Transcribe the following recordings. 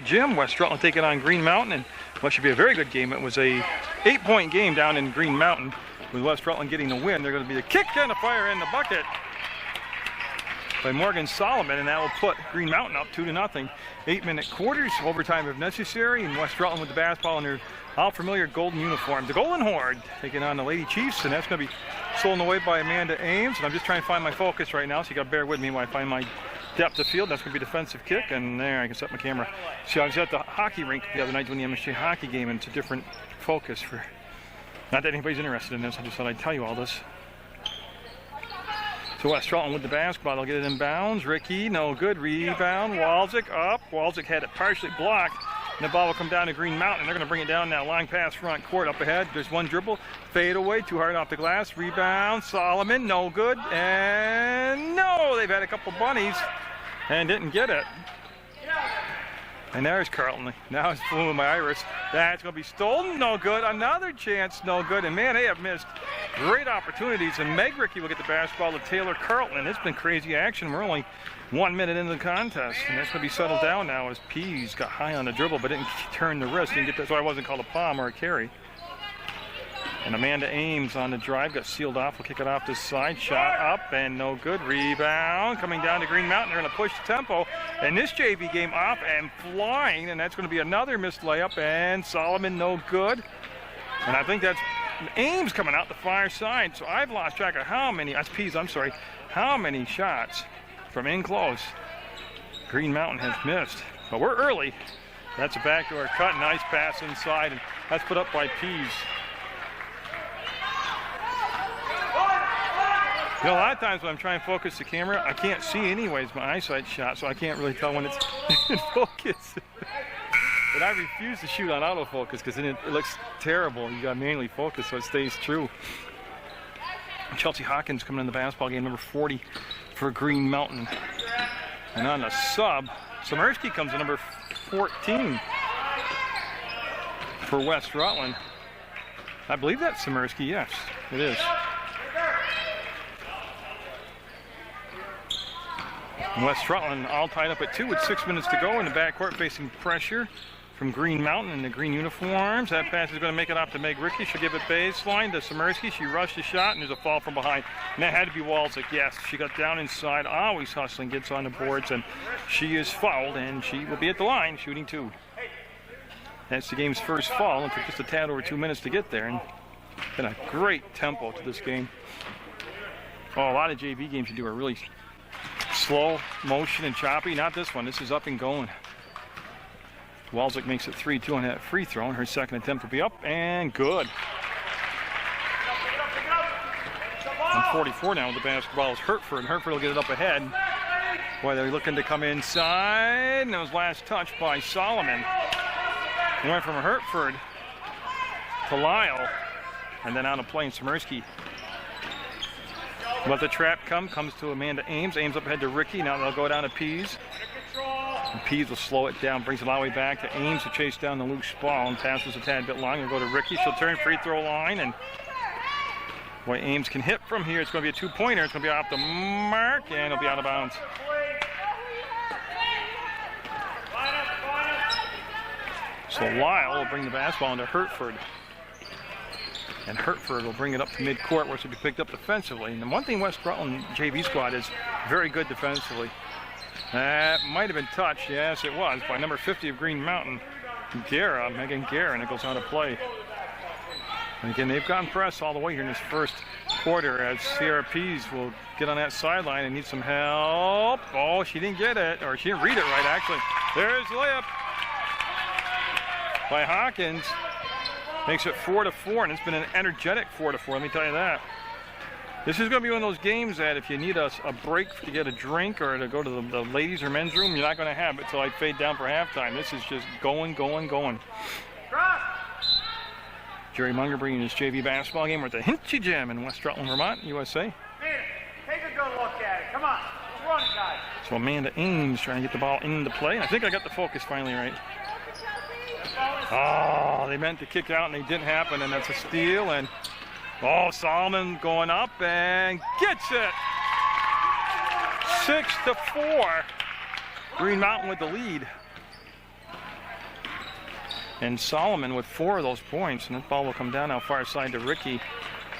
Jim, West Rutland taking on Green Mountain, and what should be a very good game. It was a 8-point game down in Green Mountain with West Rutland getting the win. They're going to be the kick and the fire in the bucket by Morgan Solomon, and that will put Green Mountain up 2-0. 8-minute quarters, overtime if necessary, and West Rutland with the basketball in their all-familiar golden uniform. The Golden Horde taking on the Lady Chiefs, and that's going to be stolen away by Amanda Ames. And I'm just trying to find my focus right now, so you got to bear with me while I find my depth of field. That's going to be defensive kick, and there I can set my camera. See, I was at the hockey rink the other night doing the MSG hockey game, and it's a different focus for. Not that anybody's interested in this. I just thought I'd tell you all this. So West Rutland with the basketball. They'll get it in bounds. Ricky, no good. Rebound. Walczyk up. Walczyk had it partially blocked. And the ball will come down to Green Mountain. They're going to bring it down now. Long pass front court up ahead. There's one dribble. Fade away. Too hard off the glass. Rebound. Solomon. No good. And no. They've had a couple bunnies and didn't get it. And there's Carlton. Now it's fooling with my iris. That's going to be stolen. No good. Another chance. No good. And man, they have missed great opportunities. And Meg Ricky will get the basketball to Taylor Carlton. And it's been crazy action. We're only 1 minute into the contest. And that's going to be settled down now as Pease got high on the dribble but didn't turn the wrist. Didn't get that, so I wasn't called a palm or a carry. And Amanda Ames on the drive, got sealed off. We'll kick it off this side. Shot up and no good. Rebound coming down to Green Mountain. They're going to push the tempo. And this JV game off and flying. And that's going to be another missed layup. And Solomon no good. And I think that's Ames coming out the far side. So I've lost track of how many, that's Pease, I'm sorry, how many shots from in close Green Mountain has missed. But we're early. That's a backdoor cut. Nice pass inside. And that's put up by Pease. You know, a lot of times when I'm trying to focus the camera, I can't see anyways my eyesight shot, so I can't really tell when it's in focus. But I refuse to shoot on autofocus because then it looks terrible. You got to manually focus so it stays true. Chelsea Hawkins coming in the basketball game, number 40 for Green Mountain. And on the sub, Samersky comes in number 14 for West Rutland. I believe that's Samersky, yes, it is. West Rutland all tied up at 2 with 6 minutes to go in the backcourt, facing pressure from Green Mountain in the green uniforms. That pass is going to make it off to Meg Ricky. She'll give it baseline to Samersky. She rushed the shot, and there's a fall from behind. And that had to be Walczyk. Yes, she got down inside, always hustling, gets on the boards, and she is fouled, and she will be at the line shooting 2. That's the game's first foul. It took just a tad over 2 minutes to get there, and been a great tempo to this game. Oh, a lot of JV games you do are really slow motion and choppy. Not this one. This is up and going. Walczyk makes it 3-2 on that free throw, and her second attempt will be up and good. 1:44 now with the basketball is Hertford, and Hertford will get it up ahead. Boy, they're looking to come inside, and it was last touched by Solomon. It went from Hertford to Lyle, and then out of play in Samersky. Let the trap comes to Amanda Ames. Ames up ahead to Ricky. Now they'll go down to Pease. And Pease will slow it down, brings it all the way back to Ames to chase down the loose ball, and passes a tad bit long. They'll go to Ricky. She'll turn free throw line, and boy, Ames can hit from here. It's going to be a 2-pointer. It's going to be off the mark, and it'll be out of bounds. So Lyle will bring the basketball into Hertford. And Hertford will bring it up to midcourt where it should be picked up defensively. And the one thing West Rutland JV squad is very good defensively. That might have been touched. Yes, it was by number 50 of Green Mountain, Megan Guerra, and it goes out of play. And again, they've gone press all the way here in this first quarter as CRPs will get on that sideline and need some help. Oh, she didn't get it, or she didn't read it right, actually. There's the layup by Hawkins. Makes it 4-4, and it's been an energetic 4-4, let me tell you that. This is going to be one of those games that if you need a break to get a drink or to go to the ladies' or men's room, you're not going to have it until I fade down for halftime. This is just going. Jerry Munger bringing his JV basketball game. We're at the Hinchy Gym in West Rutland, Vermont, USA. Take a good look at it. Come on, run it, guys. So Amanda Ames trying to get the ball into play. I think I got the focus finally right. Oh, they meant to kick out and they didn't happen, and that's a steal. And oh, Solomon going up and gets it. 6-4. Green Mountain with the lead. And Solomon with 4 of those points. And that ball will come down now far side to Ricky.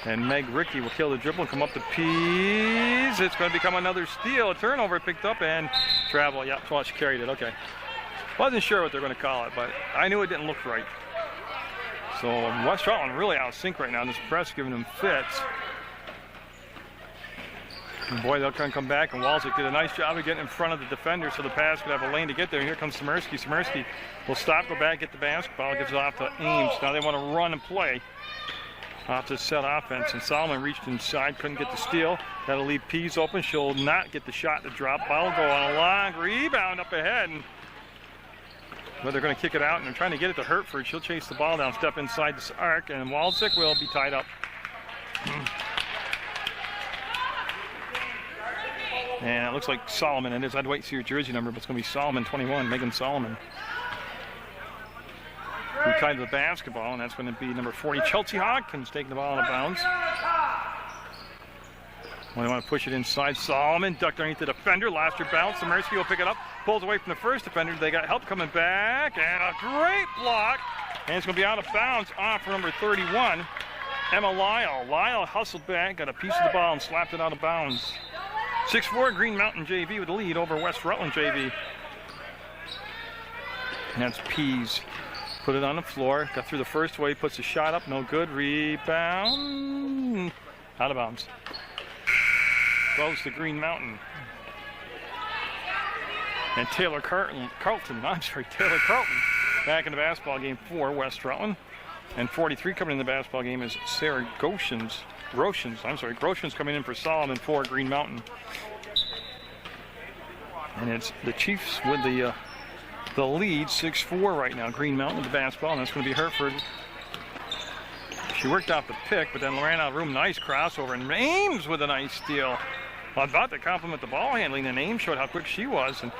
And Ricky will kill the dribble and come up to Pease. It's going to become another steal. A turnover picked up and travel. Yeah, well, she carried it. Okay. Wasn't sure what they're going to call it, but I knew it didn't look right. So West Rutland really out of sync right now. This press giving them fits. And boy, they'll try and come back, and Walczyk did a nice job of getting in front of the defender so the pass could have a lane to get there. And here comes Smirsky. Smirsky will stop, go back, get the basketball, gives it off to Ames. Now they want to run and play off this set offense, and Solomon reached inside, couldn't get the steal. That'll leave Pease open. She'll not get the shot to drop. Ball will go on a long rebound up ahead. But they're going to kick it out, and they're trying to get it to Hertford. She'll chase the ball down, step inside this arc, and Walczyk will be tied up. And it looks like Solomon. It is. I'd wait to see your jersey number, but it's going to be Solomon 21, Megan Solomon. Who tied the basketball, and that's going to be number 40, Chelsea Hawkins, taking the ball out of bounds. When they want to push it inside, Solomon ducked underneath the defender, lost her bounce. Smirsky will pick it up, pulls away from the first defender. They got help coming back, and a great block. And it's going to be out of bounds off for number 31, Emma Lyle. Lyle hustled back, got a piece of the ball, and slapped it out of bounds. 6-4 Green Mountain JV with the lead over West Rutland JV. And that's Pease. Put it on the floor, got through the first wave, puts a shot up, no good. Rebound, out of bounds. Goes to Green Mountain. And Taylor Carlton, back in the basketball game for West Rutland. And 43 coming in the basketball game is Sarah Groshans coming in for Solomon for Green Mountain. And it's the Chiefs with the lead, 6-4 right now. Green Mountain with the basketball, and that's going to be Hertford. She worked off the pick, but then ran out of room. Nice crossover, and Ames with a nice steal. Well, I thought to compliment the ball handling, and Ames showed how quick she was, and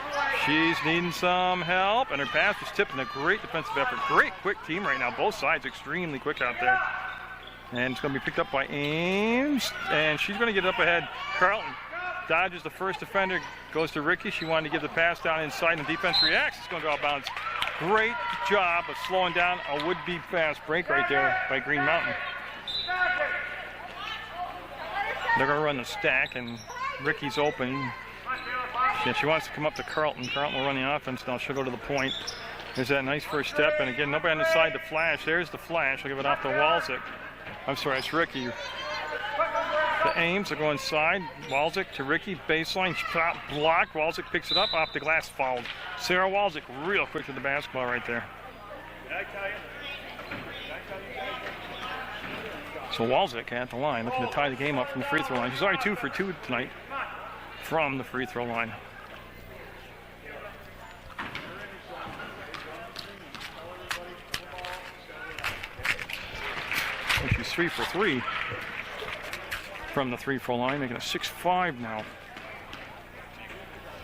she's needing some help, and her pass was tipped in a great defensive effort. Great quick team right now, both sides extremely quick out there. And it's going to be picked up by Ames, and she's going to get it up ahead. Carlton dodges the first defender, goes to Ricky. She wanted to give the pass down inside, and the defense reacts. It's going to go out of bounds. Great job of slowing down a would-be fast break right there by Green Mountain. They're going to run the stack, and Ricky's open. Yeah, she wants to come up to Carlton. Carlton will run the offense now. She'll go to the point. There's that nice first step, and again, nobody on the side to flash. There's the flash. I'll give it off to Walczyk. I'm sorry, it's Ricky. The Ames will go inside. Walczyk to Ricky. Baseline shot block. Walczyk picks it up off the glass, fouled. Sarah Walczyk real quick to the basketball right there. So Walczyk at the line, looking to tie the game up from the free throw line. She's already 2 for 2 tonight from the free throw line. And she's 3 for 3 from the free throw line, making it 6-5 now.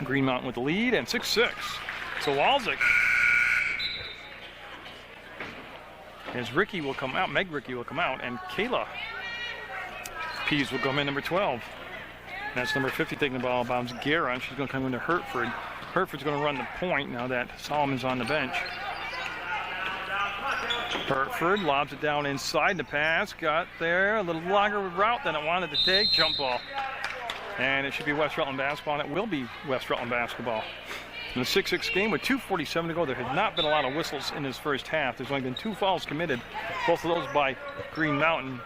Green Mountain with the lead, and 6-6. So Walczyk, as Ricky will come out, Ricky will come out, and Kayla Pease will come in, number 12. That's number 50 taking the ball out of bounds, Guerra, and she's going to come into Hertford. Hertford's going to run the point now that Solomon's on the bench. Hertford lobs it down inside. The pass got there. A little longer route than it wanted to take. Jump ball. And it should be West Rutland basketball, and it will be West Rutland basketball. In the 6-6 game with 2:47 to go, there has not been a lot of whistles in this first half. There's only been 2 fouls committed, both of those by Green Mountain.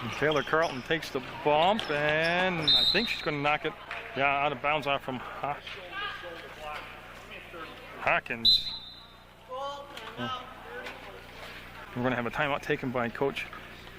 And Taylor Carlton takes the bump, and I think she's going to knock it out of bounds off from Hawkins. We're going to have a timeout taken by Coach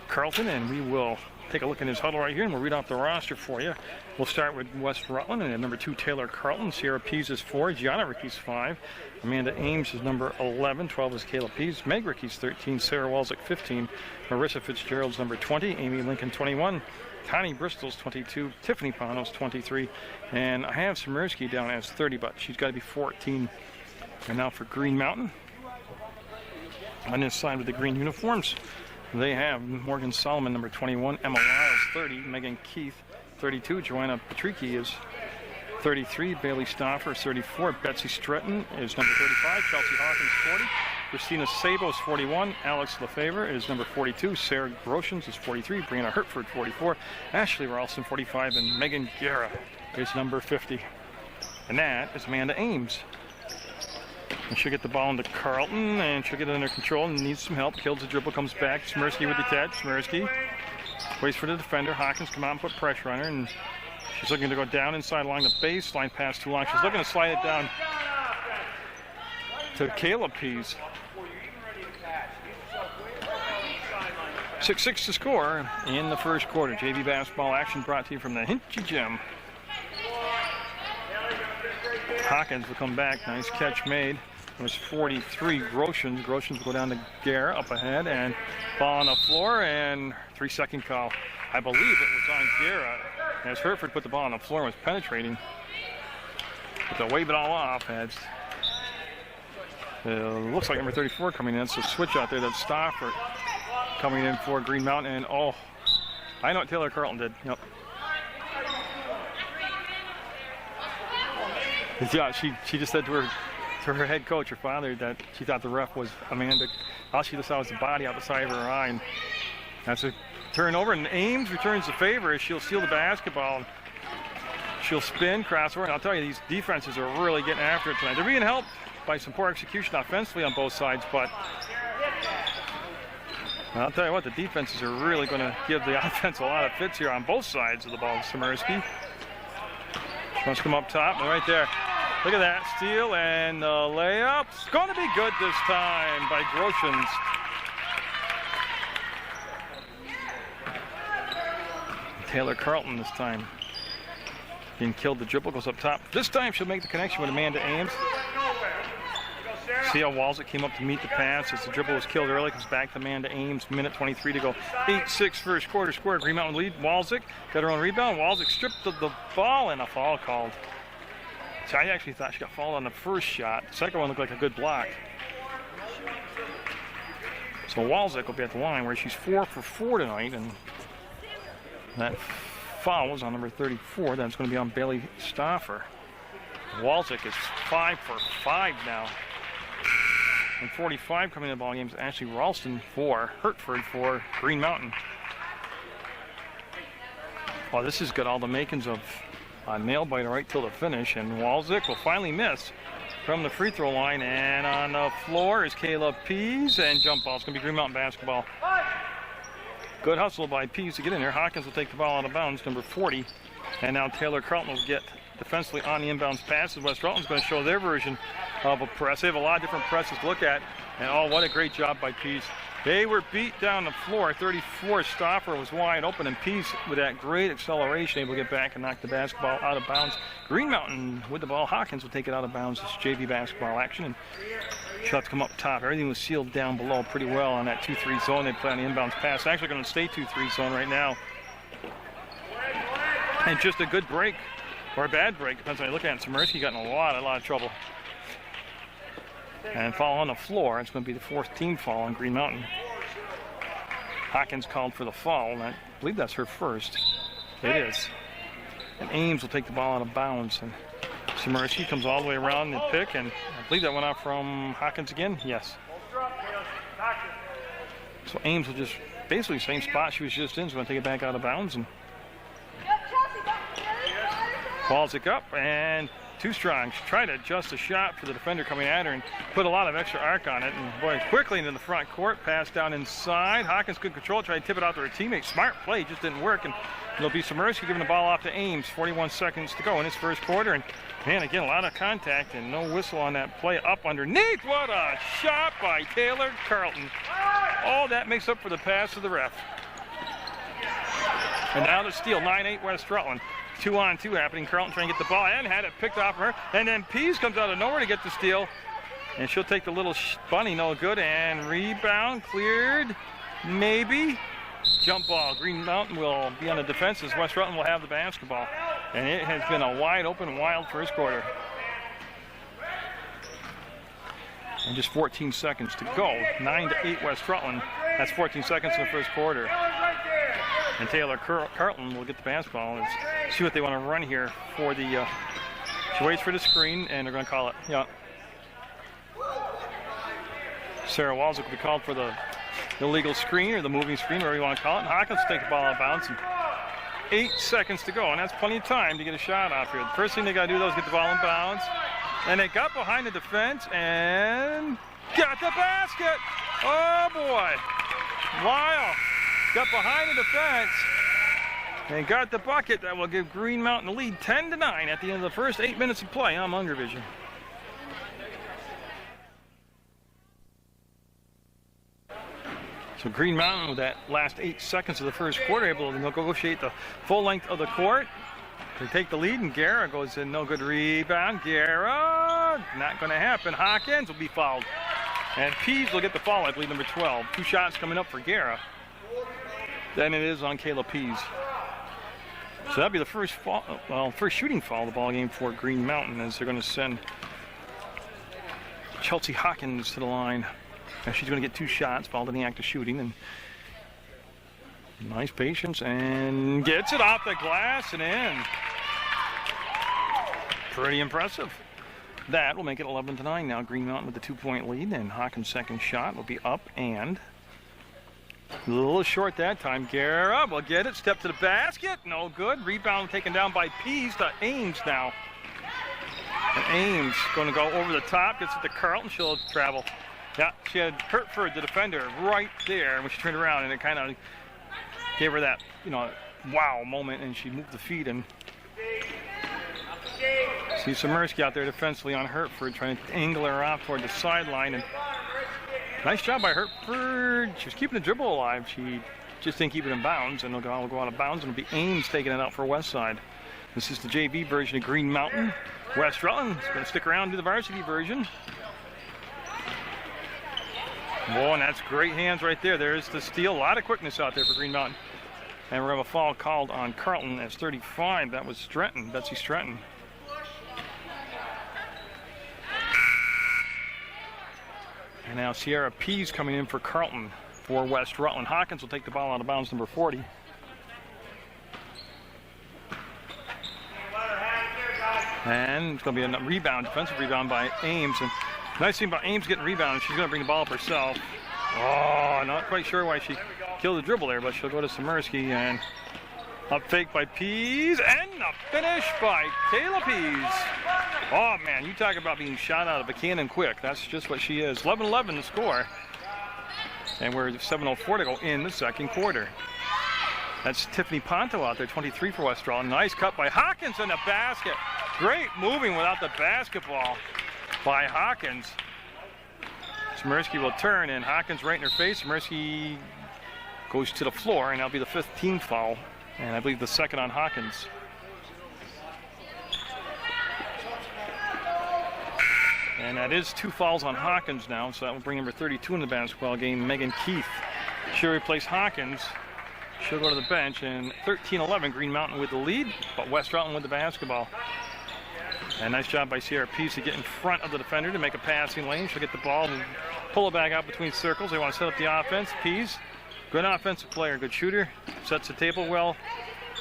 Carlton, and we will take a look in his huddle right here, and we'll read off the roster for you. We'll start with West Rutland, and at number 2, Taylor Carlton. Sierra Pease is 4. Gianna Ricky's 5. Amanda Ames is number 11. 12 is Kayla Pease. Meg Ricky's 13. Sarah Walczyk 15. Marissa Fitzgerald's number 20. Amy Lincoln 21. Connie Bristol's 22. Tiffany Panos 23. And I have Smirsky down as 30, but she's got to be 14. And now for Green Mountain. On this side with the green uniforms, they have Morgan Solomon, number 21, Emma Lyles, 30, Megan Keith, 32, Joanna Patricky is 33, Bailey Stauffer is 34. Betsy Stretton is number 35. Chelsea Hawkins 40. Christina Sabo is 41. Alex Lefevre is number 42. Sarah Groshans is 43. Brianna Hertford 44. Ashley Ralston 45. And Megan Guerra is number 50. And that is Amanda Ames. And she'll get the ball into Carlton, and she'll get it under control and needs some help. Kills the dribble, comes back. Smirsky with the catch. Smirsky waits for the defender. Hawkins come out and put pressure on her, and she's looking to go down inside along the baseline, pass too long. She's looking to slide it down to Kayla Pease. 6-6 to score in the first quarter. JV basketball action brought to you from the Hinchy Gym. Hawkins will come back. Nice catch made. It was 43 Groshans. Groshans will go down to Gare up ahead, and ball on the floor, and 3-second call. I believe it was on Gare as Hertford put the ball on the floor and was penetrating. But they'll wave it all off. Looks like number 34 coming in. It's a switch out there. That's Stauffer coming in for Green Mountain. And oh, I know what Taylor Carlton did. Yep. Yeah, she just said to her head coach, her father, that she thought the ref was Amanda. All she just saw was the body out the side of her eye. And that's a turnover, and Ames returns the favor as she'll steal the basketball. She'll spin, crossover, and I'll tell you, these defenses are really getting after it tonight. They're being helped by some poor execution offensively on both sides, but I'll tell you what, the defenses are really going to give the offense a lot of fits here on both sides of the ball. Smirsky. She wants to come up top, and right there. Look at that, steal and the layup. It's going to be good this time by Groshans. Taylor Carlton this time. Being killed, the dribble goes up top. This time she'll make the connection with Amanda Ames. See how Walzik came up to meet the pass as the dribble was killed early. Comes back to Amanda Ames. Minute 23 to go. 8-6 first quarter score. Green Mountain lead. Walzik got her own rebound. Walzik stripped of the ball and a foul called. So I actually thought she got fouled on the first shot. The second one looked like a good block. So Walzik will be at the line where she's 4 for 4 tonight, and that foul was on number 34. That's going to be on Bailey Stauffer. Walzik is 5 for 5 now. And 45 coming in the ball games. Ashley Ralston for Hertford for Green Mountain. Well, this has got all the makings of a nail biter right till the finish, and Walzik will finally miss from the free throw line, and on the floor is Kayla Pease, and jump ball. It's going to be Green Mountain basketball. Good hustle by Pease to get in there. Hawkins will take the ball out of bounds, number 40, and now Taylor Carlton will get defensively on the inbounds passes. West Rutland's going to show their version of a press. They have a lot of different presses to look at, and oh, what a great job by Pease. They were beat down the floor. 34, Stauffer was wide open, and Pease, with that great acceleration, able to get back and knock the basketball out of bounds. Green Mountain with the ball. Hawkins will take it out of bounds. It's JV basketball action, and she'll have to come up top. Everything was sealed down below pretty well on that 2-3 zone. They play on the inbounds pass. Actually going to stay 2-3 zone right now. And just a good break, or a bad break, depends on how you look at it. Smirsky got in a lot of trouble. And foul on the floor. It's going to be the 4th team foul on Green Mountain. Hawkins called for the foul, and I believe that's her first. It is. And Ames will take the ball out of bounds. And Smirsky comes all the way around the pick, and I believe that went out from Hawkins again. Yes. So Ames will just basically same spot she was just in. So going to take it back out of bounds, and balls it up, and too strong. She tried to adjust the shot for the defender coming at her and put a lot of extra arc on it. And boy, quickly into the front court, pass down inside. Hawkins could control, tried to tip it out to her teammate. Smart play, just didn't work. And it'll be Smirsky giving the ball off to Ames. 41 seconds to go in his first quarter. And man, again, a lot of contact and no whistle on that play. Up underneath, what a shot by Taylor Carlton. Oh, that makes up for the pass of the ref. And now the steal, 9-8 West Rutland. 2-on-2 happening. Carlton trying to get the ball and had it picked off her. And then Pease comes out of nowhere to get the steal. And she'll take the little bunny, no good. And rebound cleared, maybe. Jump ball. Green Mountain will be on the defense as West Rutland will have the basketball. And it has been a wide open, wild first quarter. And just 14 seconds to go. 9-8 West Rutland. That's 14 seconds in the first quarter. And Taylor Carlton will get the basketball and see what they want to run here for the She waits for the screen, and they're going to call it. Yeah. Sarah Walzik will be called for the illegal screen or the moving screen, whatever you want to call it. And Hawkins will take the ball out of bounds. And 8 seconds to go, and that's plenty of time to get a shot off here. The first thing they got to do, though, is get the ball in bounds. And they got behind the defense and got the basket. Oh, boy. Lyle got behind the defense and got the bucket. That will give Green Mountain the lead 10-9 at the end of the first 8 minutes of play on Munger Vision. So Green Mountain, with that last 8 seconds of the first quarter, able to negotiate the full length of the court. They take the lead, and Guerra goes in. No good rebound. Guerra, not going to happen. Hawkins will be fouled. And Pease will get the foul, I believe, number 12. 2 shots coming up for Guerra. Then it is on Kayla Pease. So that'll be the first shooting foul of the ball game for Green Mountain, as they're going to send Chelsea Hawkins to the line. Now she's going to get 2 shots, fouled in the act of shooting, and nice patience, and gets it off the glass and in. Pretty impressive. That will make it 11-9 now. Green Mountain with the 2-point lead, and Hawkins' second shot will be up and a little short that time. Guerra will get it, step to the basket, no good. Rebound taken down by Pease to Ames now. And Ames going to go over the top, gets it to Carlton, she'll travel. Yeah, she had Hertford, the defender, right there when she turned around, and it kind of gave her that, wow moment, and she moved the feet. And see Samursky out there defensively on Hertford, trying to angle her off toward the sideline. And nice job by Hertford. She was keeping the dribble alive. She just didn't keep it in bounds, and it'll go out of bounds, and it'll be Ames taking it out for Westside. This is the JV version of Green Mountain. West Rutland is going to stick around and do the varsity version. Whoa, and that's great hands right there. There's the steal. A lot of quickness out there for Green Mountain. And we're going to have a foul called on Carlton as 35. That was Stretton, Betsy Stretton. And now Sierra Pease coming in for Carlton for West Rutland. Hawkins will take the ball out of bounds, number 40. And it's going to be a rebound, defensive rebound by Ames. And nice thing about Ames getting rebounded, she's going to bring the ball up herself. Oh, not quite sure why she killed the dribble there, but she'll go to Samursky, and up fake by Pease, and a finish by Kayla Pease. Oh, man, you talk about being shot out of a cannon quick. That's just what she is. 11-11 to score. And we're 7:04 to go in the second quarter. That's Tiffany Ponto out there, 23 for West Rutland. Nice cut by Hawkins in the basket. Great moving without the basketball by Hawkins. Samursky will turn, and Hawkins right in her face. Samursky goes to the floor, and that'll be the 5th team foul, and I believe the 2nd on Hawkins. And that is 2 fouls on Hawkins now, so that will bring number 32 in the basketball game, Megan Keith. She'll replace Hawkins. She'll go to the bench, and 13-11, Green Mountain with the lead, but West Rutland with the basketball. And nice job by Sierra Pease to get in front of the defender to make a passing lane. She'll get the ball and pull it back out between circles. They want to set up the offense. Pease, good offensive player, good shooter, sets the table well,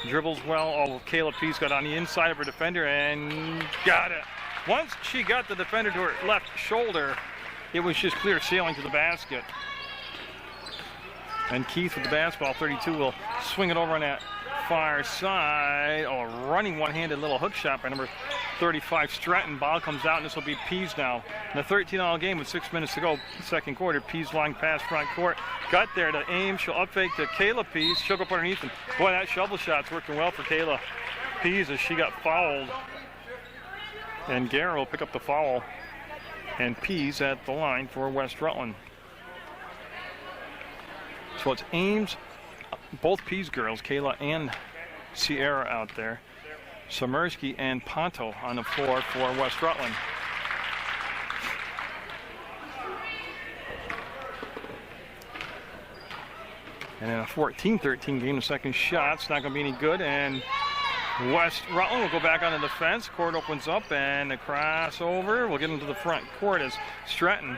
dribbles well. Oh, Kayla Pease got on the inside of her defender and got it. Once she got the defender to her left shoulder, it was just clear sailing to the basket. And Keith with the basketball, 32, will swing it over on that far side. Oh, a running one-handed little hook shot by number 35, Stratton. Ball comes out, and this will be Pease now. In the 13-all game with 6 minutes to go, second quarter. Pease long pass front court. Got there to Ames. She'll up fake to Kayla Pease. She'll go up underneath. And boy, that shovel shot's working well for Kayla Pease as she got fouled. And Guerra will pick up the foul. And Pease at the line for West Rutland. So it's Ames, both Pease girls, Kayla and Sierra out there. Samursky and Ponto on the floor for West Rutland. And in a 14-13 game, the second shot's not going to be any good. And West Rutland will go back on the defense. Court opens up, and the crossover will get into the front court as Stratton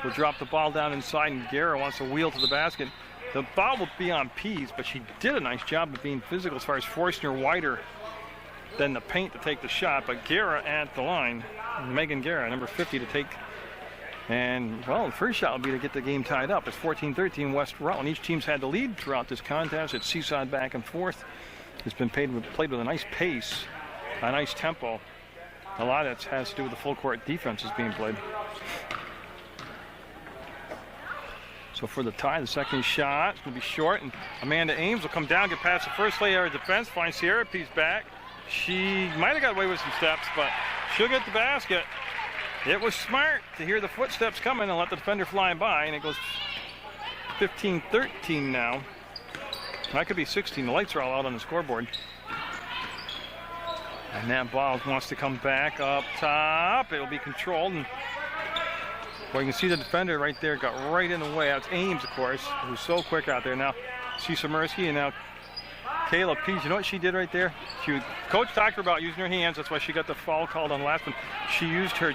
will drop the ball down inside, and Guerra wants to wheel to the basket. The ball will be on Pease, but she did a nice job of being physical as far as forcing her wider than the paint to take the shot, but Guerra at the line. Megan Guerra, number 50, to take. And, well, the first shot will be to get the game tied up. It's 14-13 West Rutland. Each team's had the lead throughout this contest. It's seesawed back and forth. It's been played with a nice pace, a nice tempo. A lot of that has to do with the full court defense is being played. So for the tie, the second shot, it's going to be short, and Amanda Ames will come down, get past the first layer of defense, find Sierra Pease back. She might have got away with some steps, but she'll get the basket. It was smart to hear the footsteps coming and let the defender fly by, and it goes 15-13 now. That could be 16. The lights are all out on the scoreboard. And that ball wants to come back up top. It'll be controlled. And well, you can see the defender right there got right in the way. That's Ames, of course, who's so quick out there. Now, Siemerski and now Kayla Pease. You know what she did right there? Coach talked to her about using her hands. That's why she got the foul called on the last one. She used her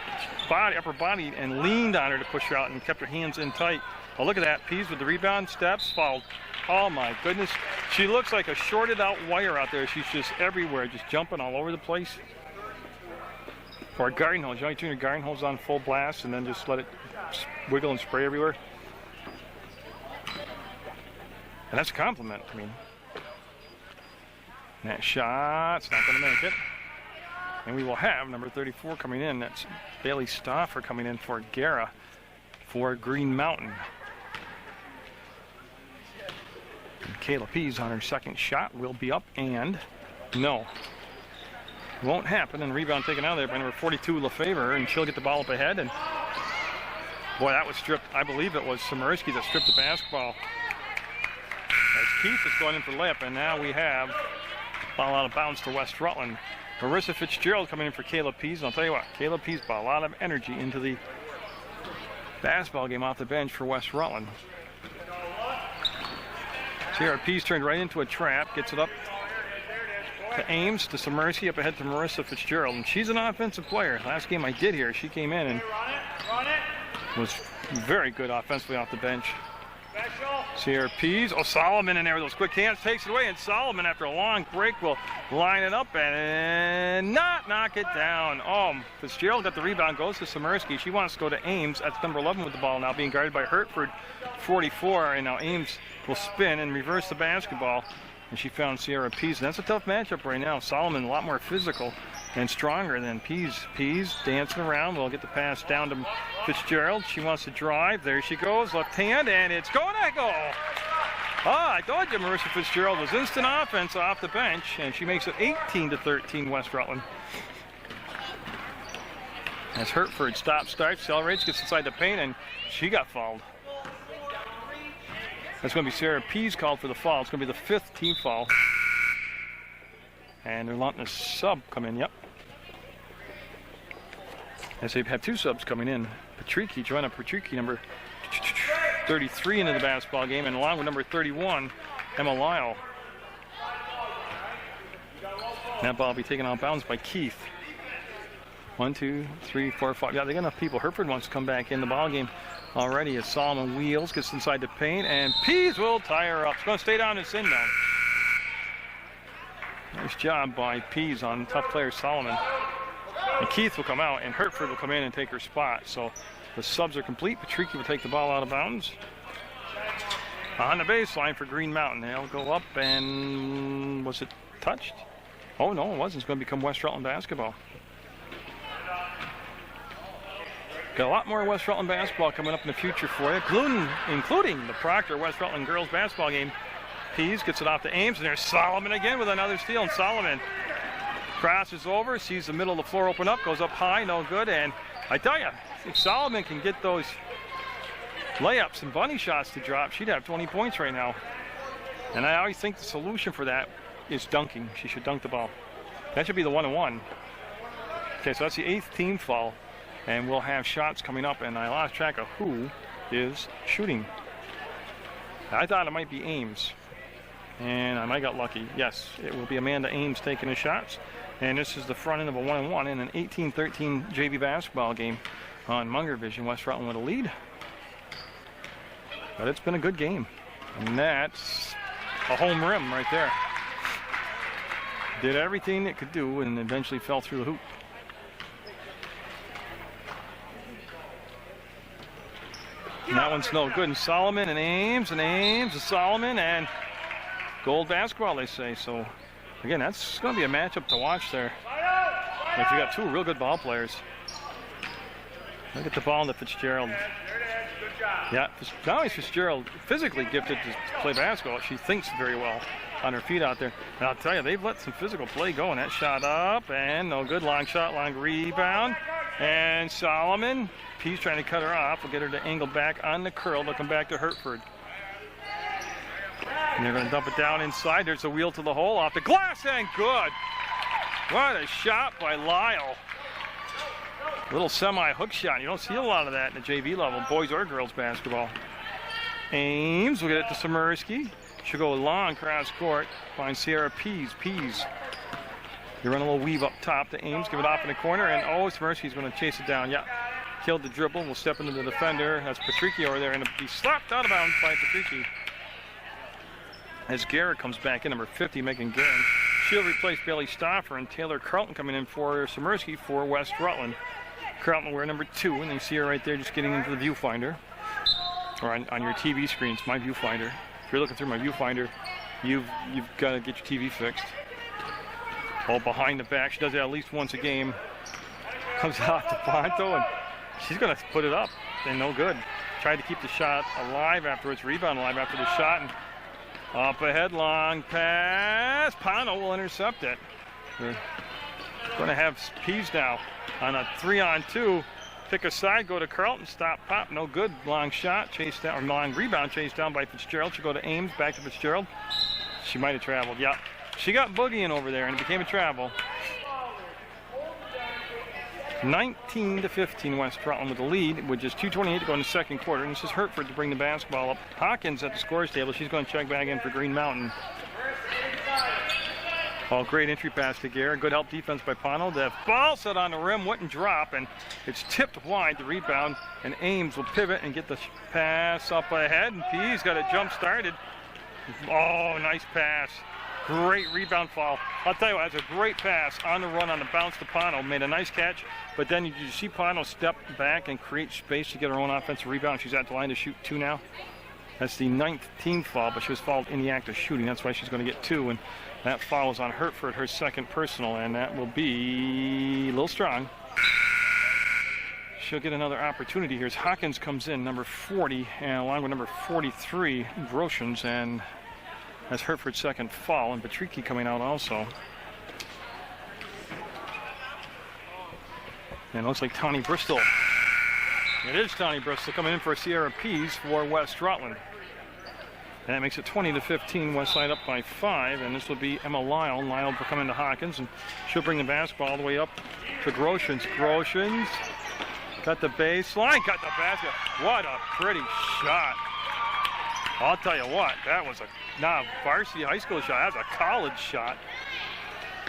upper body and leaned on her to push her out and kept her hands in tight. Oh, look at that. Pease with the rebound, steps, fouled. Oh, my goodness. She looks like a shorted out wire out there. She's just everywhere, just jumping all over the place. Or a garden hose. You know, you turn your garden hose on full blast and then just let it wiggle and spray everywhere. And that's a compliment. I mean, that shot's not going to make it. And we will have number 34 coming in. That's Bailey Stauffer coming in for Guerra for Green Mountain. And Kayla Pease on her second shot will be up, and no. Won't happen, and rebound taken out there by number 42, LaFavor, and she'll get the ball up ahead. And boy, that was stripped. I believe it was Siemerski that stripped the basketball. As Keith is going in for layup, and now we have ball out of bounds to West Rutland. Marissa Fitzgerald coming in for Kayla Pease. And I'll tell you what, Kayla Pease brought a lot of energy into the basketball game off the bench for West Rutland. Sierra Pease turned right into a trap, gets it up to Ames, to Siemerski, up ahead to Marissa Fitzgerald. And she's an offensive player. Last game I did here, she came in and was very good offensively off the bench. Sierra Pease. Oh, Solomon in there with those quick hands, takes it away, and Solomon, after a long break, will line it up and not knock it down. Oh, Fitzgerald got the rebound, goes to Siemerski. She wants to go to Ames. That's number 11 with the ball now, being guarded by Hertford, 44. And now Ames will spin and reverse the basketball. And she found Sierra Pease. And that's a tough matchup right now. Solomon a lot more physical and stronger than Pease. Pease dancing around. We'll get the pass down to Fitzgerald. She wants to drive. There she goes. Left hand, and it's going to go. Ah, I told you Marissa Fitzgerald was instant offense off the bench, and she makes it 18-13 West Rutland. As Hertford starts, accelerates, gets inside the paint, and she got fouled. That's going to be Sierra Pease called for the foul. It's going to be the 5th team foul. And they're letting a sub come in, yep. As they have 2 subs coming in. Patrici, Joanna Patrici, number 33 into the basketball game, and along with number 31, Emma Lyle. That ball will be taken out of bounds by Keith. 1, 2, 3, 4, 5. Yeah, they got enough people. Hertford wants to come back in the ball game already as Solomon wheels, gets inside the paint, and Pease will tie her up. It's going to stay down and send down. Nice job by Pease on tough player Solomon. And Keith will come out, and Hertford will come in and take her spot. So the subs are complete. Patrici will take the ball out of bounds. On the baseline for Green Mountain. They'll go up, and was it touched? Oh, no, it wasn't. It's going to become West Rutland basketball. Got a lot more West Rutland basketball coming up in the future for you, including the Proctor West Rutland girls basketball game. Pease gets it off to Ames, and there's Solomon again with another steal, and Solomon crosses over, sees the middle of the floor open up, goes up high, no good. And I tell you, if Solomon can get those layups and bunny shots to drop, she'd have 20 points right now. And I always think the solution for that is dunking. She should dunk the ball. That should be the 1-and-1. Okay, so that's the 8th team foul. And we'll have shots coming up, and I lost track of who is shooting. I thought it might be Ames, and I might got lucky. Yes, it will be Amanda Ames taking the shots. And this is the front end of a 1-and-1 in an 18-13 JV basketball game on Munger Vision. West Rutland with a lead. But it's been a good game. And that's a home rim right there. did everything it could do and eventually fell through the hoop. And that one's no good. And Solomon and Ames and Solomon and gold basketball, they say. So, again, that's going to be a matchup to watch there. If you got two real good ball players. Look at the ball into Fitzgerald. Yeah, not only is Fitzgerald physically gifted to play basketball, she thinks very well on her feet out there. And I'll tell you, they've let some physical play go. And that shot up and no good. Long shot, long rebound. And Solomon, P's trying to cut her off. We'll get her to angle back on the curl. They'll come back to Hertford. And they're going to dump it down inside. There's a wheel to the hole off the glass and good. What a shot by Lyle. Little semi-hook shot. You don't see a lot of that in the JV level, boys or girls basketball. Ames will get it to Samursky. She'll go long cross court. Find Sierra Pease. They run a little weave up top to Ames, give it off in the corner, and Samursky's going to chase it down. Yeah, killed the dribble. We'll step into the defender. That's Patrici over there, and it'll be slapped out of bounds by Patrici. As Garrett comes back in, number 50, Megan Guerin. She'll replace Bailey Stoffer, and Taylor Carlton coming in for Samursky for West Rutland. Carlton will wear number 2, and you see her right there just getting into the viewfinder. Or on your TV screen, it's my viewfinder. If you're looking through my viewfinder, you've got to get your TV fixed. All behind the back. She does that at least once a game. Comes out to Ponto, and she's going to put it up. And no good. Tried to keep the shot alive afterwards. Rebound alive after the shot. And up ahead, long pass. Ponto will intercept it. We're going to have Pease now on a 3-on-2. Pick a side, go to Carlton, stop, pop, no good. Long shot, chased down, or long rebound, chased down by Fitzgerald. She'll go to Ames, back to Fitzgerald. She might have traveled, yeah. She got boogieing over there, and it became a travel. 19-15, West Rutland with the lead, with just 2:28 to go in the second quarter. And this is Hertford to bring the basketball up. Hawkins at the scores table. She's going to check back in for Green Mountain. Oh, great entry pass to Garrett. Good help defense by Pono. The ball set on the rim, wouldn't drop, and it's tipped wide, the rebound, and Ames will pivot and get the pass up ahead, and P's got a jump started. Oh, nice pass. Great rebound fall. I'll tell you what, that's a great pass on the run on the bounce to Pono. Made a nice catch, but then you see Pono step back and create space to get her own offensive rebound. She's at the line to shoot 2 now. That's the 19th foul, but she was fouled in the act of shooting. That's why she's going to get 2, and that foul is on Hertford, her second personal, and that will be a little strong. She'll get another opportunity here as Hawkins comes in, number 40, and along with number 43, Groshans, and that's Hertford's second foul, and Patrici coming out also. And it looks like Tawny Bristol. It is Tawny Bristol coming in for Sierra Pease for West Rutland. And that makes it 20-15, West Side up by 5, and this will be Emma Lyle. Lyle will come into Hawkins, and she'll bring the basketball all the way up to Groshans. Groshans got the baseline, got the basket. What a pretty shot. I'll tell you what, that was not a varsity high school shot, that was a college shot.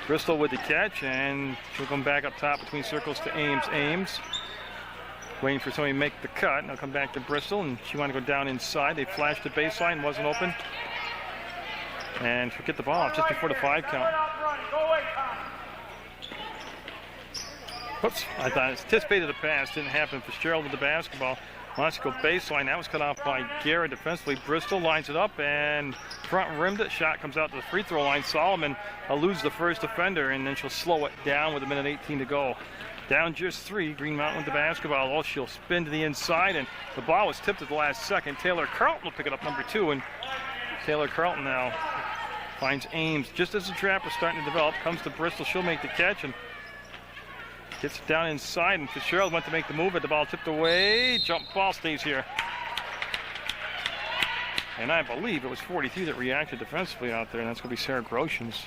Bristol with the catch, and she'll come back up top between circles to Ames. Ames waiting for somebody to make the cut, and they'll come back to Bristol, and she wanted to go down inside. They flashed the baseline, wasn't open. And she'll get the ball off just before the 5 count. Whoops, I thought anticipated the pass, didn't happen. Fitzgerald with the basketball. Wants to go baseline, that was cut off by Garrett defensively. Bristol lines it up and front rimmed it. Shot comes out to the free throw line. Solomon eludes the first defender, and then she'll slow it down with 1:18 to go. Down just 3, Green Mountain with the basketball. Oh, she'll spin to the inside, and the ball was tipped at the last second. Taylor Carlton will pick it up, number 2, and Taylor Carlton now finds Ames. Just as the trap is starting to develop, comes to Bristol. She'll make the catch and gets it down inside, and Fitzgerald went to make the move, but the ball tipped away. Jump ball stays here. And I believe it was 43 that reacted defensively out there, and that's going to be Sarah Groshans.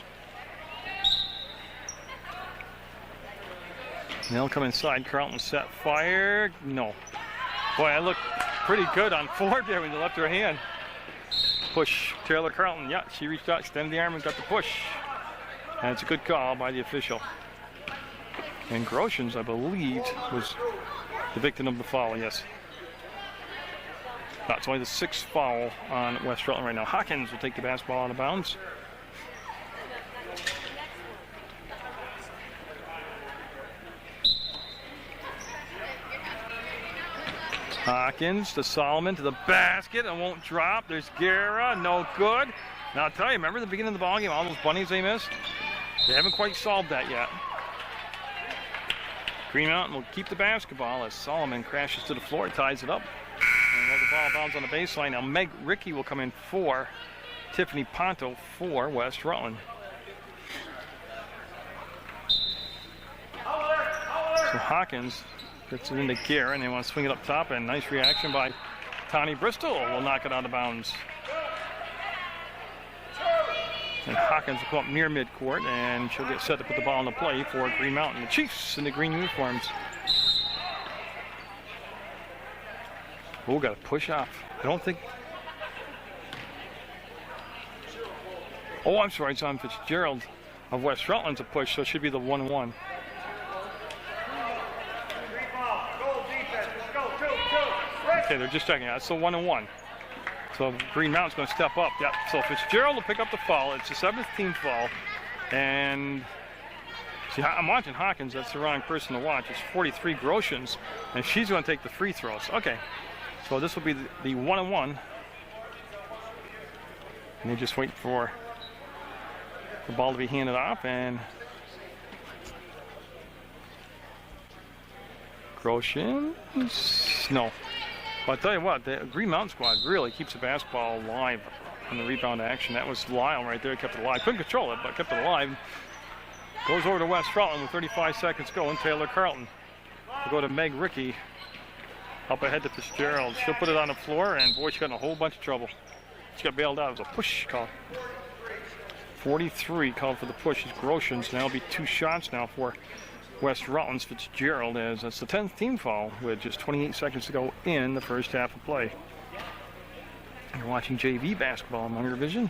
And they'll come inside. Carlton set fire. No. Boy, I looked pretty good on forward there when you left her hand. Push. Taylor Carlton. Yeah, she reached out, extended the arm, and got the push. And it's a good call by the official. And Groshans, I believe, was the victim of the foul, yes. That's only the 6th foul on West Rutland right now. Hawkins will take the basketball out of bounds. Hawkins to Solomon to the basket and won't drop. There's Guerra, no good. Now I'll tell you, remember the beginning of the ball game, all those bunnies they missed? They haven't quite solved that yet. Green Mountain will keep the basketball as Solomon crashes to the floor, ties it up. And the ball bounces on the baseline. Now Meg Rickey will come in for Tiffany Ponto for West Rutland. So Hawkins gets it into Guerra, and they want to swing it up top, and nice reaction by Tawny Bristol will knock it out of bounds. And Hawkins will come up near midcourt, and she'll get set to put the ball in the play for Green Mountain. The Chiefs in the green uniforms. Oh, got to push off. I don't think. Oh, I'm sorry, it's on Fitzgerald of West Rutland to push, so it should be the 1-1. Okay, they're just checking out. It's the 1-1. So Green Mountain's going to step up. Yep. So Fitzgerald will pick up the foul. It's the 7th team foul. And see, I'm watching Hawkins. That's the wrong person to watch. It's 43 Groshans, and she's going to take the free throws. Okay. So this will be the 1-1. And they just wait for the ball to be handed off, and Groshans, no. But I'll tell you what, the Green Mountain squad really keeps the basketball alive on the rebound action. That was Lyle right there, kept it alive. Couldn't control it, but kept it alive. Goes over to West Rutland with 35 seconds to go, and Taylor Carlton will go to Meg Rickey. Up ahead to Fitzgerald. She'll put it on the floor, and boy, she got in a whole bunch of trouble. She got bailed out. It was a push call. 43 called for the push. It's Groshans. Now it'll be 2 shots now for West Rutland's Fitzgerald, as that's the 10th team foul with just 28 seconds to go in the first half of play. You're watching JV basketball in Munger Division.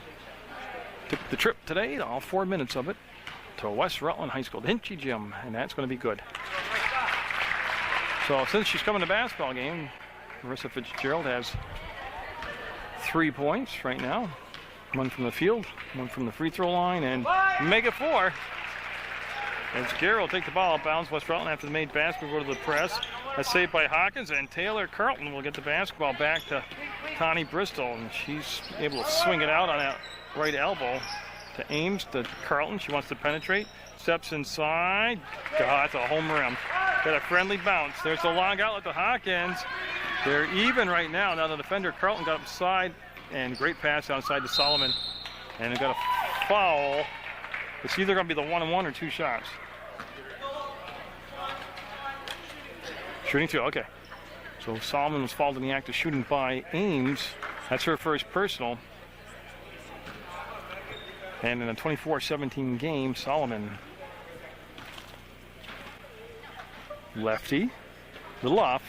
Took the trip today, all 4 minutes of it, to West Rutland High School, the Hinchy Gym, and that's going to be good. So since she's coming to basketball game, Marissa Fitzgerald has 3 points right now. 1 from the field, 1 from the free throw line, and make it 4. As Guerra will take the ball out of bounds. West Rutland after the made basket will go to the press. That's saved by Hawkins, and Taylor Carlton will get the basketball back to Tawny Bristol, and she's able to swing it out on that right elbow to Ames, to Carlton. She wants to penetrate, steps inside. God, that's a home rim. Got a friendly bounce. There's a long outlet to Hawkins. They're even right now. Now the defender Carlton got upside, and great pass outside to Solomon, and they got a foul. It's either going to be the 1-1 or 2 shots. Shooting 2, okay. So Solomon was fouled in the act of shooting by Ames. That's her first personal. And in a 24-17 game, Solomon. Lefty. Little off.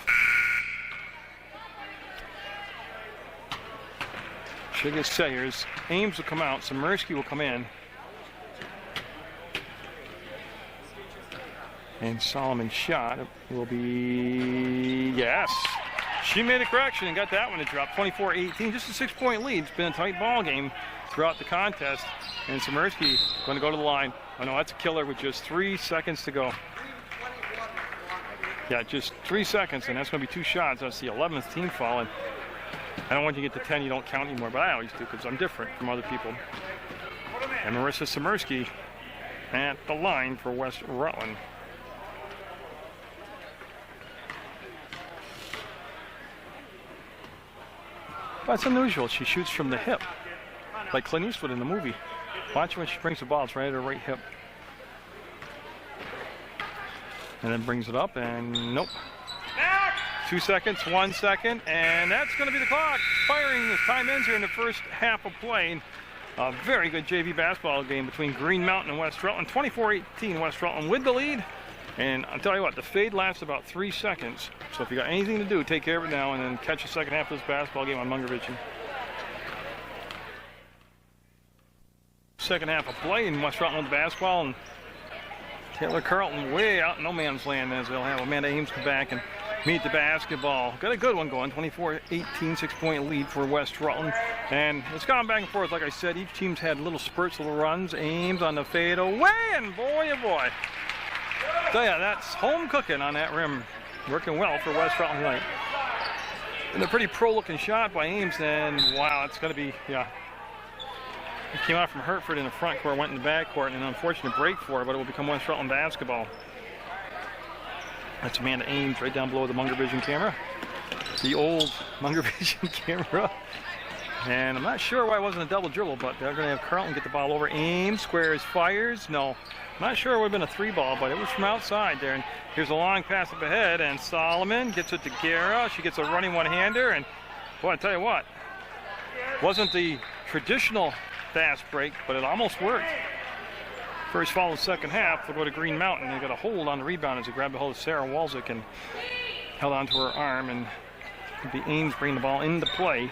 Should get set here. Ames will come out. Samursky will come in. And Solomon's shot will be, yes. She made a correction and got that one to drop. 24-18, just a 6-point lead. It's been a tight ball game throughout the contest. And Samursky going to go to the line. Oh no, that's a killer with just 3 seconds to go. Yeah, just 3 seconds, and that's going to be 2 shots. That's the 11th team foul. And I don't want you to get to 10, you don't count anymore, but I always do because I'm different from other people. And Marissa Samursky at the line for West Rutland. That's unusual. She shoots from the hip, like Clint Eastwood in the movie. Watch when she brings the ball. It's right at her right hip. And then brings it up, and nope. 2 seconds, 1 second, and that's going to be the clock. Firing as time ends here in the first half of play. A very good JV basketball game between Green Mountain and West Rutland. 24-18, West Rutland with the lead. And I'll tell you what, the fade lasts about 3 seconds. So if you got anything to do, take care of it now and then catch the second half of this basketball game on Munger Vision. Second half of play in West Rutland with the basketball, and Taylor Carlton way out in no man's land as they'll have Amanda Ames come back and meet the basketball. Got a good one going, 24-18, 6-point lead for West Rutland. And it's gone back and forth, like I said. Each team's had little spurts, little runs. Ames on the fade away, and boy, oh boy. Tell ya, that's home cooking on that rim. Working well for West Rutland tonight. And a pretty pro-looking shot by Ames, and wow, it's going to be, yeah. It came out from Hertford in the front court, went in the back court, and an unfortunate break for it, but it will become West Rutland basketball. That's Amanda Ames right down below the Munger Vision camera. The old Munger Vision camera. And I'm not sure why it wasn't a double dribble, but they're going to have Carlton get the ball over. Ames, squares, fires. No, I'm not sure it would have been a three ball, but it was from outside there. And here's a long pass up ahead, and Solomon gets it to Guerra. She gets a running one-hander, and boy, I tell you what, wasn't the traditional fast break, but it almost worked. First foul of the second half, they'll go to Green Mountain. They got a hold on the rebound as they grabbed a hold of Sarah Walczyk and held onto her arm, and it'll be Ames bringing the ball into play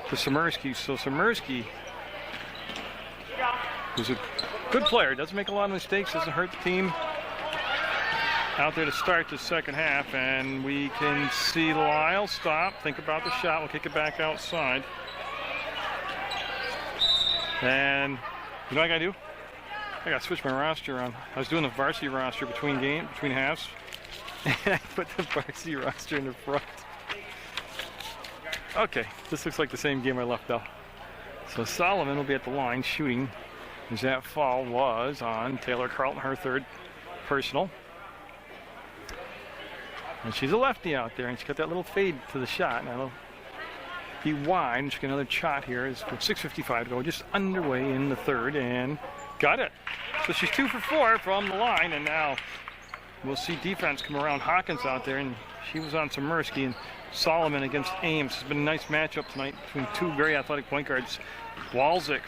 to Samirsky. So Samirsky, who's a good player, doesn't make a lot of mistakes, doesn't hurt the team, out there to start the second half. And we can see Lyle stop, think about the shot, we'll kick it back outside. And you know what I gotta do? I gotta switch my roster on. I was doing the varsity roster between halves, and I put the varsity roster in the front. Okay, this looks like the same game I left out. So Solomon will be at the line shooting, as that foul was on Taylor Carlton, her third personal. And she's a lefty out there, and she's got that little fade to the shot. Now it'll be wide, and she'll get another shot here. It's with 6:55 to go, just underway in the third, and got it. So she's 2 for 4 from the line, and now we'll see defense come around. Hawkins out there, and she was on Samirsky, and Solomon against Ames. It's been a nice matchup tonight between two very athletic point guards. Walczyk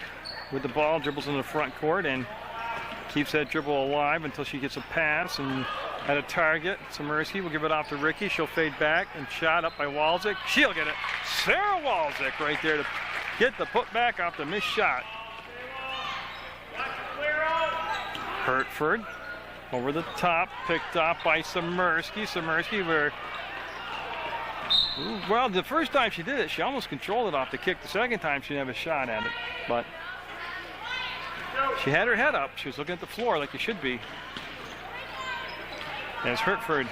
with the ball, dribbles in the front court, and keeps that dribble alive until she gets a pass and at a target. Samirsky will give it off to Ricky. She'll fade back and shot up by Walczyk. She'll get it. Sarah Walczyk right there to get the putback off the missed shot. Hertford over the top, picked off by Samirsky. Samirsky, well, the first time she did it, she almost controlled it off the kick. The second time, she didn't have a shot at it, but she had her head up. She was looking at the floor like you should be. As Hertford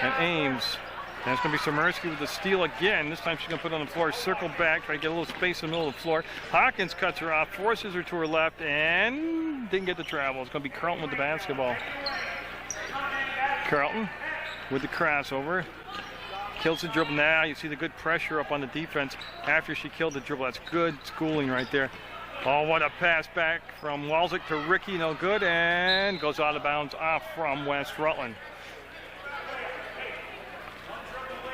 and Ames, and it's going to be Samirsky with the steal again. This time she's going to put it on the floor, circle back, try to get a little space in the middle of the floor. Hawkins cuts her off, forces her to her left, and didn't get the travel. It's going to be Carlton with the basketball. Carlton with the crossover. Kills the dribble. Now you see the good pressure up on the defense after she killed the dribble. That's good schooling right there. Oh, what a pass back from Walczyk to Ricky. No good, and goes out of bounds off from West Rutland.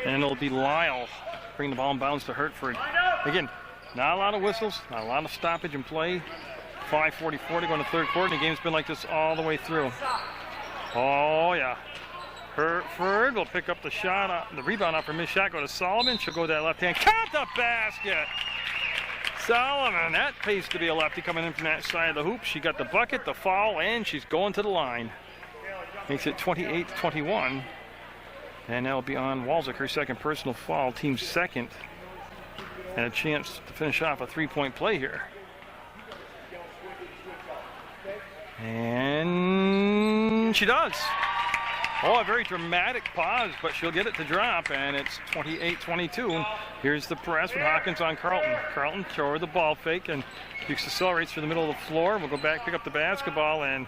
And it'll be Lyle bring the ball in bounds to Hertford. Again, not a lot of whistles, not a lot of stoppage in play. 5:44 to go in the third quarter. The game's been like this all the way through. Oh, yeah. Hertford will pick up the shot, the rebound off her missed shot. Go to Solomon. She'll go to that left hand. Count the basket. Solomon, that pays to be a lefty coming in from that side of the hoop. She got the bucket, the foul, and she's going to the line. Makes it 28-21. And that'll be on Walczyk, her second personal foul, team second. And a chance to finish off a three-point play here. And she does. Oh, a very dramatic pause, but she'll get it to drop, and it's 28-22. Here's the press with Hawkins on Carlton. Carlton throw her the ball fake, and Dukes accelerates to the middle of the floor. We'll go back, pick up the basketball, and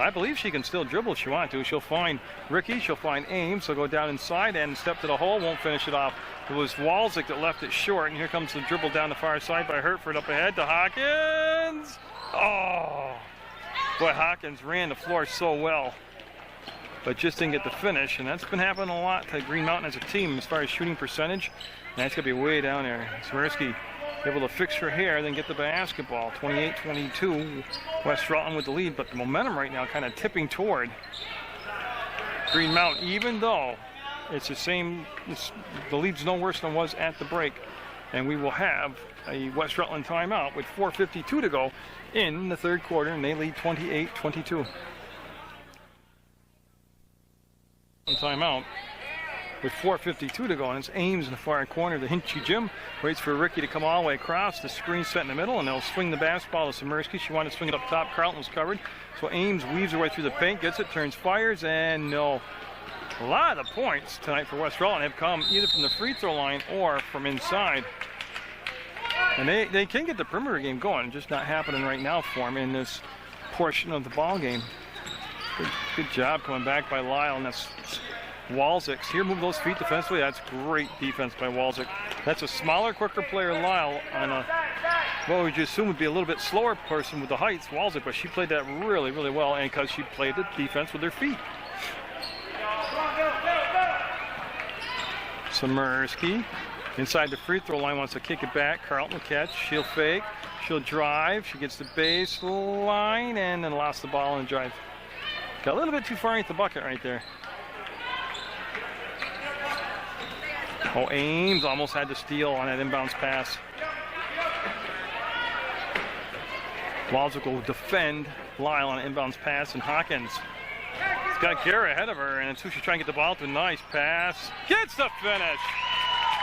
I believe she can still dribble if she wants to. She'll find Ricky, she'll find Ames. She'll go down inside and step to the hole, won't finish it off. It was Walczyk that left it short, and here comes the dribble down the far side by Hertford up ahead to Hawkins. Oh, boy, Hawkins ran the floor so well, but just didn't get the finish, and that's been happening a lot to Green Mountain as a team as far as shooting percentage. And that's going to be way down there. Samirsky able to fix her hair, then get the basketball. 28-22, West Rutland with the lead, but the momentum right now kind of tipping toward Green Mountain, even though it's the same, the lead's no worse than it was at the break. And we will have a West Rutland timeout with 4:52 to go in the third quarter, and they lead 28-22. Timeout with 4:52 to go, and it's Ames in the far corner. The Hinchy Jim waits for Ricky to come all the way across. The screen set in the middle, and they'll swing the basketball to Samirsky. She wanted to swing it up top. Carlton was covered, so Ames weaves her way through the paint, gets it, turns, fires, and no. A lot of the points tonight for West Rutland have come either from the free throw line or from inside. And they can get the perimeter game going, just not happening right now for them in this portion of the ball game. Good job coming back by Lyle, and that's Walzik. Here, move those feet defensively. That's great defense by Walzik. That's a smaller, quicker player, Lyle, on a, what would you assume would be a little bit slower person with the heights, Walzik, but she played that really, really well, and because she played the defense with her feet. Samursky inside the free throw line wants to kick it back. Carlton will catch. She'll fake. She'll drive. She gets the baseline and then lost the ball and drive. Got a little bit too far into the bucket right there. Oh, Ames almost had to steal on that inbounds pass. Walzik will defend Lyle on an inbounds pass, and Hawkins has got Gara ahead of her, and it's who she's trying to get the ball to. Nice pass. Gets the finish.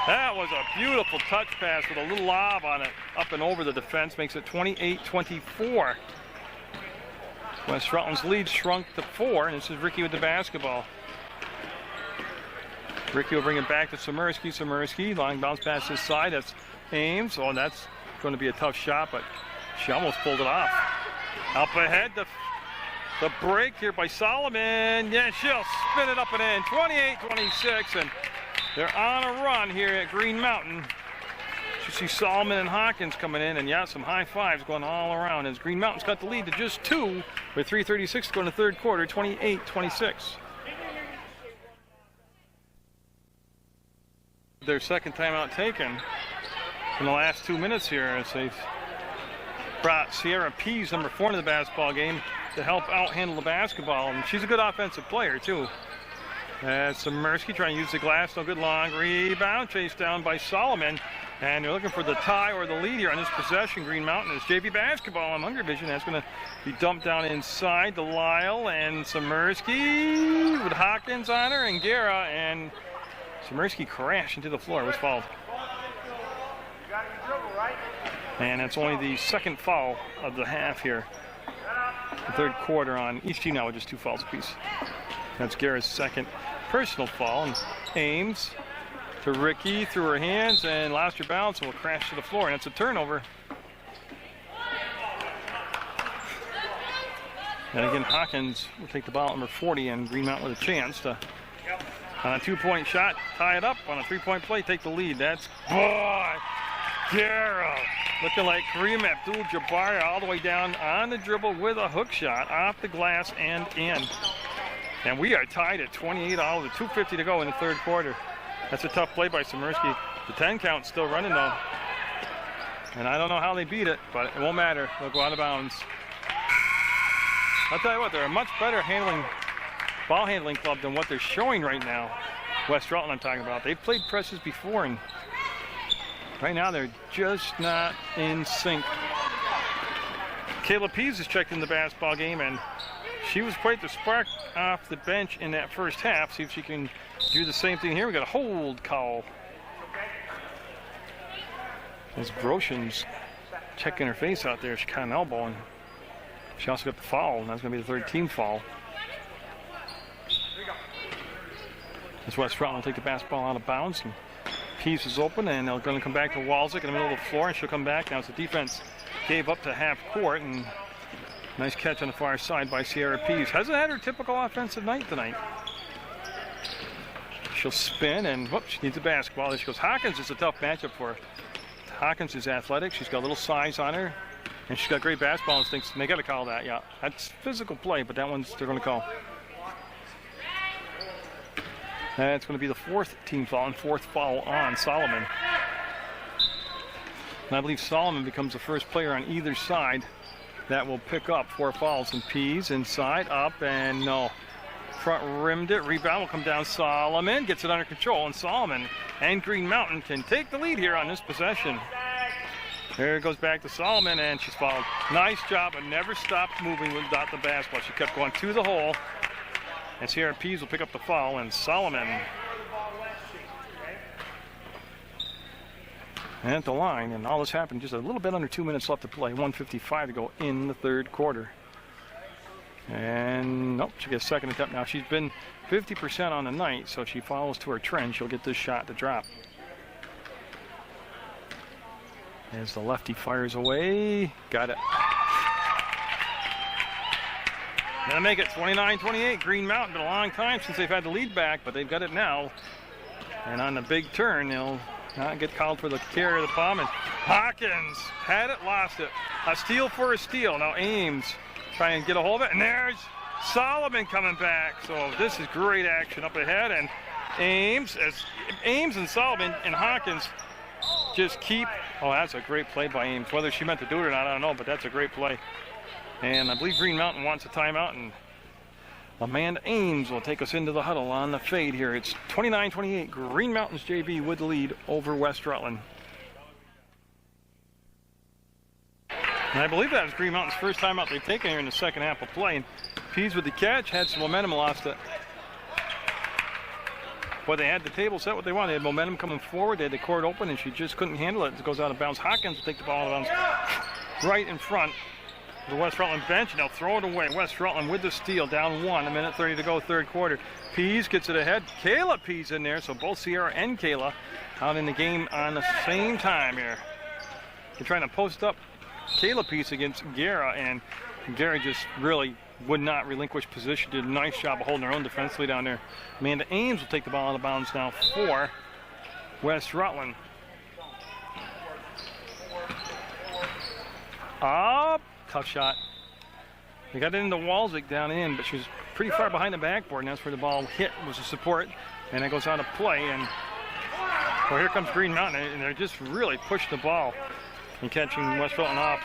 That was a beautiful touch pass with a little lob on it, up and over the defense, makes it 28-24. West Rutland's lead shrunk to 4, and this is Ricky with the basketball. Ricky will bring it back to Samursky. Samursky, long bounce pass his side. That's Ames. Oh, that's going to be a tough shot, but she almost pulled it off. Up ahead, the break here by Solomon. Yeah, she'll spin it up and in. 28-26, and they're on a run here at Green Mountain. You see Solomon and Hawkins coming in, and yeah, some high fives going all around as Green Mountain's got the lead to just 2 with 3:36 to go in the third quarter, 28-26. Their second timeout taken in the last 2 minutes here as they've brought Sierra Pease, number 4, into the basketball game to help out handle the basketball, and she's a good offensive player too. Samursky trying to use the glass, no good, long rebound, chased down by Solomon, and they're looking for the tie or the lead here on this possession. Green Mountain is JV basketball on Munger Vision. That's going to be dumped down inside to Lyle, and Samursky with Hawkins on her and Gara, and Samursky crashed into the floor, was fouled. And that's only the second foul of the half here. The third quarter on each team now with just 2 fouls apiece. That's Gara's second personal foul. And Ames to Ricky through her hands and lost her balance and will crash to the floor. And that's a turnover. And again, Hawkins will take the ball at number 40, and Green Mountain with a chance to, on a 2-point shot, tie it up. On a 3-point play, take the lead. That's, boy, Gara looking like Kareem Abdul-Jabbar all the way down on the dribble with a hook shot off the glass and in. And we are tied at 28 all with 2:50 to go in the third quarter. That's a tough play by Samursky. The 10 count's still running though. And I don't know how they beat it, but it won't matter. They'll go out of bounds. I'll tell you what, they're a much better ball handling club than what they're showing right now. West Rutland I'm talking about. They've played presses before, and right now they're just not in sync. Kayla Pease is checked in the basketball game, and she was quite the spark off the bench in that first half. See if she can do the same thing here. We got a hold call. As Broshen's checking her face out there, she caught an elbow, and she also got the foul, and that's going to be the third team foul. As West Rutland will take the basketball out of bounds, and Pease is open, and they're going to come back to Walzik in the middle of the floor, and she'll come back. Now it's the defense gave up to half court, and nice catch on the far side by Sierra Pease. Hasn't had her typical offensive night tonight. She'll spin, and whoops, she needs a basketball. There she goes. Hawkins is a tough matchup for her. Hawkins is athletic. She's got a little size on her, and she's got great basketball instincts. And they got to call that, yeah. That's physical play, but that one's they're going to call. That's going to be the 4th team foul and 4th foul on Solomon. And I believe Solomon becomes the first player on either side that will pick up 4 fouls. And Pease inside, up, and no. Front rimmed it. Rebound will come down. Solomon gets it under control, and Solomon and Green Mountain can take the lead here on this possession. There it goes back to Solomon, and she's fouled. Nice job, but never stopped moving without the basketball. She kept going to the hole. And Sierra Pease will pick up the foul, and Solomon at the line. And all this happened just a little bit under 2 minutes left to play. 1:55 to go in the third quarter. And nope, she gets second attempt now. She's been 50% on the night, so if she follows to her trend, she'll get this shot to drop. As the lefty fires away, got it. Gonna make it 29-28. Green Mountain, been a long time since they've had the lead back, but they've got it now. And on the big turn, they'll not get called for the carry of the palm. And Hawkins had it, lost it. A steal for a steal. Now Ames trying to get a hold of it, and there's Solomon coming back. So this is great action up ahead, and Ames and Solomon and Hawkins just keep. Oh, that's a great play by Ames. Whether she meant to do it or not, I don't know, but that's a great play. And I believe Green Mountain wants a timeout, and Amanda Ames will take us into the huddle on the fade here. It's 29-28. Green Mountains JV with the lead over West Rutland. And I believe that was Green Mountain's first timeout they've taken here in the second half of play. And Pease with the catch, had some momentum, lost it. Boy, they had the table set what they wanted. They had momentum coming forward. They had the court open, and she just couldn't handle it. It goes out of bounds. Hawkins will take the ball out of bounds right in front of the West Rutland bench, and they'll throw it away. West Rutland with the steal, down 1, a minute 30 to go, third quarter. Pease gets it ahead. Kayla Pease in there, so both Sierra and Kayla out in the game on the same time here. They're trying to post up Kayla Pease against Guerra, and Guerra just really would not relinquish position. Did a nice job of holding her own defensively down there. Amanda Ames will take the ball out of bounds now for West Rutland. Up, tough shot. They got it into Walzik down in, but she was pretty far behind the backboard, and that's where the ball hit, was a support, and it goes out of play. And well, here comes Green Mountain, and they're just really pushing the ball and catching West Rutland off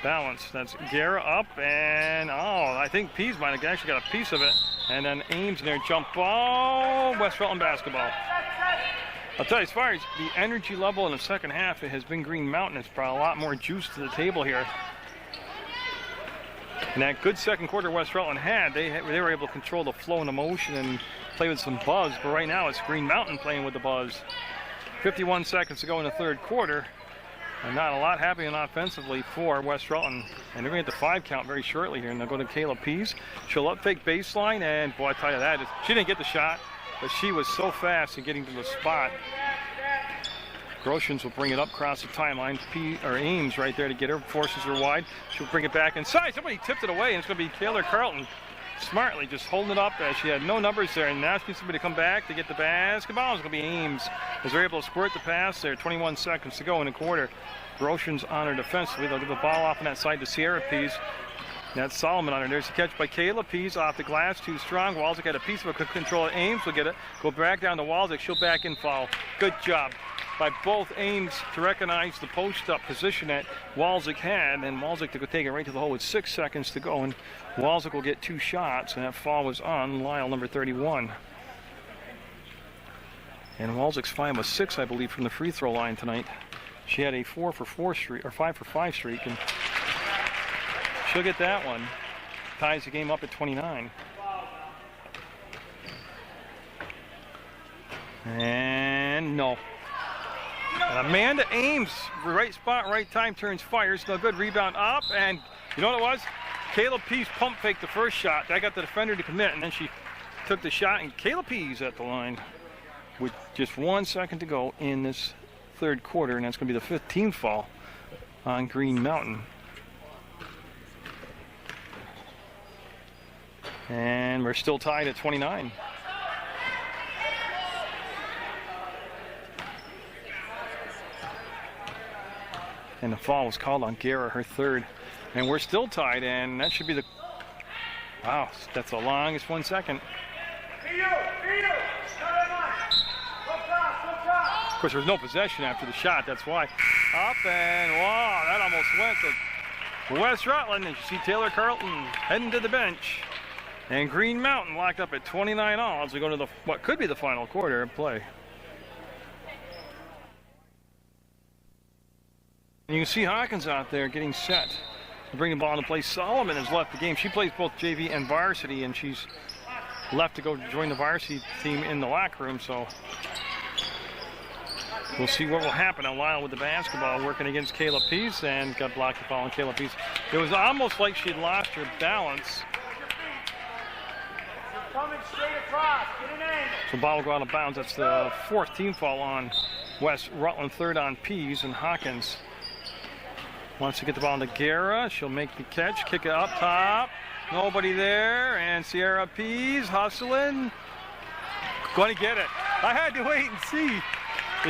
balance. That's Guerra up, and I think Pease might have actually got a piece of it. And then Ames in there, jump ball, West Rutland basketball. I'll tell you, as far as the energy level in the second half, it has been Green Mountain. It's brought a lot more juice to the table here. And that good second quarter West Rutland had, they were able to control the flow and the motion and play with some buzz. But right now, it's Green Mountain playing with the buzz. 51 seconds to go in the third quarter. And not a lot happening offensively for West Rutland. And they're going to get the 5 count very shortly here. And they'll go to Kayla Pease. She'll up fake baseline. And boy, I tell you that, she didn't get the shot, but she was so fast in getting to the spot. Groshans will bring it up across the timeline. Ames right there to get her, forces her wide. She'll bring it back inside. Somebody tipped it away, and it's going to be Taylor Carlton smartly just holding it up as she had no numbers there. And now she needs somebody to come back to get the basketball. It's going to be Ames as they're able to squirt the pass there. 21 seconds to go in the quarter. Groshans on her defensively. They'll give the ball off on that side to Sierra Pease. That's Solomon on her. There's a catch by Kayla Pease off the glass, too strong. Walzik had a piece of it, could control it. Ames will get it. Go back down to Walzik. She'll back in foul. Good job by both Ames to recognize the post-up position that Walzik had, and Walzik to go take it right to the hole with 6 seconds to go, and Walzik will get 2 shots, and that foul was on Lyle, number 31. And Walzik's 5 of 6, I believe, from the free throw line tonight. She had a 4 for 4 streak, or 5 for 5 streak, and she'll get that one. Ties the game up at 29. And no. And Amanda Ames, right spot, right time, turns, fires. No good, rebound up, and you know what it was? Kayla Pease pump faked the first shot. That got the defender to commit, and then she took the shot, and Kayla Pease at the line with just 1 second to go in this third quarter, and that's going to be the 15th foul on Green Mountain. And we're still tied at 29. And the foul was called on Guerra, her third. And we're still tied, and that should be the... Wow, that's the longest 1 second. Of course, there was no possession after the shot, that's why. Up, and wow, that almost went to West Rutland. And you see Taylor Carlton heading to the bench. And Green Mountain locked up at 29 all as we go to the what could be the final quarter of play. And you can see Hawkins out there getting set to bring the ball into play. Solomon has left the game. She plays both JV and varsity, and she's left to go join the varsity team in the locker room. So we'll see what will happen. Now Lyle with the basketball working against Kayla Pease, and got blocked the ball on Kayla Pease. It was almost like she'd lost her balance coming straight across. Get an angle. So ball will go out of bounds. That's the 4th team foul on West Rutland, 3rd on Pease, and Hawkins wants to get the ball into Guerra. She'll make the catch, kick it up top. Nobody there, and Sierra Pease hustling. Going to get it. I had to wait and see.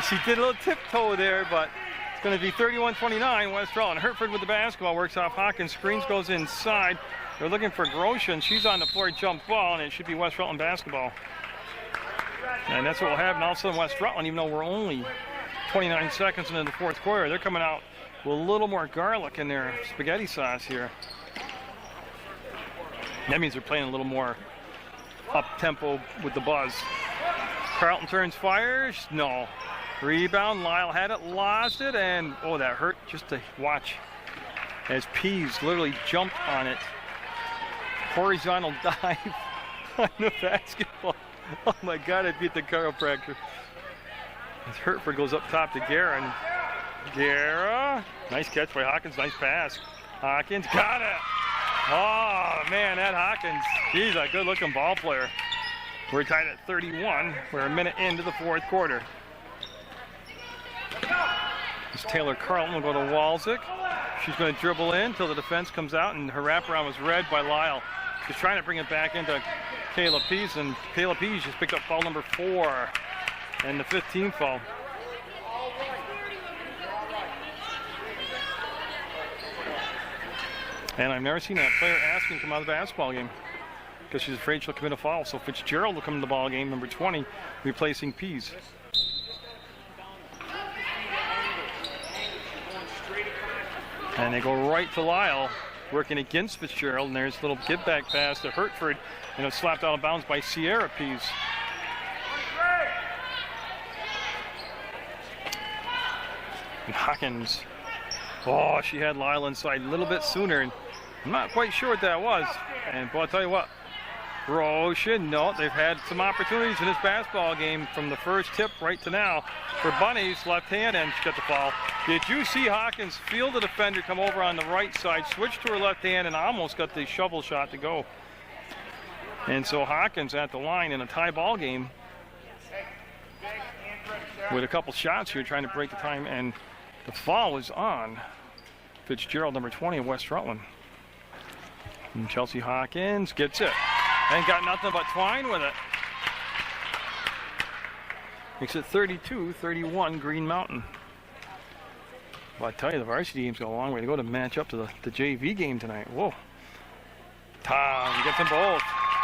She did a little tiptoe there, but it's going to be 31-29, West Rutland. Hertford with the basketball, works off Hawkins, screens, goes inside. They're looking for Grosjean. She's on the floor, jump ball, and it should be West Rutland basketball. And that's what will happen. All of a sudden, West Rutland, even though we're only 29 seconds into the 4th quarter, they're coming out with a little more garlic in their spaghetti sauce here. That means they're playing a little more up-tempo with the buzz. Carlton turns, fires, no. Rebound, Lyle had it, lost it, and oh, that hurt just to watch as Pease literally jumped on it. Horizontal dive on the basketball. Oh my God, I beat the chiropractor. As Hertford goes up top to Guerra, and Guerra, nice catch by Hawkins, nice pass. Hawkins got it. Oh man, that Hawkins, he's a good looking ball player. We're tied at 31. We're a minute into the 4th quarter. This Taylor Carlton will go to Walczyk. She's going to dribble in until the defense comes out, and her wraparound was read by Lyle. She's trying to bring it back into Kayla Pease, and Kayla Pease just picked up foul number 4 and the 5th team foul. And I've never seen that player asking to come out of the basketball game because she's afraid she'll commit a foul. So Fitzgerald will come to the ball game, number 20, replacing Pease. And they go right to Lyle, working against Fitzgerald, and there's a little give back pass to Hertford, and it's slapped out of bounds by Sierra Pease. And Hawkins, oh, she had Lyle inside a little bit sooner, and I'm not quite sure what that was. And boy, I'll tell you what, Grosjean, no, they've had some opportunities in this basketball game from the first tip right to now. For Bunnies, left hand, and she got the foul. Did you see Hawkins feel the defender come over on the right side, switch to her left hand, and almost got the shovel shot to go? And so Hawkins at the line in a tie ball game with a couple shots here trying to break the time, and the foul is on Fitzgerald, number 20 of West Rutland. And Chelsea Hawkins gets it. And got nothing but twine with it. Makes it 32-31 Green Mountain. Well, I tell you, the varsity game's got a long way to go to match up to the JV game tonight. Whoa. Tom gets them both.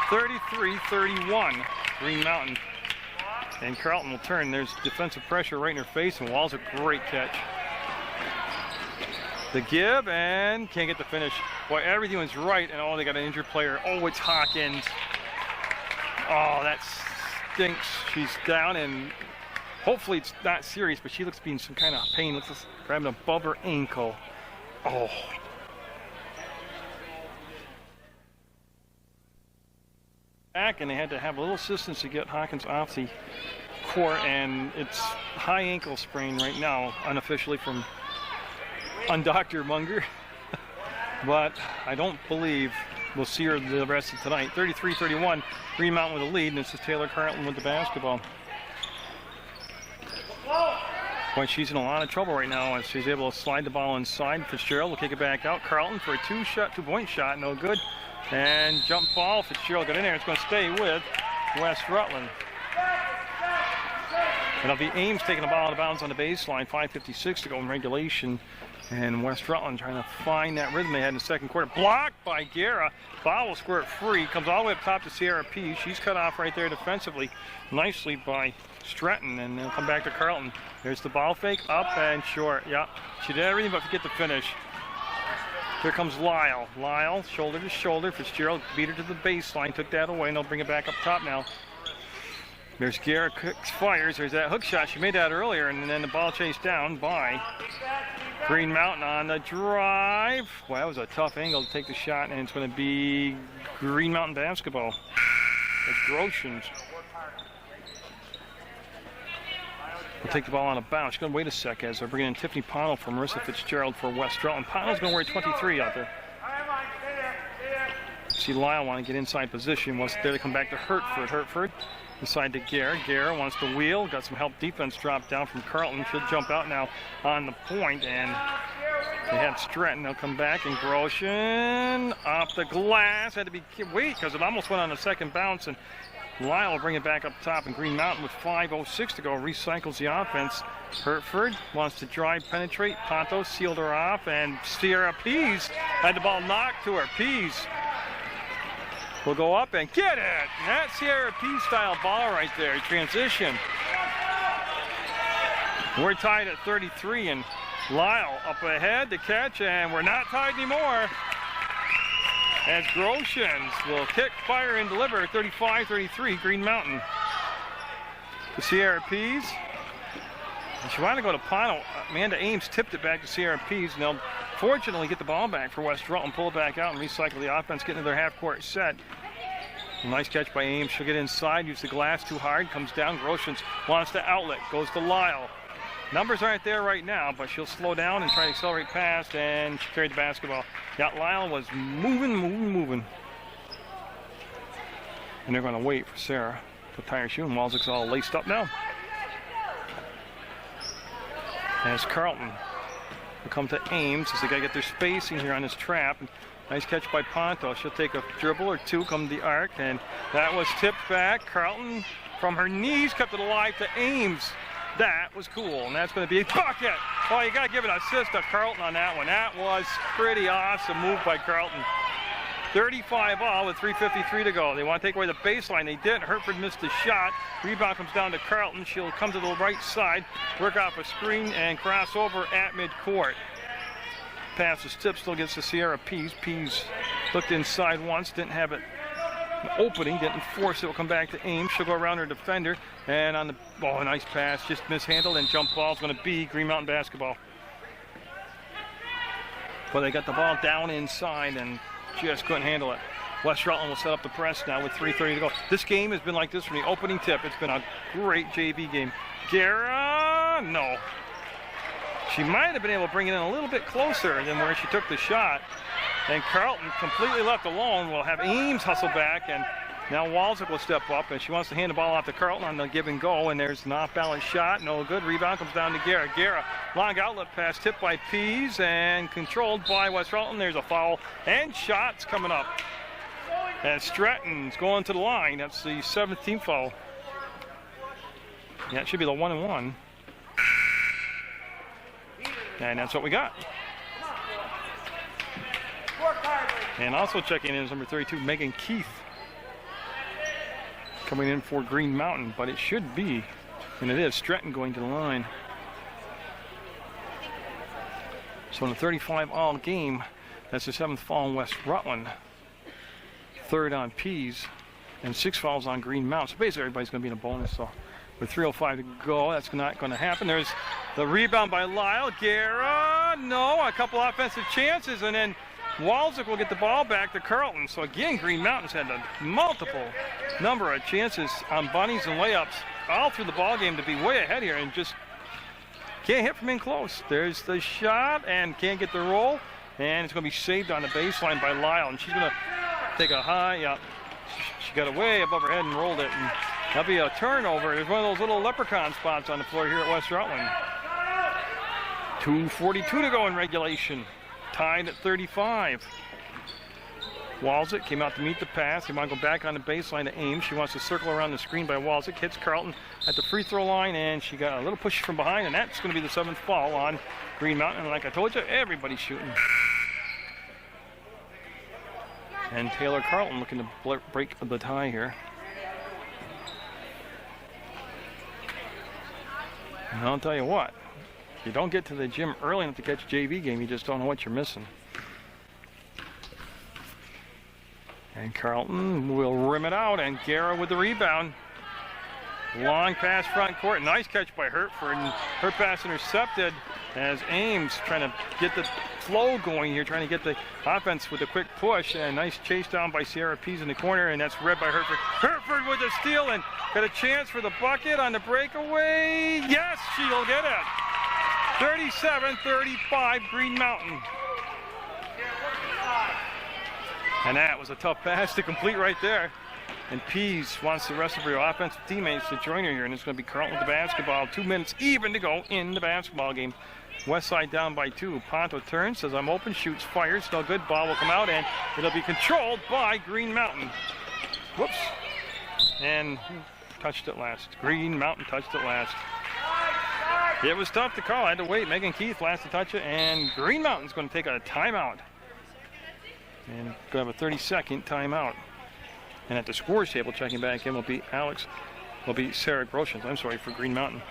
33-31 Green Mountain. And Carlton will turn. There's defensive pressure right in her face, and Wall's a great catch. The give, and can't get the finish. Boy, everything was right, and oh, they got an injured player. Oh, it's Hawkins. Oh, that stinks. She's down, and hopefully it's not serious, but she looks to be in some kind of pain. Looks like grabbing above her ankle. Oh. Back, and they had to have a little assistance to get Hawkins off the court, and it's high ankle sprain right now, unofficially from Dr. Munger. But I don't believe we'll see her the rest of tonight. 33-31, Green Mountain with a lead, and this is Taylor Carlton with the basketball. Boy, she's in a lot of trouble right now as she's able to slide the ball inside. Fitzgerald will kick it back out. Carlton for a two-point shot, no good. And jump ball, Fitzgerald got in there. It's going to stay with West Rutland. It'll be Ames taking the ball out of bounds on the baseline. 5:56 to go in regulation. And West Rutland trying to find that rhythm they had in the second quarter. Blocked by Guerra. Ball will squirt free. Comes all the way up top to Sierra P. She's cut off right there defensively. Nicely by Stratton. And they'll come back to Carlton. There's the ball fake. Up and short. Yeah. She did everything but get the finish. Here comes Lyle. Lyle, shoulder to shoulder. Fitzgerald beat her to the baseline. Took that away. And they'll bring it back up top now. There's Guerra, Cooks, fires. There's that hook shot. She made that earlier. And then the ball chased down by Green Mountain on the drive. Well, that was a tough angle to take the shot, and it's going to be Green Mountain basketball. It's Grosjean. We'll take the ball on a bounce. She's going to wait a sec as they're bringing in Tiffany Pownell for Marissa Fitzgerald for West Rutland. Pownell's going to wear 23 out there. see Lyle want to get inside position. Wants there to come back to Hertford. Hertford inside to Gare. Gare wants to wheel. Got some help defense drop down from Carlton. Should jump out now on the point. And they had Stratton. They'll come back. And Grosjean off the glass. Had to be wait because it almost went on the second bounce. And Lyle will bring it back up top. And Green Mountain with 5:06 to go recycles the offense. Hertford wants to drive, penetrate. Ponto sealed her off. And Sierra Pease had the ball knocked to her. Pease will go up and get it. And that's Sierra Pease style ball right there. Transition. We're tied at 33 and Lyle up ahead to catch, and we're not tied anymore. As Grosjean will kick, fire, and deliver. 35-33, Green Mountain. To Sierra Pease. And she wanted to go to Ponto. Amanda Ames tipped it back to Sierra Pease, and they'll fortunately get the ball back for West Rutland, pull it back out and recycle the offense, get into their half-court set. Nice catch by Ames. She'll get inside, use the glass too hard, comes down. Grosjean wants to outlet, goes to Lyle. Numbers aren't there right now, but she'll slow down and try to accelerate past, and she carried the basketball. Yeah, Lyle was moving. And they're going to wait for Sarah to tie her shoe, and Walzik's all laced up now. As Carlton will come to Ames as they got to get their spacing here on this trap. Nice catch by Ponto. She'll take a dribble or two, come to the arc, and that was tipped back. Carlton from her knees kept it alive to Ames. That was cool, and that's going to be a bucket. Oh, you got to give an assist to Carlton on that one. That was pretty awesome move by Carlton. 35 all with 3:53 to go. They want to take away the baseline. They didn't. Hertford missed the shot. Rebound comes down to Carlton. She'll come to the right side, work off a screen, and cross over at midcourt. Pass is tipped, still gets to Sierra Pease. Pease looked inside once, didn't have it opening, didn't force it. Will come back to Ames. She'll go around her defender, and on the nice pass, just mishandled, and jump ball is going to be Green Mountain basketball. Well, they got the ball down inside and just couldn't handle it. West Rutland will set up the press now with 3:30 to go. This game has been like this from the opening tip. It's been a great JV game. Guerra, no. She might have been able to bring it in a little bit closer than where she took the shot. And Carlton, completely left alone, will have Ames hustle back, and now Walzik will step up, and she wants to hand the ball off to Carlton on the give and go, and there's an off-balance shot. No good. Rebound comes down to Guerra. Guerra, long outlet pass, tipped by Pease and controlled by West Rutland. There's a foul, and shots coming up. And Stratton's going to the line. That's the 17th foul. Yeah, it should be the 1-and-1. And that's what we got. And also checking in is number 32, Megan Keith. Coming in for Green Mountain, but it should be, and it is, Stratton going to the line. So in a 35-all game, that's the 7th foul on West Rutland. 3rd on Pease, and 6 fouls on Green Mountain. So basically everybody's going to be in a bonus. So with 3:05 to go, that's not going to happen. There's the rebound by Lyle. Guerra, no, a couple offensive chances, and then Walzik will get the ball back to Carlton. So again, Green Mountain's had a multiple number of chances on bunnies and layups all through the ball game to be way ahead here, and just can't hit from in close. There's the shot and can't get the roll, and it's going to be saved on the baseline by Lyle, and she's going to take a high, yeah, she got it way above her head and rolled it, and that'll be a turnover. There's one of those little leprechaun spots on the floor here at West Rutland. 2:42 to go in regulation. Tied at 35. Walzik came out to meet the pass. He wants to go back on the baseline to Ames. She wants to circle around the screen by Walzik. Hits Carlton at the free throw line, and she got a little push from behind, and that's going to be the 7th foul on Green Mountain. And like I told you, everybody's shooting. And Taylor Carlton looking to break the tie here. And I'll tell you what. You don't get to the gym early enough to catch a JV game, you just don't know what you're missing. And Carlton will rim it out, and Guerra with the rebound. Long pass front court, nice catch by Hertford, and her pass intercepted as Ames trying to get the flow going here, trying to get the offense with a quick push, and a nice chase down by Sierra Pease in the corner, and that's read by Hertford. Hertford with the steal, and got a chance for the bucket on the breakaway. Yes, she'll get it. 37-35, Green Mountain. And that was a tough pass to complete right there. And Pease wants the rest of her offensive teammates to join her here, and it's going to be Carlton with the basketball. 2 minutes even to go in the basketball game. West side down by 2. Ponto turns, says I'm open, shoots, fires. No good. Ball will come out, and it'll be controlled by Green Mountain. Whoops. And touched it last. Green Mountain touched it last. It was tough to call. I had to wait. Megan Keith last to touch it, and Green Mountain's going to take a timeout. And going to have a 30-second timeout. And at the scores table, checking back in will be Sarah Groshans. I'm sorry, for Green Mountain.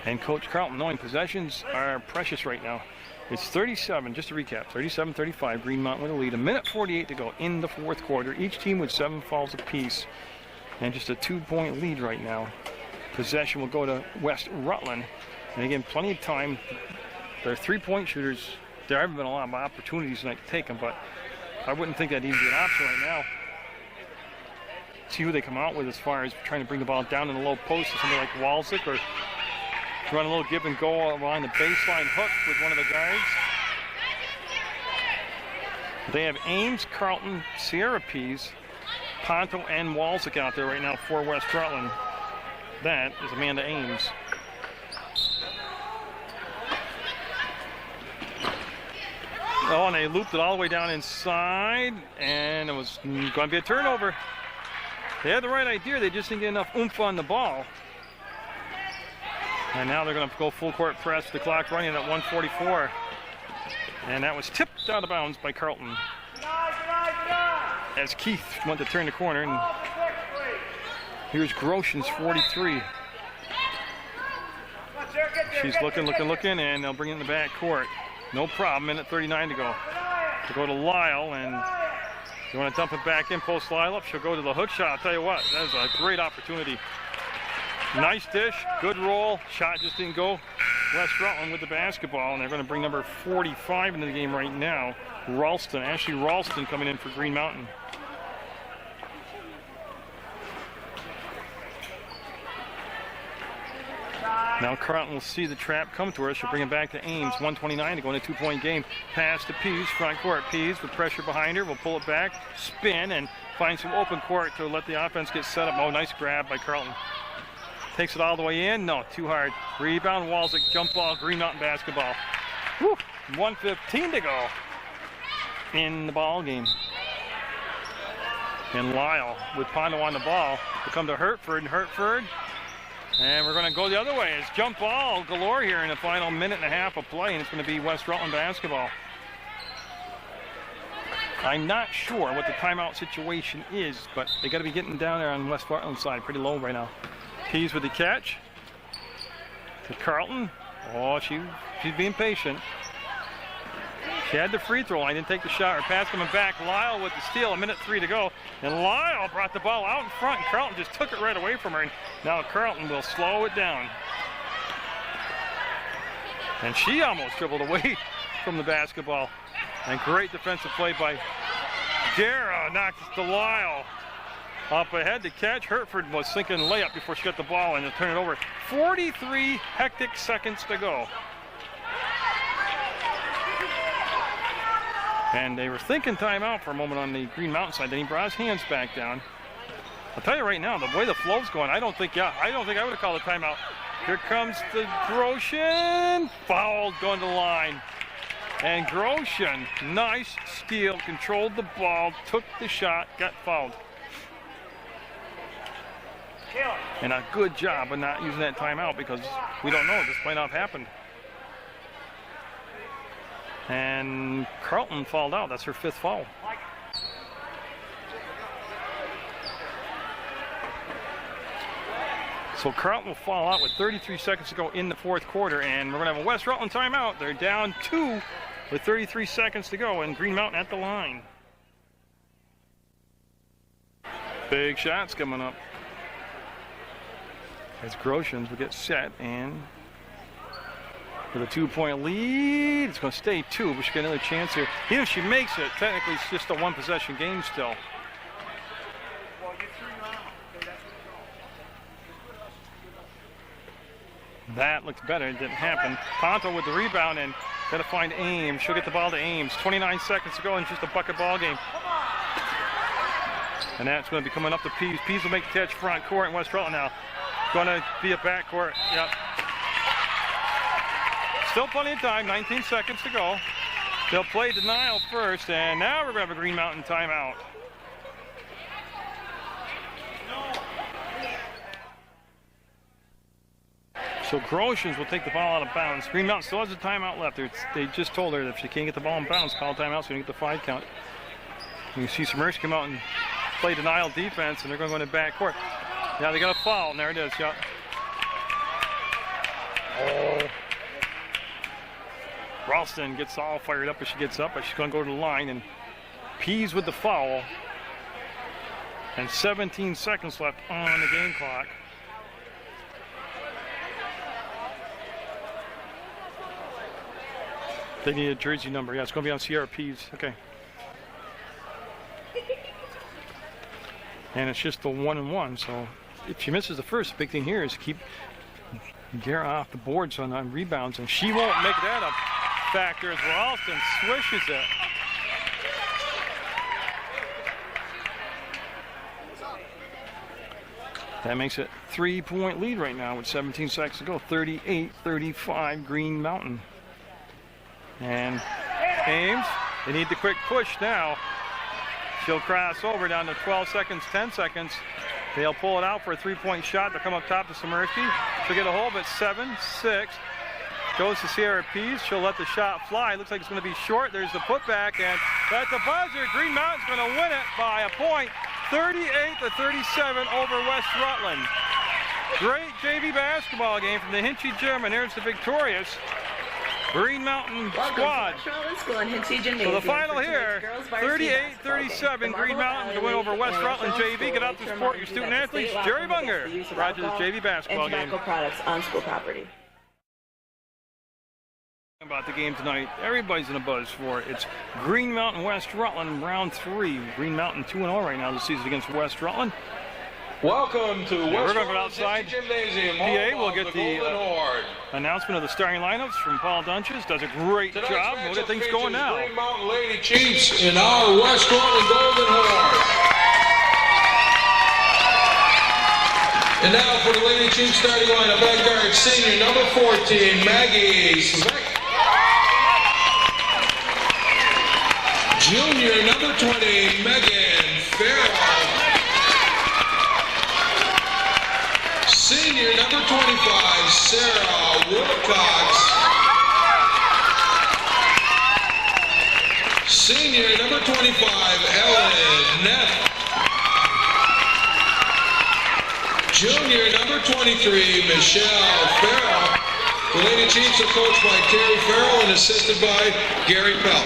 And Coach Carlton, knowing possessions are precious right now. It's 37, just to recap, 37-35, Green Mountain with a lead. 1:48 to go in the fourth quarter. Each team with 7 fouls apiece. And just a 2-point lead right now. Possession will go to West Rutland. And again, plenty of time. They're 3-point shooters. There haven't been a lot of opportunities tonight to take them, but I wouldn't think that'd even be an option right now. See who they come out with as far as trying to bring the ball down in the low post to somebody like Walzik, or run a little give and go along the baseline hook with one of the guards. They have Ames, Carlton, Sierra Pease, Ponto, and Walzik out there right now for West Rutland. That is Amanda Ames. Oh, and they looped it all the way down inside, and it was going to be a turnover. They had the right idea, they just didn't get enough oomph on the ball. And now they're going to go full court press, the clock running at 1:44. And that was tipped out of bounds by Carlton. As Keith went to turn the corner, and here's Groshans, 43. She's looking, and they'll bring it in the back court. No problem, 1:39 to go. To go to Lyle, and you want to dump it back in, post Lyle up, she'll go to the hook shot. I'll tell you what, that is a great opportunity. Nice dish, good roll, shot just didn't go. West Rutland with the basketball, and they're going to bring number 45 into the game right now. Ralston, Ashley Ralston coming in for Green Mountain. Now Carlton will see the trap come to her. She'll bring it back to Ames. 1:29 to go in a 2-point game. Pass to Pease, front court. Pease with pressure behind her. Will pull it back, spin, and find some open court to let the offense get set up. Oh, nice grab by Carlton. Takes it all the way in. No, too hard. Rebound, Walzik, jump ball, Green Mountain basketball. Whew, 1:15 to go in the ball game. And Lyle with Pondo on the ball. Will come to Hertford, and we're going to go the other way. It's jump ball galore here in the final minute and a half of play, and it's going to be West Rutland basketball. I'm not sure what the timeout situation is, but they got to be getting down there on West Rutland side pretty low right now. Pease with the catch to Carlton. Oh, she's being patient. She had the free throw line, didn't take the shot. Her pass coming back. Lyle with the steal, 1:03 to go. And Lyle brought the ball out in front, and Carlton just took it right away from her. And now Carlton will slow it down. And she almost dribbled away from the basketball. And great defensive play by Guerra, knocks it to Lyle. Up ahead to catch. Hertford was thinking layup before she got the ball and to turn it over. 43 hectic seconds to go. And they were thinking timeout for a moment on the Green Mountain side. Then he brought his hands back down. I'll tell you right now, the way the flow's going, I don't think I would have called a timeout. Here comes the Groshen. Fouled going to the line. And Groshen, nice steal, controlled the ball, took the shot, got fouled. And a good job of not using that timeout, because we don't know, this might not have happened. And Carlton fouled out. That's her 5th foul. So Carlton will foul out with 33 seconds to go in the fourth quarter, and we're going to have a West Rutland timeout. They're down 2 with 33 seconds to go, and Green Mountain at the line. Big shots coming up. As Groshans will get set, and with a 2-point lead, it's going to stay 2, but she's got another chance here. Even if she makes it, technically it's just a 1-possession game still. That looks better. It didn't happen. Ponto with the rebound, and Got to find Ames. She'll get the ball to Ames. 29 seconds to go and just a bucket ball game. And that's going to be coming up to Pease. Pease will make the catch front court in West Rutland now. Going to be a back court. Yep. Still plenty of time. 19 seconds to go. They'll play denial first, and now we're going to have a Green Mountain timeout. So Groshans will take the ball out of bounds. Green Mountain still has a timeout left. They just told her that if she can't get the ball in bounds, call timeout, so you get the 5 count. You see Submerged come out and play denial defense, and they're going to go into back court. Now they got a foul, and there it is. Yep. Oh. Ralston gets all fired up as she gets up, but she's going to go to the line, and Pease with the foul. And 17 seconds left on the game clock. They need a jersey number. Yeah, it's going to be on Sierra Pease. Okay. And it's just the 1-and-1. So if she misses the first, the big thing here is keep Gara off the boards on rebounds, and she won't make that a factor as Ralston swishes it. That makes it 3-point lead right now with 17 seconds to go. 38-35 Green Mountain. And Ames, they need the quick push now. She'll cross over down to 12 seconds, 10 seconds. They'll pull it out for a 3-point shot. They'll come up top to Samerski. She'll get a hold, but 7-6. Goes to Sierra Pease. She'll let the shot fly. Looks like it's going to be short. There's the putback, and at the buzzer, Green Mountain's going to win it by a point. 38-37 over West Rutland. Great JV basketball game from the Hinchy Gym, and here's the victorious Green Mountain squad. So the final here, 38-37, Green Mountain to win over West Rutland JV. Get out to support your student athletes. Jerry Munger, Rogers JV basketball game. Products on school property. About the game tonight, everybody's in a buzz for it. It's Green Mountain West Rutland round 3. Green Mountain 2-0 right now this season against West Rutland. Welcome to West We're going to go outside. Gymnasium. PA will get the announcement of the starting lineups from Paul Dunches. Does a great job. We'll get things going now. Green Mountain Lady Chiefs in our West Rutland Golden Horde. And now for the Lady Chiefs starting lineup, back guard senior number 14, Maggie Smeck. Junior number 20, Megan Farrell. Senior number 25, Sarah Wilcox. Senior number 25, Ellen Neff. Junior number 23, Michelle Farrell. The Lady Chiefs are coached by Terry Farrell and assisted by Gary Pell.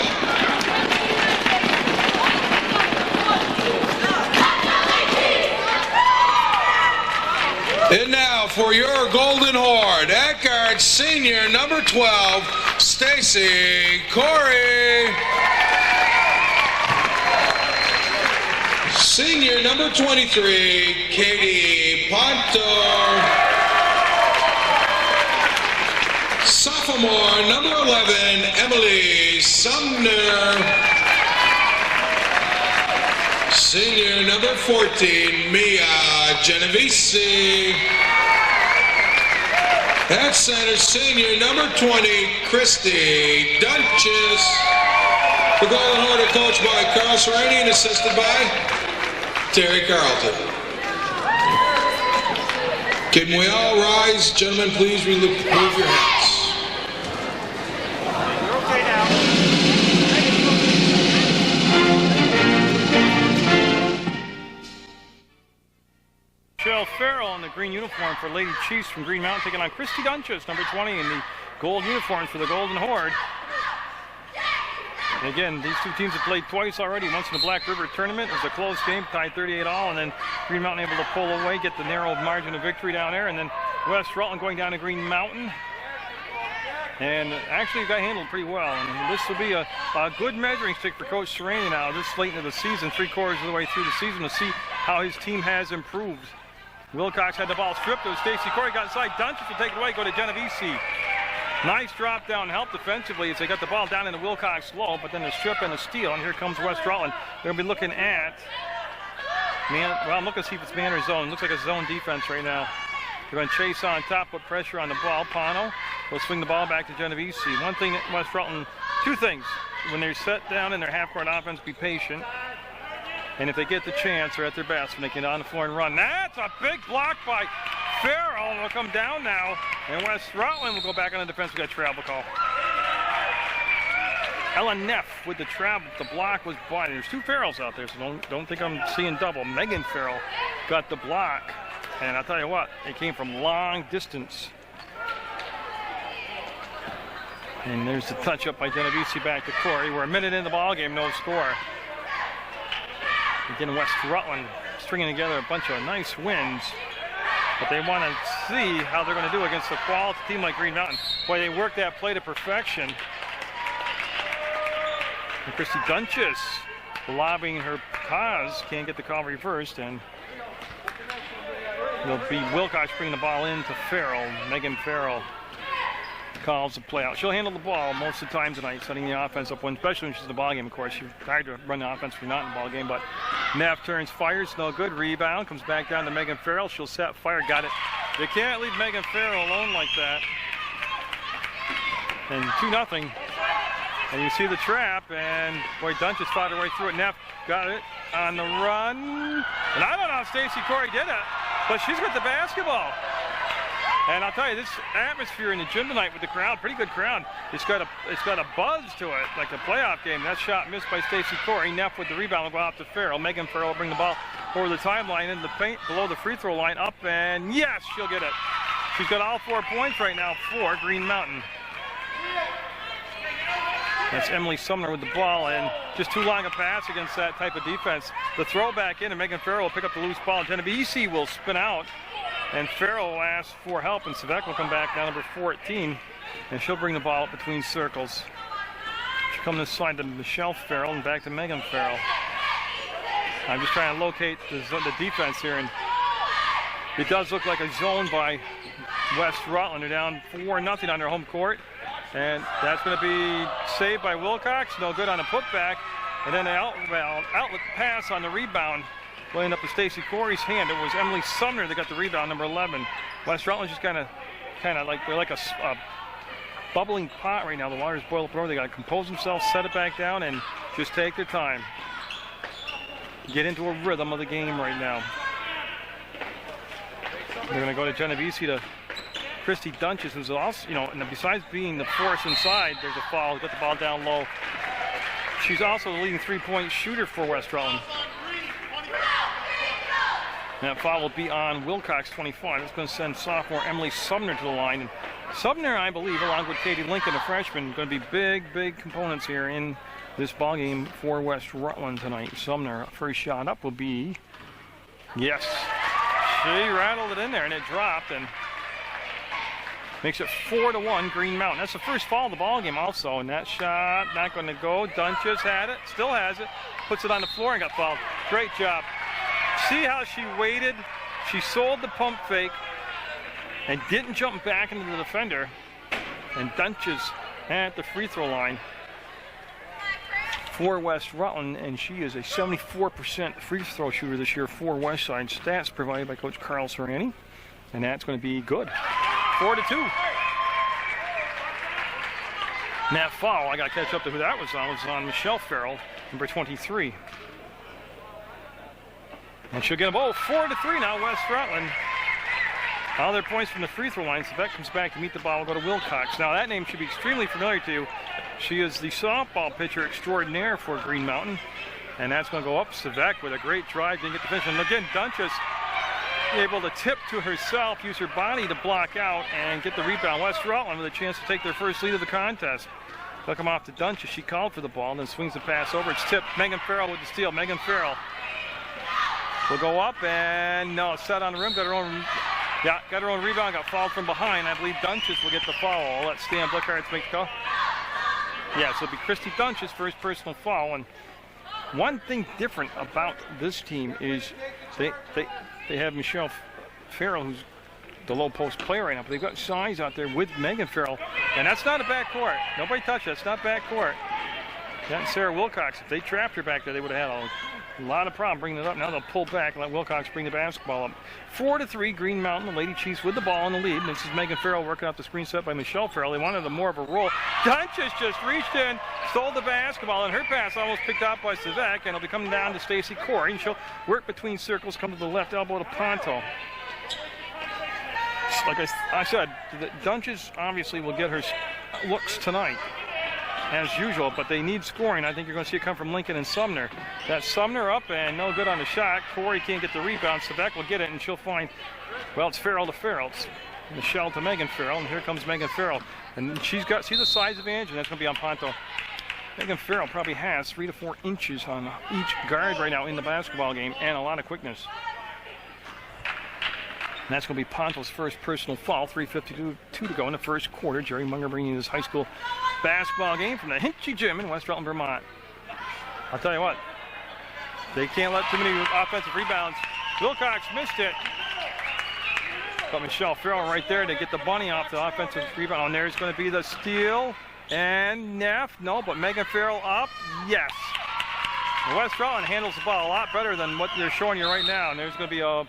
And now for your Golden Horde, at guard senior number 12, Stacy Corey. Senior number 23, Katie Ponto. Sophomore number 11, Emily Sumner. Senior number 14, Mia Genovese. At center, senior number 20, Christy Dunches. The Golden Horde are coached by Carl Serrani and assisted by Terry Carlton. Can we all rise? Gentlemen, please remove your hats. You're okay now. Michelle Farrell in the green uniform for Lady Chiefs from Green Mountain, taking on Christy Dunches, number 20, in the gold uniform for the Golden Horde. And again, these two teams have played twice already, once in the Black River tournament. It was a close game, tied 38-all, and then Green Mountain able to pull away, get the narrow margin of victory down there, and then West Rutland going down to Green Mountain. And actually got handled pretty well. And this will be a good measuring stick for Coach Serrani now, this late into the season, 3/4 of the way through the season, to see how his team has improved. Wilcox had the ball stripped. It was Stacy Corey got inside. Dunches will take it away, go to Genovese. Nice drop down help defensively as they got the ball down in the Wilcox low, but then a strip and a steal, and here comes West Rutland. They're going to be looking at man. Well, I'm looking to see if it's man or zone. Looks like a zone defense right now. They're going to chase on top, put pressure on the ball. Pano will swing the ball back to Genovese. One thing that West Rutland, two things. When they're set down in their half-court offense, be patient. And if they get the chance, they're at their best when they get on the floor and run. That's a big block by Farrell, and will come down now. And West Rutland will go back on the defense. We got a travel call. Ellen Neff with the travel. The block was by. There's two Farrells out there, so don't think I'm seeing double. Megan Farrell got the block. And I'll tell you what, it came from long distance. And there's the touch up by Genovese back to Corey. We're a minute in the ball game, no score. Again, West Rutland stringing together a bunch of nice wins. But they want to see how they're going to do against a quality team like Green Mountain. Boy, they worked that play to perfection. And Christy Dunches lobbing her cause, can't get the call reversed, and it'll be Wilcox bringing the ball in to Farrell. Megan Farrell calls the play out. She'll handle the ball most of the time tonight, setting the offense up, especially when she's in the ball game, of course. She tried to run the offense when not in the ball game, but Neff turns, fires, no good. Rebound, comes back down to Megan Farrell. She'll set, fire, got it. You can't leave Megan Farrell alone like that. And 2-0. And you see the trap, and boy, Dunches fought her way through it. Neff got it on the run. And I don't know if Stacy Corey did it, but she's got the basketball. And I'll tell you, this atmosphere in the gym tonight with the crowd, pretty good crowd. It's got a buzz to it, like a playoff game. That shot missed by Stacy Corey. Neff with the rebound will go out to Farrell. Megan Farrell will bring the ball over the timeline into the paint, below the free throw line, up, and yes, she'll get it. She's got all 4 points right now for Green Mountain. That's Emily Sumner with the ball, and just too long a pass against that type of defense. The throw back in, and Megan Farrell will pick up the loose ball. Genovese will spin out, and Farrell will ask for help, and Savek will come back down, number 14, and she'll bring the ball up between circles. She'll come this side to Michelle Farrell and back to Megan Farrell. I'm just trying to locate the defense here, and it does look like a zone by West Rutland. They're down 4-0 on their home court. And that's going to be saved by Wilcox. No good on a putback. And then an outlet pass on the rebound. Laying up to Stacy Corey's hand. It was Emily Sumner that got the rebound, number 11. West Rutland just kind of like they're like a bubbling pot right now. The water's boiled up over. They got to compose themselves, set it back down, and just take their time. Get into a rhythm of the game right now. They're going to go to Genovese to Christy Dunches, who's also, and besides being the force inside, there's a foul. Got the ball down low. She's also the leading three-point shooter for West Rutland. And that foul will be on Wilcox, 25. It's going to send sophomore Emily Sumner to the line. And Sumner, I believe, along with Katie Lincoln, a freshman, going to be big components here in this ball game for West Rutland tonight. Sumner, first shot up will be, yes. She rattled it in there, and it dropped, and makes it 4-1 Green Mountain. That's the first foul of the ball game also, and that shot not going to go. Dunches had it, still has it, puts it on the floor and got fouled. Great job. See how she waited? She sold the pump fake and didn't jump back into the defender. And Dunches at the free throw line for West Rutland, and she is a 74% free throw shooter this year for Westside. Stats provided by Coach Carl Serrani, and that's going to be good. 4-2. And that foul, I got to catch up to who that was on. It was on Michelle Farrell, number 23. And she'll get them both. 4-3 now, West Rutland. All their points from the free throw line. Savek comes back to meet the ball. We'll go to Wilcox. Now, that name should be extremely familiar to you. She is the softball pitcher extraordinaire for Green Mountain. And that's going to go up. Savek with a great drive. Didn't get the finish. And again, Dunches able to tip to herself, use her body to block out, and get the rebound. West Rutland with a chance to take their first lead of the contest. They'll come off to Dunches. She called for the ball and then swings the pass over. It's tipped. Megan Farrell with the steal. Megan Farrell will go up, and no, set on the rim. Got her own rebound. Got fouled from behind. I believe Dunches will get the foul. I'll let Stan Blickhart make the call. Yeah, so it'll be Christy Dunches' first personal foul. And one thing different about this team is they have Michelle Farrell, who's the low post play right now, but they've got size out there with Megan Farrell, and that's not a back court. Nobody touched it. That's not back court. That Sarah Wilcox, if they trapped her back there, they would have had a lot of problem bringing it up. Now they'll pull back and let Wilcox bring the basketball up. 4-3, Green Mountain. The Lady Chiefs with the ball in the lead. And this is Megan Farrell working off the screen set by Michelle Farrell. They wanted more of a roll. Dunches just reached in, stole the basketball, and her pass almost picked out by Savek, and it'll be coming down to Stacy Corey, and she'll work between circles, come to the left elbow to Ponto. Like I said, Dunches obviously will get her looks tonight, as usual, but they need scoring. I think you're going to see it come from Lincoln and Sumner. That's Sumner up and no good on the shot. Corey can't get the rebound. Savek will get it, and she'll find, well, it's Farrell to Farrell. It's Michelle to Megan Farrell, and here comes Megan Farrell. And she's got, see the size advantage, and that's going to be on Ponto. Megan Farrell probably has 3 to 4 inches on each guard right now in the basketball game, and a lot of quickness. And that's going to be Ponto's first personal foul. 3:52 to go in the first quarter. Jerry Munger bringing his high school basketball game from the Hinchy Gym in West Rutland, Vermont. I'll tell you what, they can't let too many offensive rebounds. Wilcox missed it, but Michelle Farrell right there to get the bunny off the offensive rebound. And there's going to be the steal, and Neff, no, but Megan Farrell up, yes. And West Rutland handles the ball a lot better than what they're showing you right now, and there's going to be a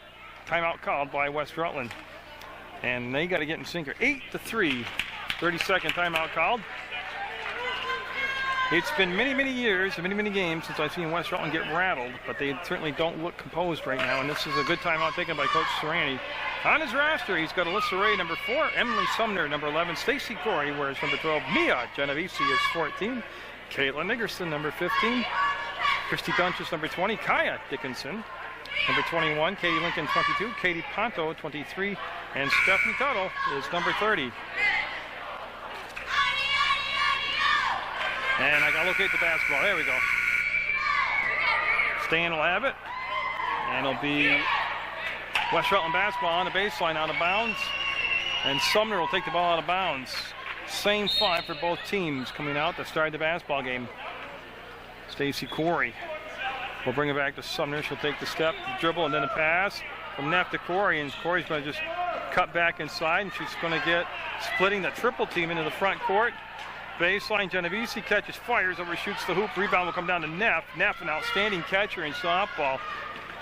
timeout called by West Rutland. And they got to get in sync here. 8-3, 30-second timeout called. It's been many, many years, many games since I've seen West Rutland get rattled, but they certainly don't look composed right now, and this is a good timeout taken by Coach Serrani. On his roster, he's got Alyssa Ray, number 4, Emily Sumner, number 11, Stacy Corey wears number 12, Mia Genovese is 14, Caitlin Nickerson, number 15, Christy Dunches, number 20, Kaya Dickinson, number 21, Katie Lincoln, 22, Katie Ponto, 23, and Stephanie Tuttle is number 30. And I gotta locate the basketball. There we go. Stan will have it. And it'll be West Rutland basketball on the baseline, out of bounds. And Sumner will take the ball out of bounds. Same 5 for both teams coming out to start the basketball game. Stacy Corey will bring it back to Sumner. She'll take the step, the dribble, and then the pass from Neff to Corey. And Corey's going to just cut back inside, and she's going to get splitting the triple team into the front court. Baseline, Genovese catches, fires, overshoots the hoop. Rebound will come down to Neff. Neff, an outstanding catcher in softball.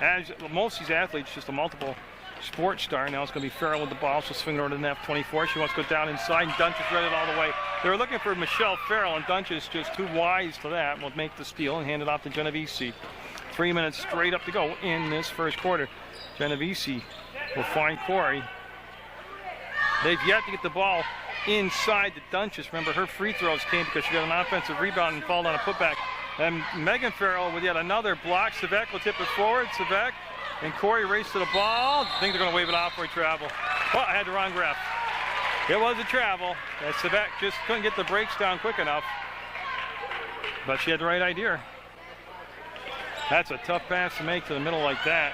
As most of these athletes, just a multiple sports star. Now it's going to be Farrell with the ball. She'll swing it over to Neff, 24. She wants to go down inside, and Dunches read it all the way. They were looking for Michelle Farrell, and Dunches just too wise to that. Will make the steal and hand it off to Genovese. 3 minutes straight up to go in this first quarter. Genovese will find Corey. They've yet to get the ball inside the Dunches. Remember, her free throws came because she got an offensive rebound and fouled on a putback. And Megan Farrell with yet another block. Savek will tip it forward. Savek and Corey race to the ball. I think they're going to wave it off for a travel. Oh, I had the wrong ref. It was a travel. And Savek just couldn't get the breaks down quick enough. But she had the right idea. That's a tough pass to make to the middle like that.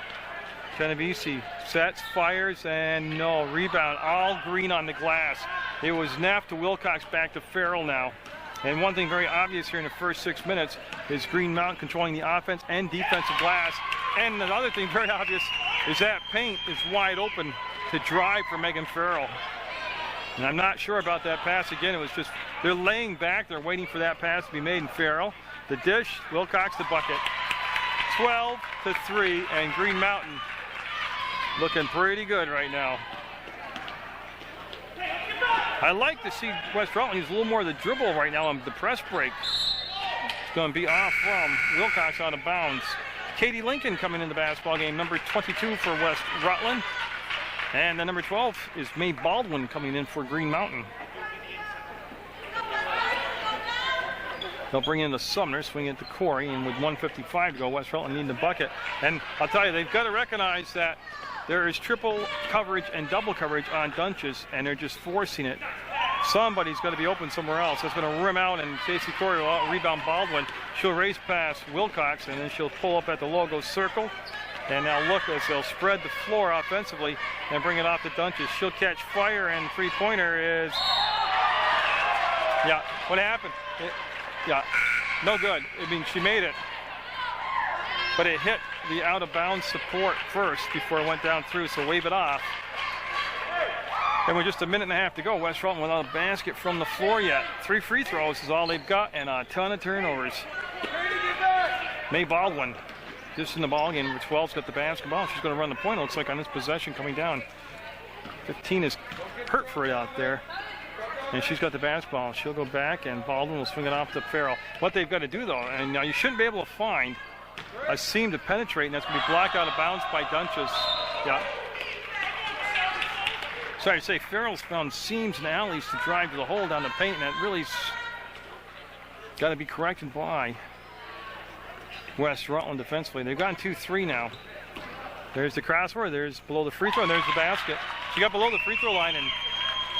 Genovese sets, fires, and no. Rebound, all green on the glass. It was Neff to Wilcox, back to Farrell now. And one thing very obvious here in the first 6 minutes is Green Mountain controlling the offense and defensive glass. And another thing very obvious is that paint is wide open to drive for Megan Farrell. And I'm not sure about that pass again. It was just, they're laying back. They're waiting for that pass to be made. And Farrell, the dish, Wilcox, the bucket. 12-3, and Green Mountain looking pretty good right now. I like to see West Rutland use a little more of the dribble right now on the press break. It's going to be off from Wilcox, out of bounds. Katie Lincoln coming in the basketball game, number 22 for West Rutland. And the number 12 is Mae Baldwin coming in for Green Mountain. They'll bring in the Sumner, swing it to Corey, and with 1:55 to go, West Rutland needing the bucket. And I'll tell you, they've got to recognize that there is triple coverage and double coverage on Dunches, and they're just forcing it. Somebody's got to be open somewhere else. It's going to rim out, and Stacy Corey will rebound Baldwin. She'll race past Wilcox, and then she'll pull up at the logo circle. And now look as they'll spread the floor offensively and bring it off to Dunches. She'll catch fire, and three-pointer is, yeah, what happened? Yeah, no good. I mean, she made it, but it hit the out-of-bounds support first before it went down through, so wave it off. And with just a minute and a half to go, West Rutland without a basket from the floor yet. 3 free throws is all they've got, and a ton of turnovers. May Baldwin just in the ball game. Number 12's got the basketball. She's going to run the point, it looks like, on this possession coming down. 15 is Hertford out there. And she's got the basketball. She'll go back, and Baldwin will swing it off to Farrell. What they've got to do, though, and now you shouldn't be able to find a seam to penetrate, and that's going to be blocked out of bounds by Dunches. Yeah. Sorry to say, Farrell's found seams and alleys to drive to the hole down the paint, and that really's got to be corrected by West Rutland defensively. They've gotten 2-3 now. There's the crossbar, there's below the free throw, and there's the basket. She got below the free throw line, and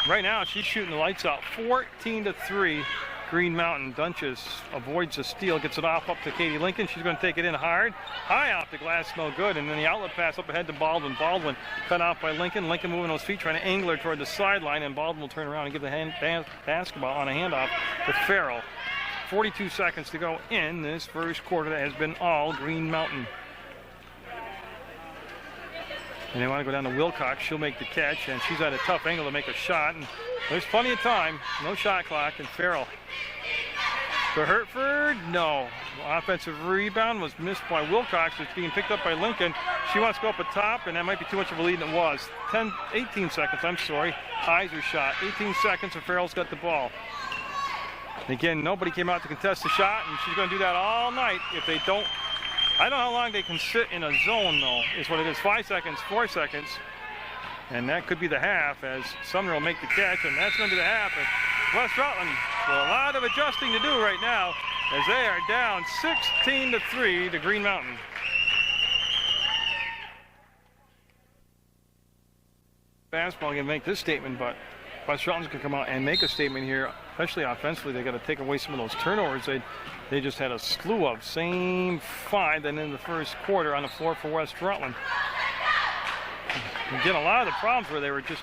right now she's shooting the lights out. 14-3, Green Mountain. Dunches avoids the steal, gets it off up to Katie Lincoln. She's going to take it in hard. High off the glass, no good. And then the outlet pass up ahead to Baldwin. Baldwin cut off by Lincoln. Lincoln moving those feet, trying to angle her toward the sideline, and Baldwin will turn around and give the basketball on a handoff to Farrell. 42 seconds to go in this first quarter that has been all Green Mountain. And they want to go down to Wilcox. She'll make the catch, and she's at a tough angle to make a shot. And there's plenty of time. No shot clock, and Farrell. For Hertford, no. Offensive rebound was missed by Wilcox. It's being picked up by Lincoln. She wants to go up at top, and that might be too much of a lead than it was. 18 seconds, I'm sorry. Heiser shot. 18 seconds, and Farrell's got the ball. Again, nobody came out to contest the shot, and she's going to do that all night if they don't. I don't know how long they can sit in a zone, though, is what it is. 5 seconds, 4 seconds. And that could be the half, as Sumner will make the catch, and that's going to be the half. And West Rutland with a lot of adjusting to do right now, as they are down 16-3 to Green Mountain. Basketball can make this statement, but West Rutland's going to come out and make a statement here, especially offensively. They got to take away some of those turnovers. They just had a slew of, same 5 than in the first quarter on the floor for West Rutland. Again, a lot of the problems where they were just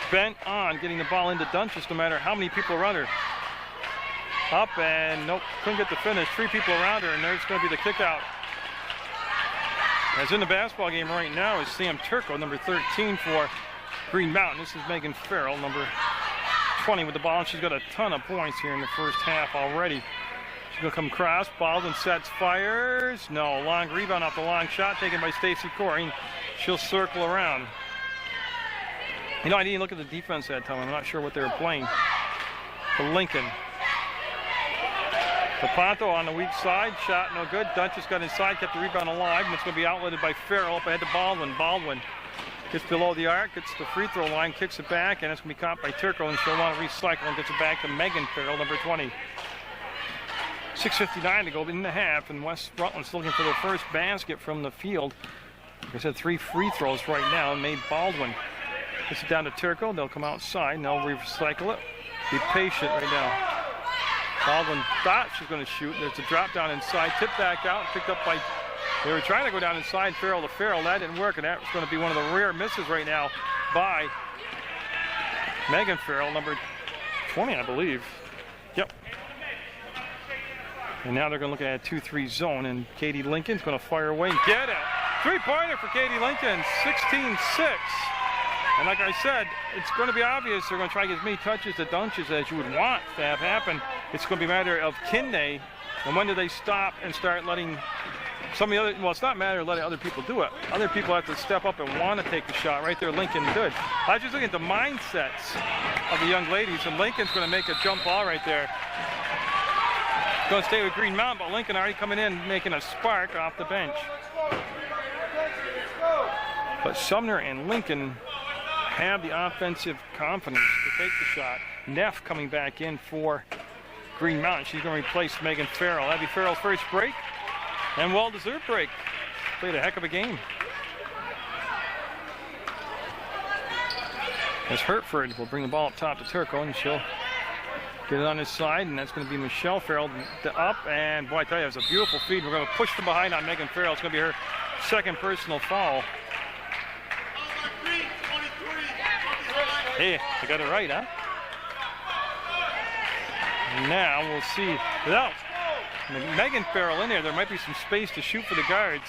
bent on getting the ball into Dunches no matter how many people around her. Up and nope, couldn't get the finish. 3 people around her, and there's going to be the kick out. As in the basketball game right now is Sam Turco, number 13 for Green Mountain. This is Megan Farrell, number 20 with the ball, and she's got a ton of points here in the first half already. She's going to come across. Baldwin sets, fires. No, long rebound off the long shot taken by Stacy Corey. She'll circle around. You know, I didn't look at the defense that time. I'm not sure what they were playing. For Lincoln. Tapanto on the weak side. Shot no good. Dunches got inside, kept the rebound alive, and it's going to be outletted by Farrell up ahead to Baldwin. Baldwin gets below the arc, gets the free throw line, kicks it back, and it's going to be caught by Turco, and she'll want to recycle and gets it back to Megan Farrell, number 20. 6:59 to go in the half, and West Rutland's looking for their first basket from the field. Like I said, 3 free throws right now, and made Baldwin. Gets it down to Turco. They'll come outside, and they'll recycle it. Be patient right now. Baldwin thought she's going to shoot. There's a drop down inside, tip back out, picked up by. They were trying to go down inside Farrell to Farrell. That didn't work, and that was going to be one of the rare misses right now by Megan Farrell, number 20, I believe. Yep. And now they're going to look at a 2-3 zone, and Katie Lincoln's going to fire away and get it. 3-pointer for Katie Lincoln, 16-6. And like I said, it's going to be obvious they're going to try to get as many touches to Dunches as you would want to have happen. It's going to be a matter of can they, and when do they stop and start letting some of the other, well, it's not a matter of letting other people do it. Other people have to step up and want to take the shot. Right there, Lincoln did. I was just looking at the mindsets of the young ladies, and Lincoln's going to make a jump ball right there. Going to stay with Green Mountain, but Lincoln already coming in, making a spark off the bench. But Sumner and Lincoln have the offensive confidence to take the shot. Neff coming back in for Green Mountain. She's going to replace Megan Farrell. That'll be Farrell's first break, and well-deserved break. Played a heck of a game. As Hertford will bring the ball up top to Turco, and she'll get it on his side, and that's going to be Michelle Farrell up. And boy, I tell you, it was a beautiful feed. We're going to push from behind on Megan Farrell. It's going to be her second personal foul. Hey, I got it right, huh? Now we'll see. Without Megan Farrell in there might be some space to shoot for the guards.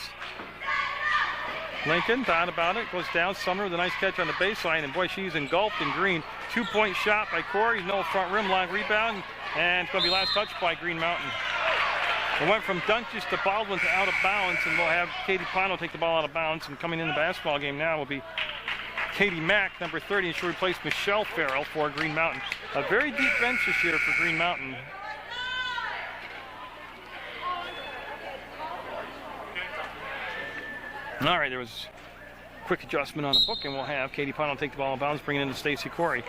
Lincoln thought about it, goes down. Sumner with a nice catch on the baseline, and boy, she's engulfed in green. 2-point shot by Corey, no front rim, long rebound, and it's going to be last touch by Green Mountain. It went from Dunches to Baldwin to out of bounds, and we'll have Katie Pano take the ball out of bounds, and coming in the basketball game now will be Katie Mack, number 30, and she'll replace Michelle Farrell for Green Mountain. A very deep bench this year for Green Mountain. All right, there was a quick adjustment on the book, and we'll have Katie Pano take the ball out of bounds, bring it into Stacy Corey.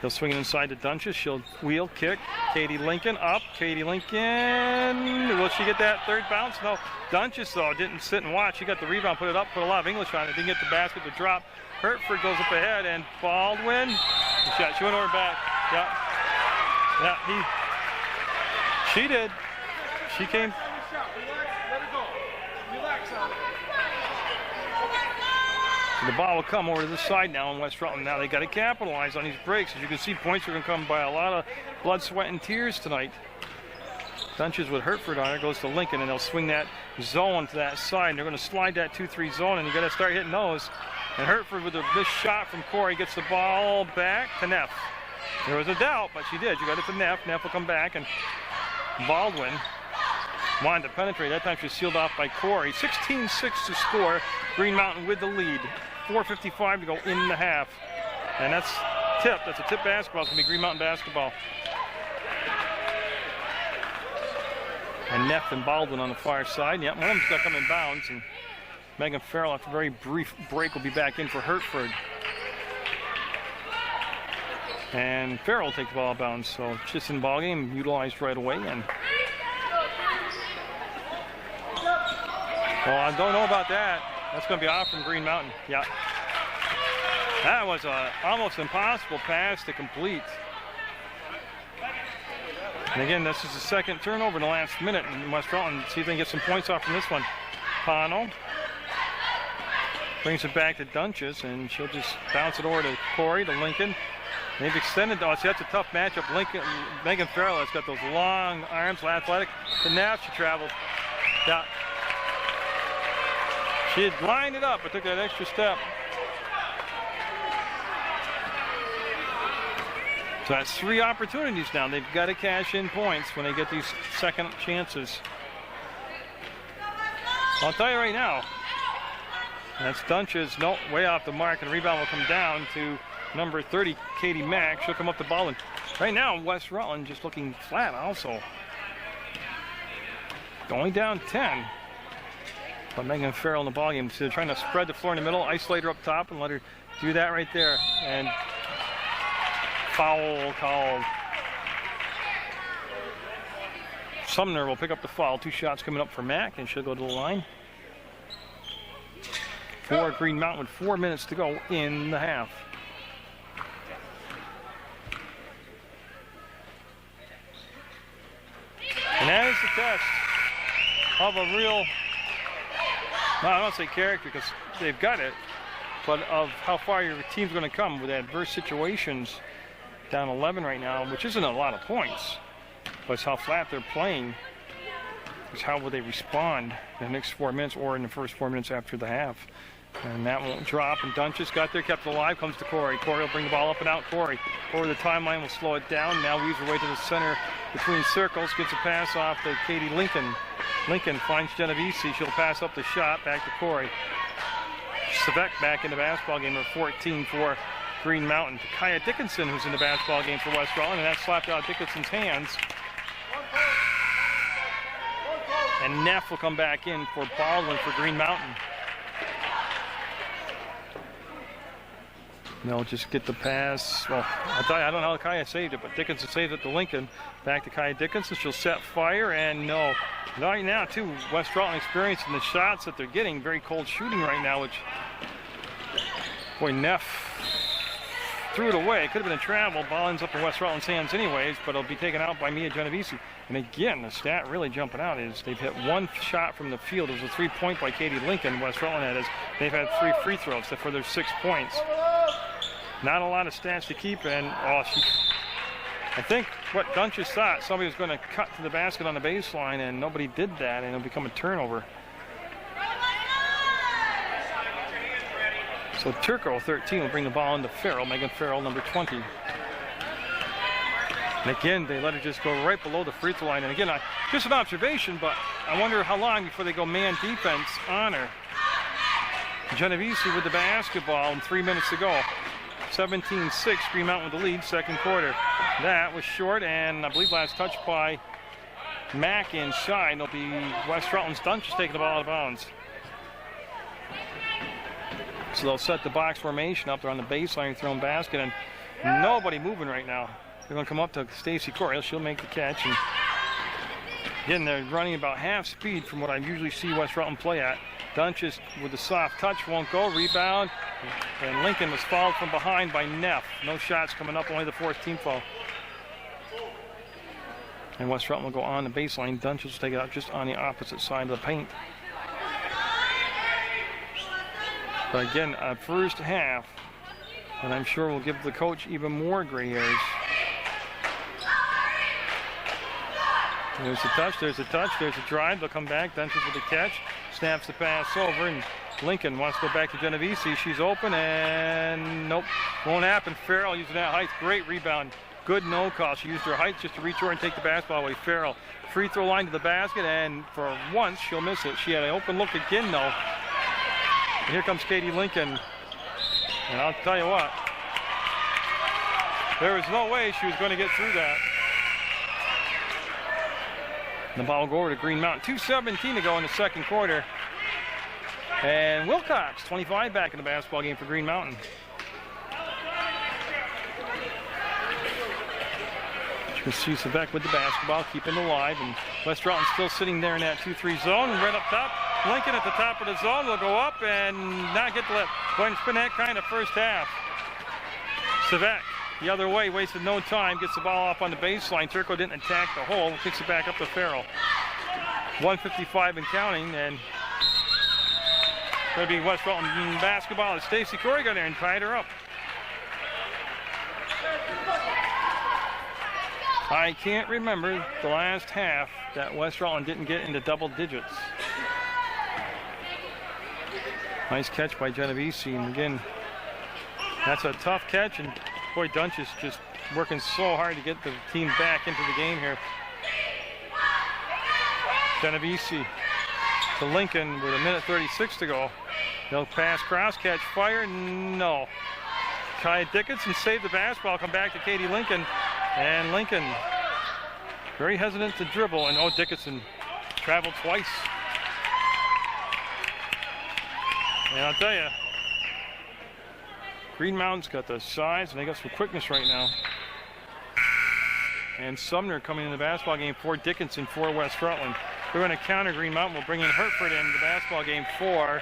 He'll swing it inside to Dunches. She'll wheel, kick. Katie Lincoln up. Katie Lincoln. Will she get that third bounce? No. Dunches, though, didn't sit and watch. She got the rebound, put it up, put a lot of English on it. Didn't get the basket to drop. Hertford goes up ahead, and Baldwin. The shot. She went over back. Yeah. She did. She came. The ball will come over to this side now in West Rutland. Now they got to capitalize on these breaks. As you can see, points are going to come by a lot of blood, sweat, and tears tonight. Dunches with Hertford on it, goes to Lincoln, and they'll swing that zone to that side. And they're going to slide that 2-3 zone, and you got to start hitting those. And Hertford with a missed shot from Corey gets the ball back to Neff. There was a doubt, but she did. You got it to Neff. Neff will come back, and Baldwin wanted to penetrate. That time she was sealed off by Corey. 16-6 to score. Green Mountain with the lead. 4:55 to go in the half. And that's tip. That's a tip basketball. It's going to be Green Mountain basketball. And Neff and Baldwin on the far side. Yep, one of them's got to come in bounds. And Megan Farrell, after a very brief break, will be back in for Hertford. And Farrell will take the ball out of bounds. So just in the ball game, utilized right away. And well, I don't know about that. That's going to be off from Green Mountain. Yeah. That was an almost impossible pass to complete. And again, this is the second turnover in the last minute in West Rutland. See if they can get some points off from this one. Pano brings it back to Dunches, and she'll just bounce it over to Corey, to Lincoln. They've extended. Oh, see, that's a tough matchup. Megan Farrell has got those long arms, athletic. To Neff, she traveled. Yeah. She had lined it up, but took that extra step. So that's 3 opportunities now. They've got to cash in points when they get these second chances. I'll tell you right now, that's Dunches. Nope, way off the mark, and the rebound will come down to number 30, Katie Mack. She'll come up to Baldwin. Right now, West Rutland just looking flat also. Going down 10. But Megan Farrell in the ballgame. So they're trying to spread the floor in the middle, isolate her up top, and let her do that right there. And foul called. Sumner will pick up the foul. 2 shots coming up for Mack, and she'll go to the line. For Green Mountain with 4 minutes to go in the half. And that is the test of a real, no, I don't say character because they've got it, but of how far your team's going to come with adverse situations. Down 11 right now, which isn't a lot of points, but it's how flat they're playing. It's how will they respond in the next 4 minutes or in the first 4 minutes after the half. And that won't drop, and Dunches got there, kept it alive, comes to Corey. Corey will bring the ball up and out. Corey over the timeline will slow it down. Now weaves her way to the center between circles, gets a pass off to Katie Lincoln. Lincoln finds Genovese. She'll pass up the shot back to Corey. Savek back in the basketball game of 14 for Green Mountain. To Kaya Dickinson, who's in the basketball game for West Rutland, and that slapped out Dickinson's hands. And Neff will come back in for Baldwin for Green Mountain. They'll just get the pass. Well, I'll tell you, I don't know how Kaya saved it, but Dickinson saved it to Lincoln. Back to Kaya Dickinson. She'll set fire, and no. Right now, too, West Rutland experiencing the shots that they're getting. Very cold shooting right now, which, boy, Neff threw it away. It could have been a travel. Ball ends up in West Rutland's hands anyways, but it'll be taken out by Mia Genovese. And again, the stat really jumping out is they've hit 1 shot from the field. It was a 3-point by Katie Lincoln. West Rutland had is they've had 3 free throws for their 6 points. Not a lot of stats to keep, and I think what Dunches thought, somebody was going to cut to the basket on the baseline, and nobody did that, and it'll become a turnover. So Turco, 13, will bring the ball into Farrell, Megan Farrell, number 20. And again, they let it just go right below the free throw line. And again, just an observation, but I wonder how long before they go man defense on her. Genovese with the basketball and 3 minutes to go. 17-6, Green Mountain with the lead, second quarter. That was short, and I believe last touch by Mack inside. It'll be West Rutland's Dunch just taking the ball out of bounds. So they'll set the box formation up there on the baseline, throwing basket, and nobody moving right now. They're going to come up to Stacy Coyle. She'll make the catch. And again, they're running about half speed from what I usually see West Rutland play at. Dunches with the soft touch, won't go. Rebound. And Lincoln was fouled from behind by Neff. No shots coming up, only the fourth team foul. And West Rutland will go on the baseline. Dunches will take it out just on the opposite side of the paint. But again, first half, and I'm sure will give the coach even more gray hairs. There's a touch, there's a touch, there's a drive. They'll come back. Dunches with the catch. Snaps the pass over, and Lincoln wants to go back to Genovese. She's open, and nope, won't happen. Farrell using that height. Great rebound. Good no call. She used her height just to reach over and take the basketball away. Farrell, free throw line to the basket, and for once, she'll miss it. She had an open look again, though. And here comes Katie Lincoln. And I'll tell you what, there was no way she was going to get through that. The ball will go over to Green Mountain. 2:17 to go in the second quarter. And Wilcox, 25, back in the basketball game for Green Mountain. You can see Sevek with the basketball, keeping it alive. And West Rutland still sitting there in that 2-3 zone. And right up top, Lincoln at the top of the zone will go up and not get the lip. Going to spin that kind of first half. Sevek the other way, wasted no time, gets the ball off on the baseline. Turco didn't attack the hole, kicks it back up to Farrell. 1:55 and counting, and going to be West Rutland basketball. As Stacy Corey got there and tied her up. I can't remember the last half that West Rutland didn't get into double digits. Nice catch by Genovese, and again, that's a tough catch, and boy, Dunch is just working so hard to get the team back into the game here. Genovese to Lincoln with 1:36 to go. They'll pass, cross, catch, fire, no. Kai Dickinson saved the basketball, come back to Katie Lincoln, and Lincoln very hesitant to dribble, and Dickinson traveled twice. And I'll tell you, Green Mountain's got the size, and they got some quickness right now. And Sumner coming in the basketball game for Dickinson for West Rutland. They're going to counter Green Mountain. We'll bring in Hertford in the basketball game for.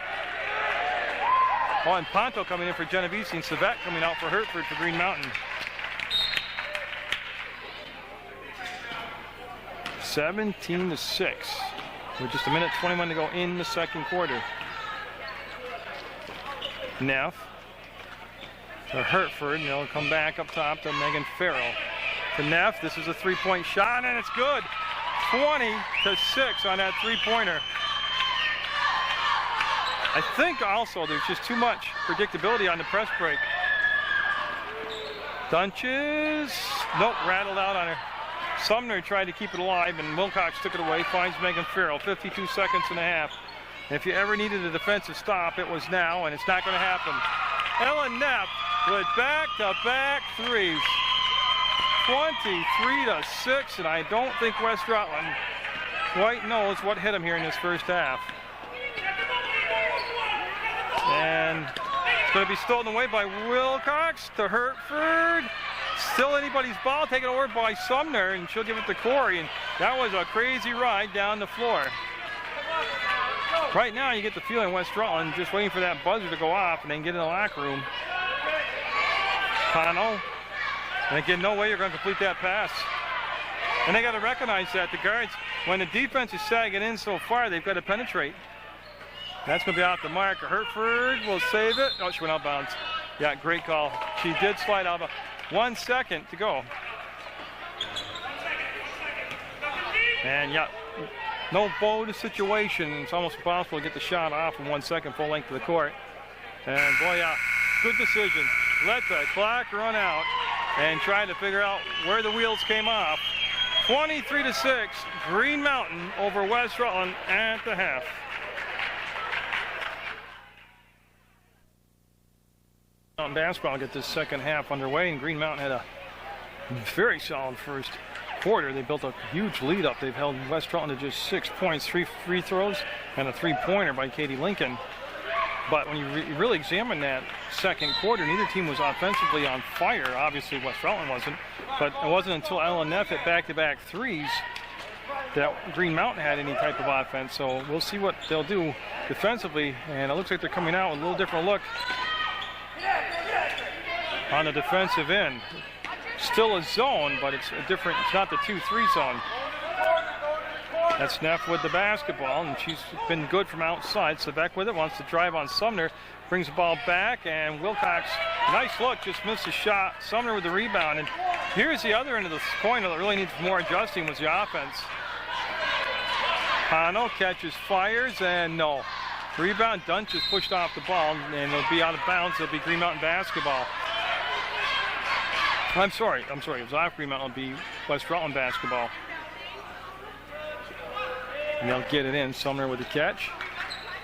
And Ponto coming in for Genovese, and Savet coming out for Hertford for Green Mountain. 17-6. With just 1:21 to go in the second quarter. Neff to Hertford, and they'll come back up top to Megan Farrell. To Neff, this is a three-point shot, and it's good. 20-6 on that three-pointer. I think also there's just too much predictability on the press break. Dunches, nope, rattled out on her. Sumner tried to keep it alive, and Wilcox took it away, finds Megan Farrell, 52 seconds and a half. And if you ever needed a defensive stop, it was now, and it's not going to happen. Ellen Neff with back-to-back threes. 23-6, and I don't think West Rutland quite knows what hit him here in this first half. And it's going to be stolen away by Wilcox to Hertford. Still anybody's ball, taken over by Sumner, and she'll give it to Corey. And that was a crazy ride down the floor. Right now, you get the feeling West Rutland just waiting for that buzzer to go off and then get in the locker room. Connell. And again, no way you're going to complete that pass. And they got to recognize that. The guards, when the defense is sagging in so far, they've got to penetrate. That's going to be out the mark. Hertford will save it. Oh, she went out of bounds. Yeah, great call. She did slide out. 1 second to go. And yeah, no bonus situation. It's almost impossible to get the shot off in 1 second, full length of the court. And boy, yeah. good decision. Let the clock run out and try to figure out where the wheels came off. 23-6, Green Mountain over West Rutland at the half. Mountain basketball get this second half underway, and Green Mountain had a very solid first quarter. They built a huge lead up. They've held West Rutland to just 6 points, 3 free throws, and a three-pointer by Katie Lincoln. But when you really examine that second quarter, neither team was offensively on fire. Obviously, West Rutland wasn't. But it wasn't until Ellen Neff hit back-to-back threes that Green Mountain had any type of offense. So we'll see what they'll do defensively. And it looks like they're coming out with a little different look on the defensive end. Still a zone, but it's a different, it's not the 2-3 zone. That's Neff with the basketball, and she's been good from outside. Sevek with it, wants to drive on Sumner, brings the ball back, and Wilcox, nice look, just missed a shot. Sumner with the rebound, and here's the other end of the coin that really needs more adjusting was the offense. Pano catches, fires, and no. Rebound, Dunch just pushed off the ball, and it'll be out of bounds. It'll be Green Mountain basketball. I'm sorry, it was off Green Mountain. It'll be West Rutland basketball. And they'll get it in. Sumner with the catch.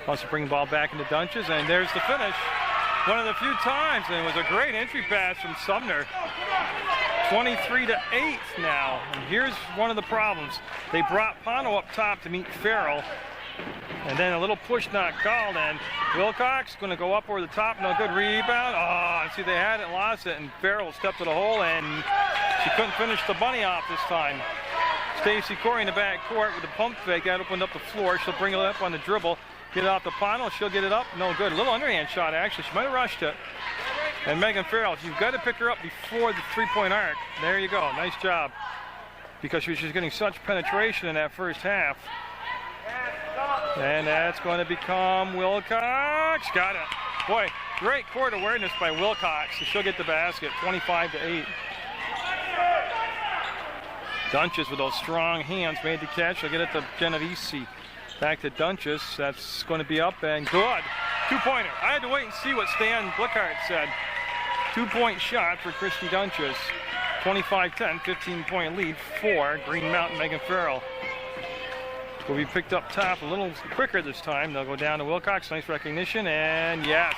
Wants to bring the ball back into Dunches, and there's the finish. One of the few times, and it was a great entry pass from Sumner. 23-8 now. And here's one of the problems. They brought Pano up top to meet Farrell. And then a little push not called, and Wilcox going to go up over the top. No good rebound. Oh, see, they had it, lost it, and Farrell stepped to the hole, and she couldn't finish the bunny off this time. Stacy Corey in the back court with the pump fake. That opened up the floor. She'll bring it up on the dribble. Get it off the Pano. She'll get it up. No good. A little underhand shot, actually. She might have rushed it. And Megan Farrell, you've got to pick her up before the three-point arc. There you go. Nice job. Because she was just getting such penetration in that first half. And that's going to become Wilcox. Got it. Boy, great court awareness by Wilcox. She'll get the basket. 25-8. Dunches with those strong hands made the catch. She'll get it to Genovese. Back to Dunches. That's going to be up and good. Two-pointer. I had to wait and see what Stan Blickhardt said. Two-point shot for Christy Dunches. 25-10, 15-point lead for Green Mountain. Megan Farrell will be picked up top a little quicker this time. They'll go down to Wilcox. Nice recognition, and yes.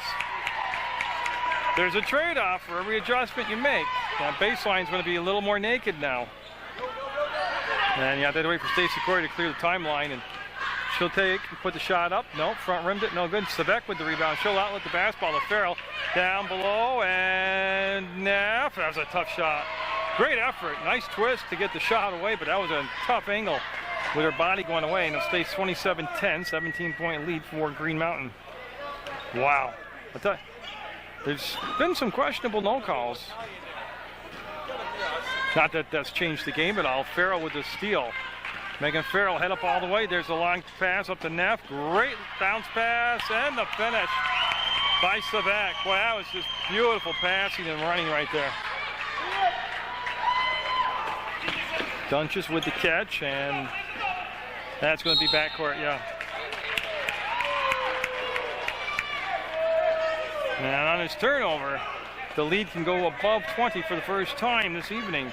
There's a trade-off for every adjustment you make. That baseline's going to be a little more naked now. And you have to wait for Stacy Corey to clear the timeline, and she'll take and put the shot up. No, front rimmed it, no good. Sevek with the rebound. She'll outlet the basketball to Farrell. Down below, and Neff. That was a tough shot. Great effort. Nice twist to get the shot away, but that was a tough angle with her body going away, and it stays 27-10, 17-point lead for Green Mountain. Wow. There's been some questionable no calls. Not that that's changed the game at all. Farrell with the steal. Megan Farrell head up all the way. There's a long pass up to Neff. Great bounce pass, and the finish by Sevek. Boy, that was just beautiful passing and running right there. Dunches with the catch, and that's going to be backcourt, yeah. And on his turnover, the lead can go above 20 for the first time this evening.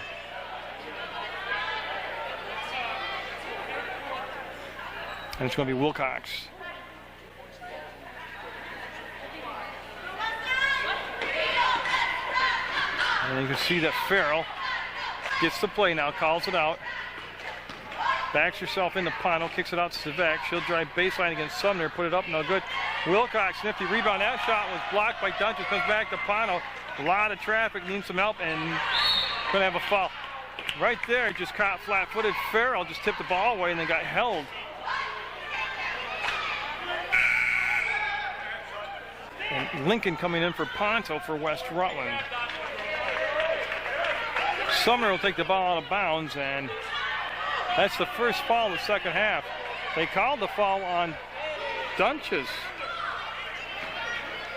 And it's going to be Wilcox. And you can see that Farrell gets the play now, calls it out. Backs herself into Pano, kicks it out to Sevek. She'll drive baseline against Sumner, put it up, no good. Wilcox, nifty rebound. That shot was blocked by Dunches, comes back to Pano. A lot of traffic, needs some help, and going to have a foul. Right there, just caught flat-footed. Farrell just tipped the ball away and then got held. And Lincoln coming in for Ponto for West Rutland. Sumner will take the ball out of bounds, and that's the first foul of the second half. They called the foul on Dunches.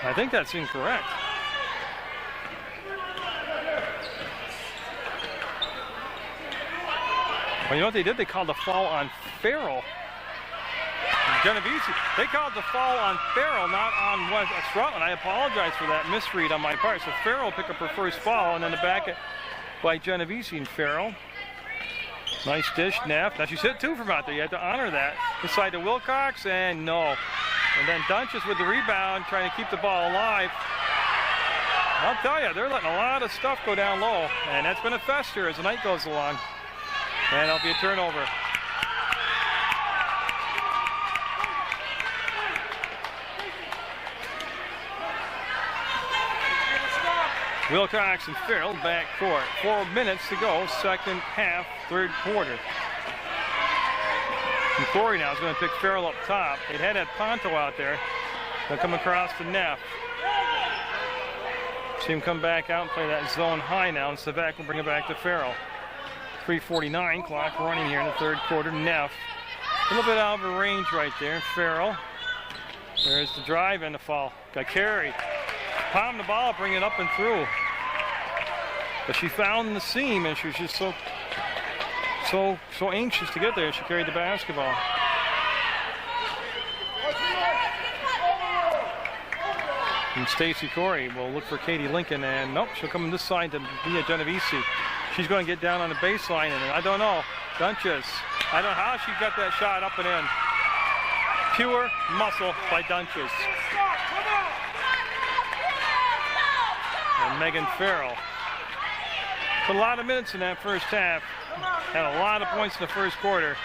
I think that's incorrect. Well, you know what they did? They called the foul on Farrell. Genovese, they called the foul on Farrell, not on West Rutland. I apologize for that misread on my part. So Farrell picked up her first foul, and then the back by Genovese and Farrell. Nice dish, Neff. Now she's hit 2 from out there. You have to honor that. Inside to Wilcox, and no. And then Dunches with the rebound, trying to keep the ball alive. I'll tell you, they're letting a lot of stuff go down low, and that's going to fester as the night goes along. And it'll be a turnover. Wilcox and Farrell back court. 4 minutes to go, second half, third quarter. And Corey now is going to pick Farrell up top. They had that Ponto out there. They'll come across to Neff. See him come back out and play that zone high now, and Savek will bring it back to Farrell. 3:49, clock running here in the third quarter. Neff, a little bit out of range right there. Farrell, there's the drive and the foul. Got carried. Palm the ball, bring it up and through. But she found the seam, and she was just so anxious to get there. She carried the basketball. And Stacy Corey will look for Katie Lincoln, and nope, she'll come on this side to Mia Genovese. She's going to get down on the baseline, and I don't know, Dunches, I don't know how she got that shot up and in. Pure muscle by Dunches. And Megan Farrell. Put a lot of minutes in that first half. Had a lot of points in the first quarter.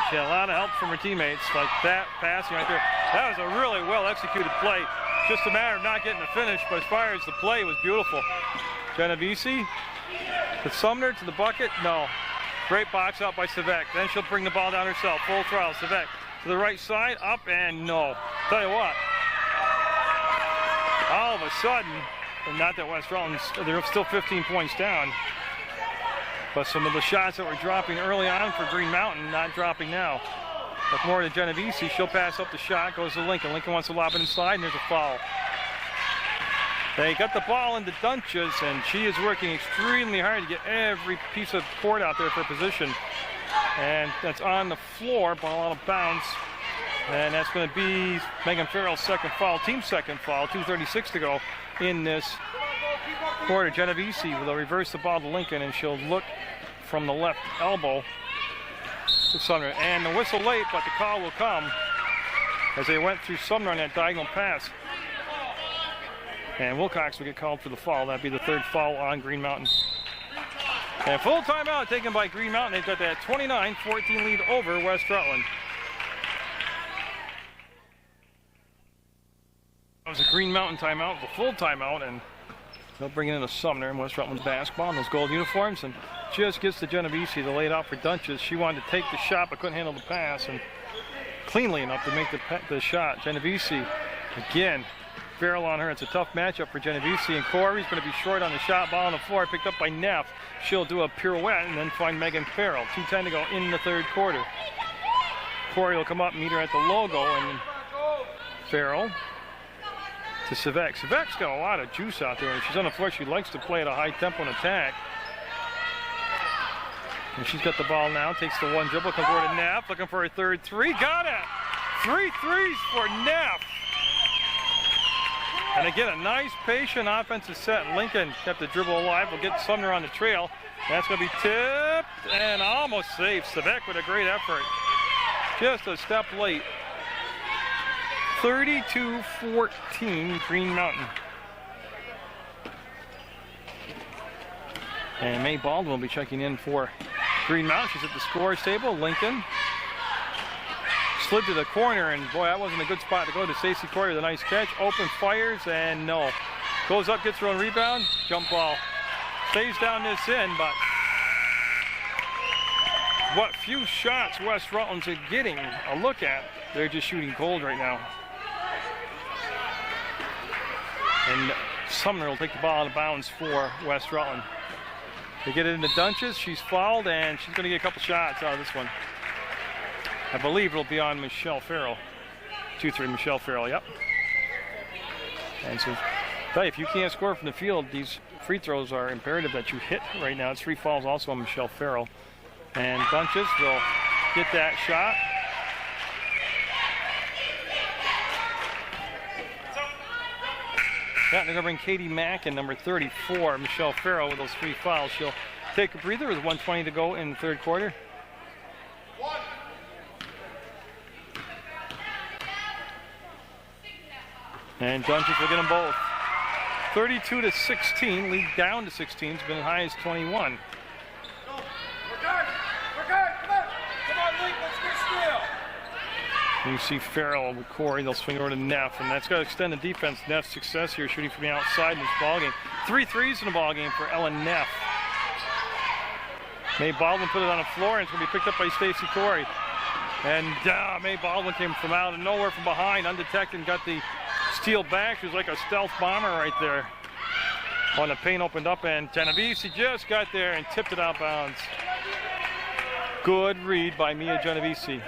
She had a lot of help from her teammates, like that passing right there. That was a really well-executed play. Just a matter of not getting the finish, but as far as the play, it was beautiful. Genovese, to Sumner, to the bucket, no. Great box out by Savek. Then she'll bring the ball down herself, full throttle. Savek to the right side, up, and no. Tell you what, all of a sudden, and not that West Rutland, they're still 15 points down, but some of the shots that were dropping early on for Green Mountain, not dropping now. But more to Genovese, she'll pass up the shot, goes to Lincoln. Lincoln wants to lob it inside, and there's a foul. They got the ball into Dunches, and she is working extremely hard to get every piece of court out there for position. And that's on the floor, ball out of bounds. And that's going to be Megan Farrell's second foul, team's second foul, 2:36 to go in this quarter. Genovese will reverse the ball to Lincoln, and she'll look from the left elbow to Sumner. And the whistle late, but the call will come as they went through Sumner on that diagonal pass. And Wilcox will get called for the foul. That'd be the third foul on Green Mountain. And full timeout taken by Green Mountain. They've got that 29-14 lead over West Rutland. That was a Green Mountain timeout, the full timeout, and they'll bring in a Sumner in West Rutland's basketball in those gold uniforms, and just gets to Genovese to lay it out for Dunches. She wanted to take the shot but couldn't handle the pass, and cleanly enough to make the shot. Genovese, again, Farrell on her. It's a tough matchup for Genovese, and Corey's going to be short on the shot. Ball on the floor, picked up by Neff. She'll do a pirouette and then find Megan Farrell. 2:10 to go in the third quarter. Corey will come up and meet her at the logo, and Farrell to Savek. Savek's got a lot of juice out there, and she's on the floor. She likes to play at a high tempo and attack. And she's got the ball now, takes the one dribble, comes over to Neff, looking for her third three. Got it! 3 threes for Neff. And again, a nice, patient offensive set. Lincoln kept the dribble alive. We'll get Sumner on the trail. That's going to be tipped and almost safe. Savek with a great effort. Just a step late. 32-14, Green Mountain. And Mae Baldwin will be checking in for Green Mountain. She's at the scorer's table. Lincoln slid to the corner, and boy, that wasn't a good spot to go to. Stacey Corey with a nice catch. Open, fires, and no. Goes up, gets her own rebound. Jump ball. Stays down this end, but what few shots West Rutland's are getting a look at, they're just shooting cold right now. And Sumner will take the ball out of bounds for West Rutland. They get it into Dunches. She's fouled, and she's going to get a couple shots out of this one. I believe it'll be on Michelle Farrell. 2-3, Michelle Farrell, yep. And so, tell you, if you can't score from the field, these free throws are imperative that you hit right now. It's 3 fouls also on Michelle Farrell. And Dunches will get that shot. Yeah, they're going to bring Katie Mack in, number 34, Michelle Farrell, with those 3 fouls. She'll take a breather with 1:20 to go in the third quarter. And Dunches will get them both. 32-16, lead down to 16. It's been as high as 21. We're good. We're good. Come on. Come on, Link. Let's get still. You see Farrell with Corey. They'll swing over to Neff, and that's got to extend the defense. Neff's success here, shooting from the outside in this ballgame. 3 threes in the ballgame for Ellen Neff. May Baldwin put it on the floor, and it's going to be picked up by Stacy Corey. And May Baldwin came from out of nowhere from behind, undetected, and got the steal back. She was like a stealth bomber right there. When the paint opened up, and Genovese just got there and tipped it out bounds. Good read by Mia Genovese.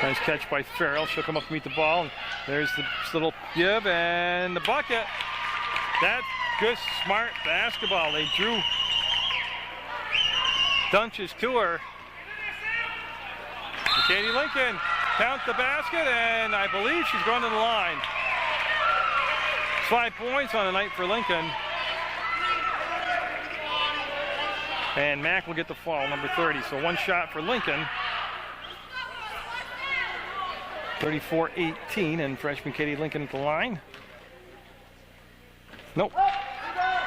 Nice catch by Farrell. She'll come up to meet the ball. And there's the little give and the bucket. That's good, smart basketball. They drew Dunches to her. Katie Lincoln count the basket, and I believe she's going to the line. 5 points on the night for Lincoln. And Mack will get the foul, number 30. So 1 shot for Lincoln. 34-18, and freshman Katie Lincoln at the line. Nope.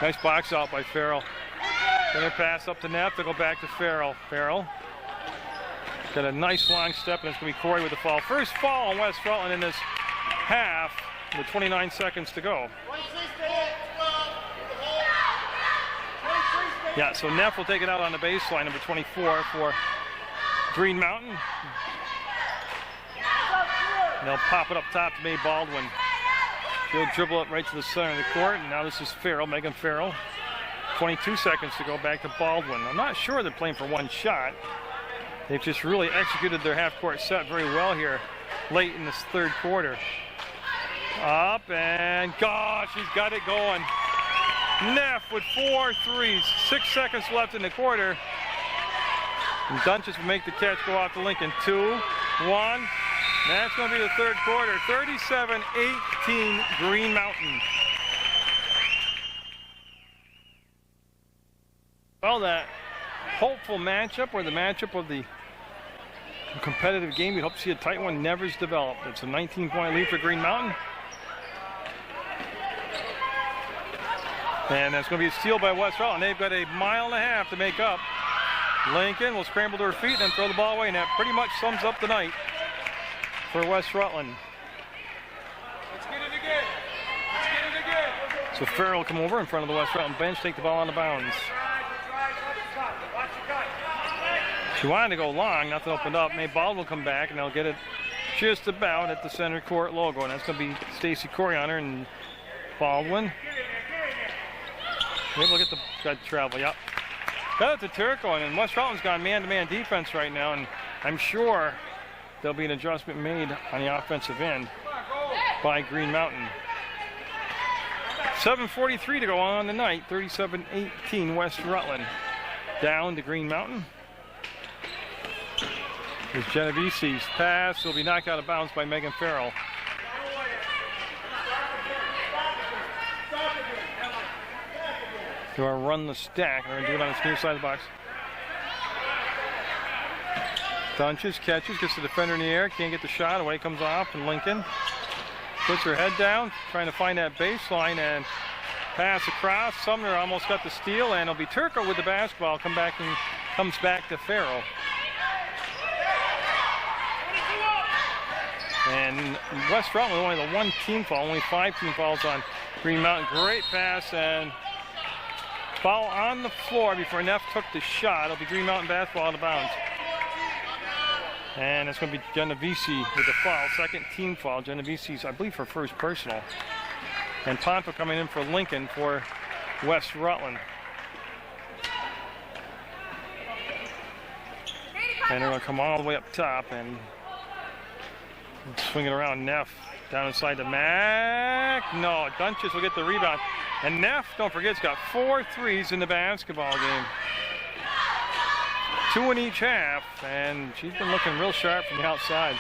Nice box out by Farrell. Then a pass up to Neff. They'll go back to Farrell. Farrell got a nice long step, and it's going to be Corey with the foul. First foul on West Rutland in this half with 29 seconds to go. Yeah, so Neff will take it out on the baseline, number 24 for Green Mountain. And they'll pop it up top to May Baldwin. She'll dribble it right to the center of the court, and now this is Farrell, Megan Farrell. 22 seconds to go, back to Baldwin. I'm not sure they're playing for 1 shot. They've just really executed their half-court set very well here late in this third quarter. Up, and gosh, she's got it going. Neff with 4 threes. 6 seconds left in the quarter. And Dunches will make the catch, go off to Lincoln. 2, 1. That's going to be the third quarter. 37-18 Green Mountain. Well, that hopeful matchup, or the matchup of the competitive game, we'd hope to see a tight one, never's developed. It's a 19-point lead for Green Mountain. And that's going to be a steal by West Rutland. They've got a mile and a half to make up. Lincoln will scramble to her feet and then throw the ball away, and that pretty much sums up the night for West Rutland. Let's get it again. Let's get it again. So Farrell will come over in front of the West Rutland bench, take the ball on the bounds. She wanted to go long, nothing opened up. May Baldwin will come back, and they'll get it just about at the center court logo, and that's going to be Stacy Corey on her, and Baldwin. Maybe we'll get the good travel, yep. Got it to Turco, and West Rutland's got man-to-man defense right now, and I'm sure there'll be an adjustment made on the offensive end by Green Mountain. 7:43 to go on the night, 37-18 West Rutland. Down to Green Mountain. There's Genovese's pass. Will be knocked out of bounds by Megan Farrell. They're going to run the stack. They're going to do it on the near side of the box. Dunches, catches, gets the defender in the air. Can't get the shot. Away comes off, and Lincoln puts her head down, trying to find that baseline and pass across. Sumner almost got the steal, and it'll be Turco with the basketball. Comes back to Farrell. And West Rutland only the 1 team foul, only 5 team fouls on Green Mountain. Great pass, and foul on the floor before Neff took the shot. It'll be Green Mountain basketball out of bounds. And it's going to be Genovese with the foul, second team foul. Genovese's, I believe, her first personal. And Ponfa coming in for Lincoln for West Rutland. And they're going to come all the way up top, and Swing it around, Neff. Down inside to Mack. No, Dunches will get the rebound. And Neff, don't forget, has got 4 threes in the basketball game. 2 in each half, and she's been looking real sharp from the outside.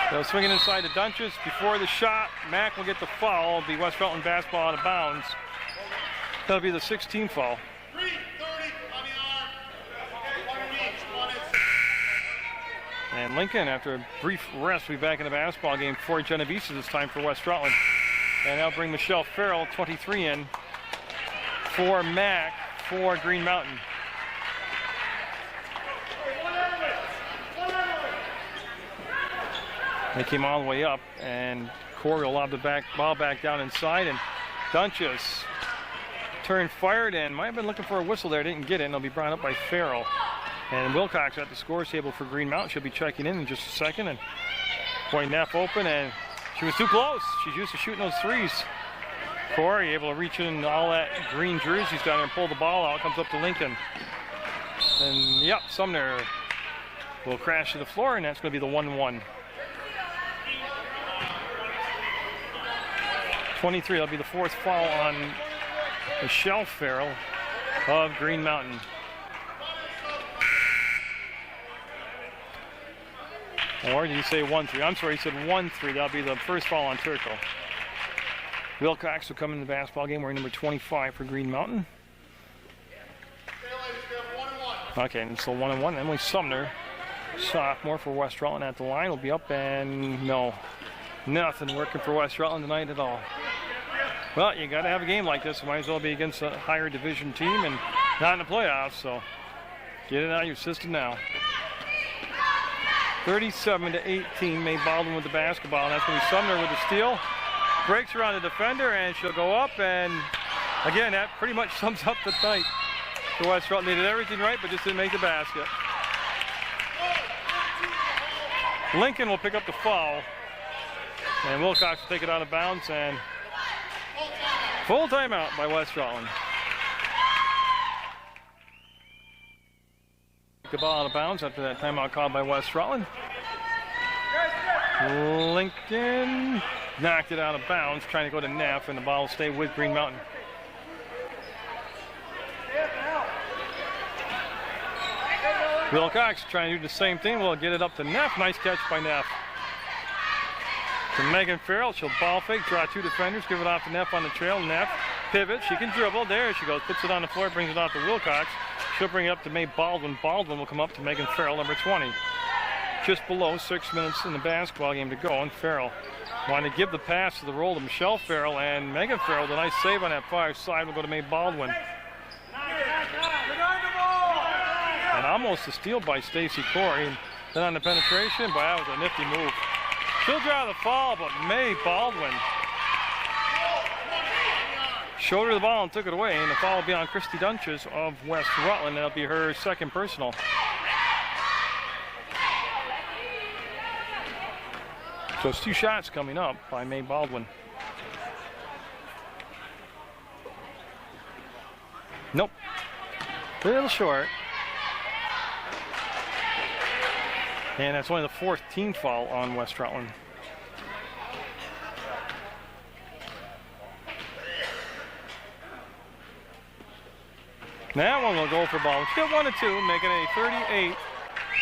So swinging inside to Dunches before the shot. Mack will get the foul. It'll be West Rutland basketball out of bounds. That'll be the 16th foul. And Lincoln, after a brief rest, will be back in the basketball game for Genovese this time for West Rutland. And that'll bring Michelle Farrell, 23, in for Mack for Green Mountain. They came all the way up, and Corey will lob the ball back down inside, and Dunches turned fired and might have been looking for a whistle there, didn't get it, and it'll be brought up by Farrell. And Wilcox at the scores table for Green Mountain. She'll be checking in just a second, and boy, Neff open, and she was too close. She's used to shooting those threes. Corey able to reach in all that green jerseys down there and pull the ball out. Comes up to Lincoln. And yep, Sumner will crash to the floor, and that's going to be the 1-1. 23, that'll be the 4th foul on Michelle Farrell of Green Mountain. Or did he say 1-3? I'm sorry, he said 1-3. That'll be the first foul on Turco. Wilcox will come in the basketball game wearing number 25 for Green Mountain. Okay, and it's the 1-1. Emily Sumner, sophomore for West Rutland at the line, will be up, and no, nothing working for West Rutland tonight at all. Well, you got to have a game like this. It might as well be against a higher division team and not in the playoffs, so get it out of your system now. 37-18, May Baldwin with the basketball, and that's going to be Sumner with the steal. Breaks around the defender, and she'll go up, and again, that pretty much sums up the night for West Rutland. They did everything right, but just didn't make the basket. Lincoln will pick up the foul, and Wilcox will take it out of bounds, and full timeout by West Rutland. The ball out of bounds after that timeout called by West Rutland. Lincoln knocked it out of bounds, trying to go to Neff, and the ball will stay with Green Mountain. Wilcox trying to do the same thing. We'll get it up to Neff. Nice catch by Neff. To Megan Farrell, she'll ball fake, draw 2 defenders, give it off to Neff on the trail. Neff pivot, she can dribble. There she goes, puts it on the floor, brings it off to Wilcox. She'll bring it up to May Baldwin. Baldwin will come up to Megan Farrell, number 20. Just below 6 minutes in the basketball game to go, and Farrell wanted to give the pass to the roll to Michelle Farrell, and Megan Farrell, the nice save on that far side, will go to May Baldwin. And almost a steal by Stacy Corey. Then on the penetration, boy, that was a nifty move. She'll draw the foul, but May Baldwin showed her the ball and took it away, and the foul will be on Christy Dunches of West Rutland. That'll be her 2nd personal. So it's 2 shots coming up by May Baldwin. Nope. A little short. And that's only the 4th team foul on West Rutland. That one will go for ball. Still 1-2, making a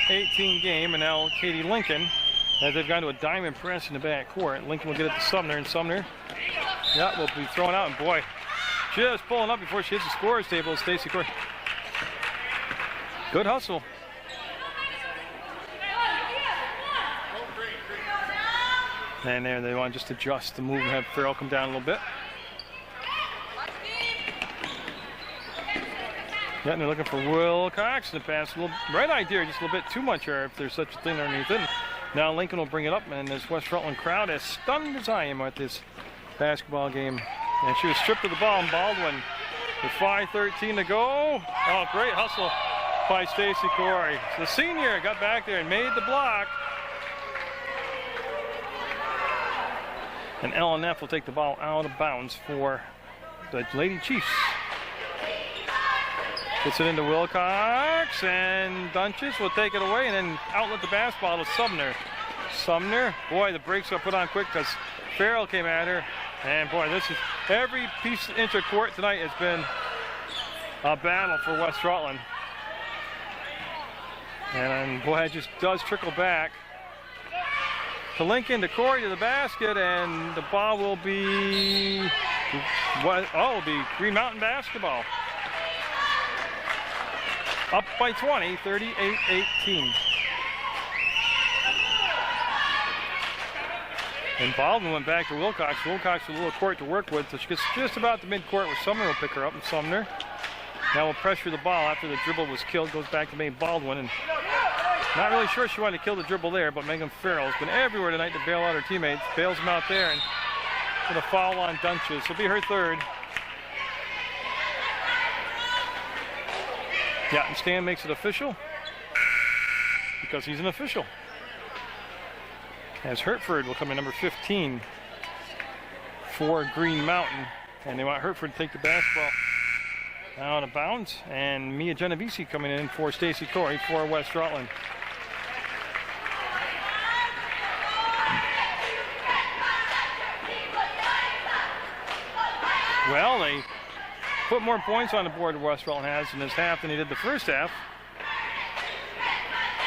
38-18 game. And now Katie Lincoln, as they've gone to a diamond press in the back court. Lincoln will get it to Sumner, and Sumner, yeah, will be thrown out. And boy, just pulling up before she hits the scorer's table, Stacy Corey. Good hustle. And there they want to just adjust the move and have Farrell come down a little bit. Yeah, and they're looking for Wilcox to pass. A little right idea, just a little bit too much here if there's such a thing underneath it. Now Lincoln will bring it up, and this West Rutland crowd as stunned as I am at this basketball game. And she was stripped of the ball, and Baldwin with 5:13 to go. Oh, great hustle by Stacy Corey. The senior got back there and made the block. And LNF will take the ball out of bounds for the Lady Chiefs. Gets it into Wilcox, and Dunches will take it away and then outlet the basketball to Sumner. Sumner. Boy, the brakes got put on quick because Farrell came at her. And boy, this is every inch of court tonight has been a battle for West Rutland. And boy, it just does trickle back to Lincoln, to Corey, to the basket, and the ball will be it'll be Green Mountain basketball. Up by 20, 38-18. And Baldwin went back to Wilcox. Wilcox with a little court to work with. So she gets just about the midcourt where Sumner will pick her up. And Sumner now will pressure the ball after the dribble was killed. Goes back to Mae Baldwin. And not really sure she wanted to kill the dribble there, but Megan Farrell has been everywhere tonight to bail out her teammates. Bails them out there and with a foul on Dunches. It'll be her third. Yeah, and Stan makes it official because he's an official. As Hertford will come in number 15 for Green Mountain. And they want Hertford to take the basketball out of bounds. And Mia Genovese coming in for Stacy Corey for West Rutland. Well, they put more points on the board than West Rutland has in this half than they did the first half.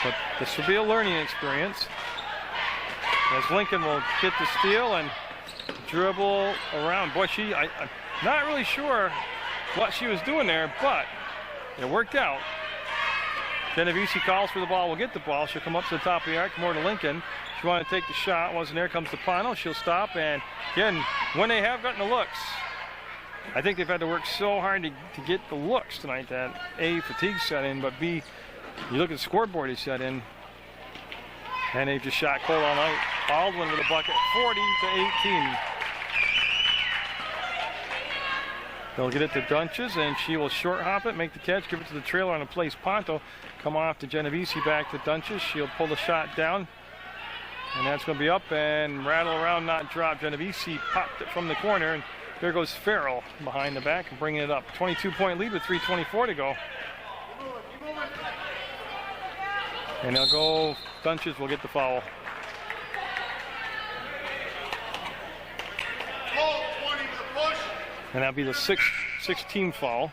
But this will be a learning experience. As Lincoln will get the steal and dribble around. Boy, I'm not really sure what she was doing there, but it worked out. Genovese calls for the ball, will get the ball. She'll come up to the top of the arc, more to Lincoln. She wanted to take the shot, wasn't there, comes to Pano. She'll stop, and again, when they have gotten the looks, I think they've had to work so hard to get the looks tonight that A, fatigue set in, but B, you look at the scoreboard he set in, and they've just shot cold all night. Baldwin with a bucket, 40-18. They'll get it to Dunches, and she will short hop it, make the catch, give it to the trailer on a place. Ponto come off to Genovese, back to Dunches. She'll pull the shot down, and that's going to be up and rattle around, not drop. Genovese popped it from the corner, and there goes Farrell behind the back and bringing it up. 22-point lead with 3:24 to go. And they'll go, Dunches will get the foul. And that'll be the sixth team foul.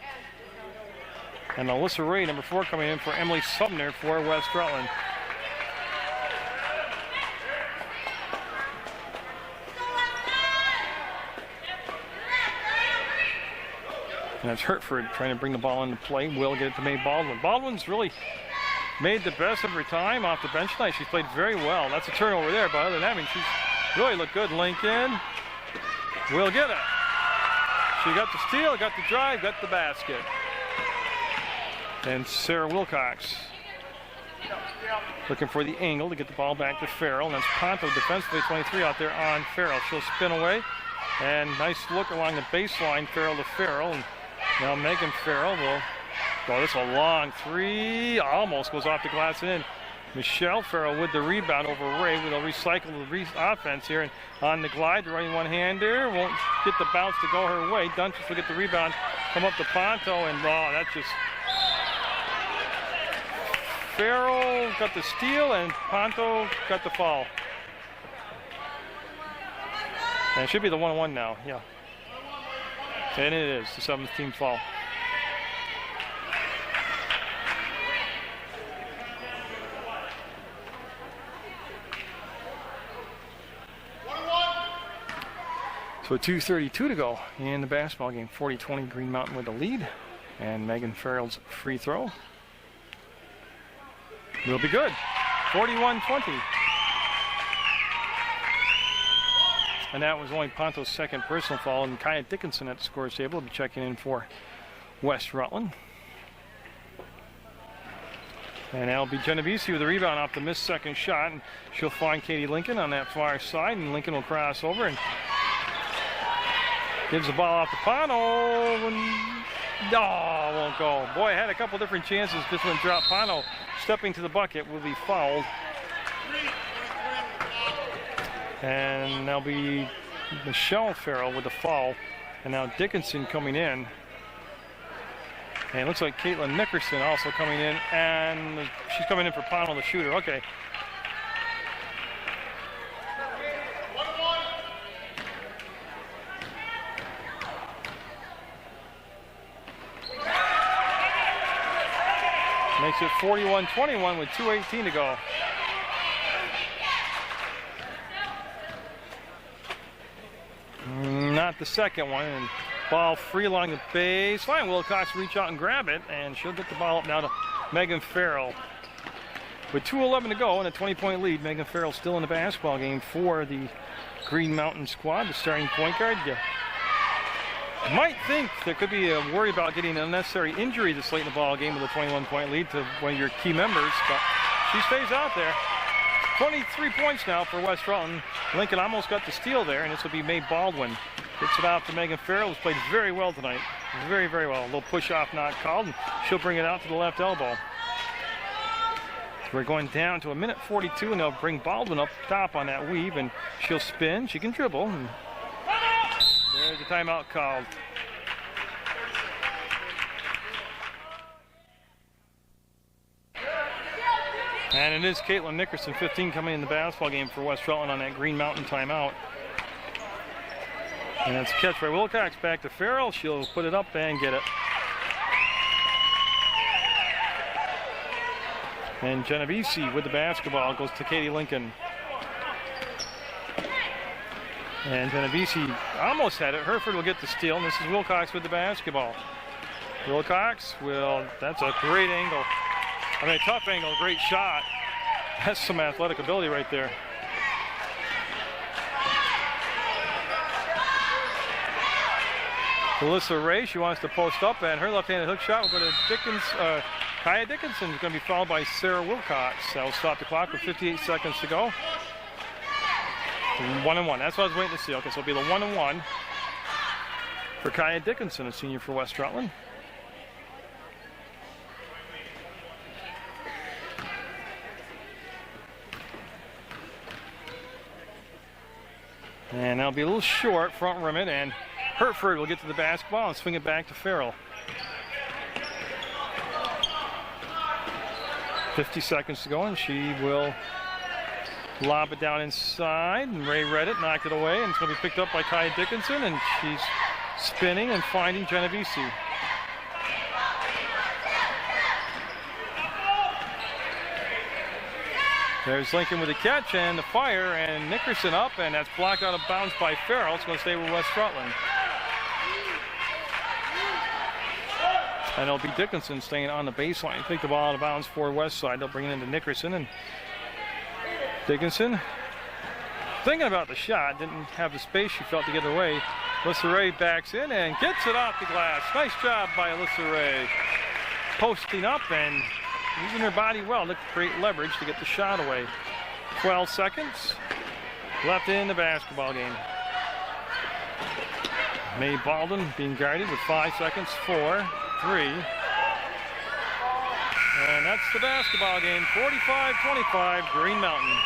And Alyssa Ray, number 4, coming in for Emily Sumner for West Rutland. And that's Hertford trying to bring the ball into play. Will get it to Mae Baldwin. Baldwin's really made the best of her time off the bench tonight. She's played very well. That's a turnover there, but other than that, I mean, she's really looked good. Lincoln will get it. She got the steal, got the drive, got the basket. And Sarah Wilcox looking for the angle to get the ball back to Farrell. And that's Ponto defensively, 23 out there on Farrell. She'll spin away. And nice look along the baseline, Farrell to Farrell. And now Megan Farrell will go. This is a long three. Almost goes off the glass and in. Michelle Farrell with the rebound over Ray. They'll recycle the offense here. And on the glide, running one-hander. Won't get the bounce to go her way. Dunches will get the rebound. Come up to Ponto. And that's just... Farrell got the steal and Ponto got the foul. And it should be the 1-1 now, yeah. And it is, the 7th team foul. So 2:32 to go in the basketball game. 40-20, Green Mountain with the lead. And Megan Farrell's free throw will be good. 41-20. And that was only Ponto's second personal foul. And Kaya Dickinson at the scores table will be checking in for West Rutland. And that'll be Genovese with the rebound off the missed second shot. And she'll find Katie Lincoln on that far side. And Lincoln will cross over and gives the ball off to Pano. And won't go. Boy, I had a couple different chances. This one dropped. Pano stepping to the bucket will be fouled. And there'll be Michelle Farrell with the foul. And now Dickinson coming in. And it looks like Caitlin Nickerson also coming in. And she's coming in for Pano, the shooter. Okay. Makes it 41-21 with 2:18 to go. Not the second one. And ball free along the baseline. Wilcox reach out and grab it, and she'll get the ball up now to Megan Farrell. With 2:11 to go and a 20-point lead, Megan Farrell still in the basketball game for the Green Mountain squad, the starting point guard. You might think there could be a worry about getting an unnecessary injury this late in the ball game with a 21-point lead to one of your key members, but she stays out there. 23 points now for West Rutland. Lincoln almost got the steal there, and this will be Mae Baldwin. Gets it out to Megan Farrell, who's played very well tonight. Very, very well. A little push-off not called, and she'll bring it out to the left elbow. We're going down to a minute 42, and they'll bring Baldwin up top on that weave, and she'll spin. She can dribble. And there's a timeout called. And it is Caitlin Nickerson, 15, coming in the basketball game for West Rutland on that Green Mountain timeout. And that's a catch by Wilcox. Back to Farrell. She'll put it up and get it. And Genovese with the basketball goes to Katie Lincoln. And Genovese almost had it. Hereford will get the steal, and this is Wilcox with the basketball. Wilcox will, that's a great angle. I mean, a tough angle, great shot. That's some athletic ability right there. Alyssa Ray, she wants to post up, and her left-handed hook shot will go to Kaya Dickinson is going to be followed by Sarah Wilcox. That will stop the clock with 58 seconds to go. 1-1. That's what I was waiting to see. Okay, so it'll be the 1-1 for Kaya Dickinson, a senior for West Rutland. And that'll be a little short, front rim it, and Hertford will get to the basketball and swing it back to Farrell. 50 seconds to go, and she will lob it down inside, and Ray read it, knocked it away, and it's going to be picked up by Kaya Dickinson, and she's spinning and finding Genovese. There's Lincoln with the catch and the fire, and Nickerson up, and that's blocked out of bounds by Farrell. It's going to stay with West Rutland. And it'll be Dickinson staying on the baseline. Take the ball out of bounds for West Side. They'll bring it into Nickerson, and Dickinson, thinking about the shot, didn't have the space she felt to get it away. Alyssa Ray backs in and gets it off the glass. Nice job by Alyssa Ray. Posting up and using her body well to create leverage to get the shot away. 12 seconds left in the basketball game. Mae Baldwin being guarded with 5 seconds, 4, 3. And that's the basketball game, 45-25, Green Mountain.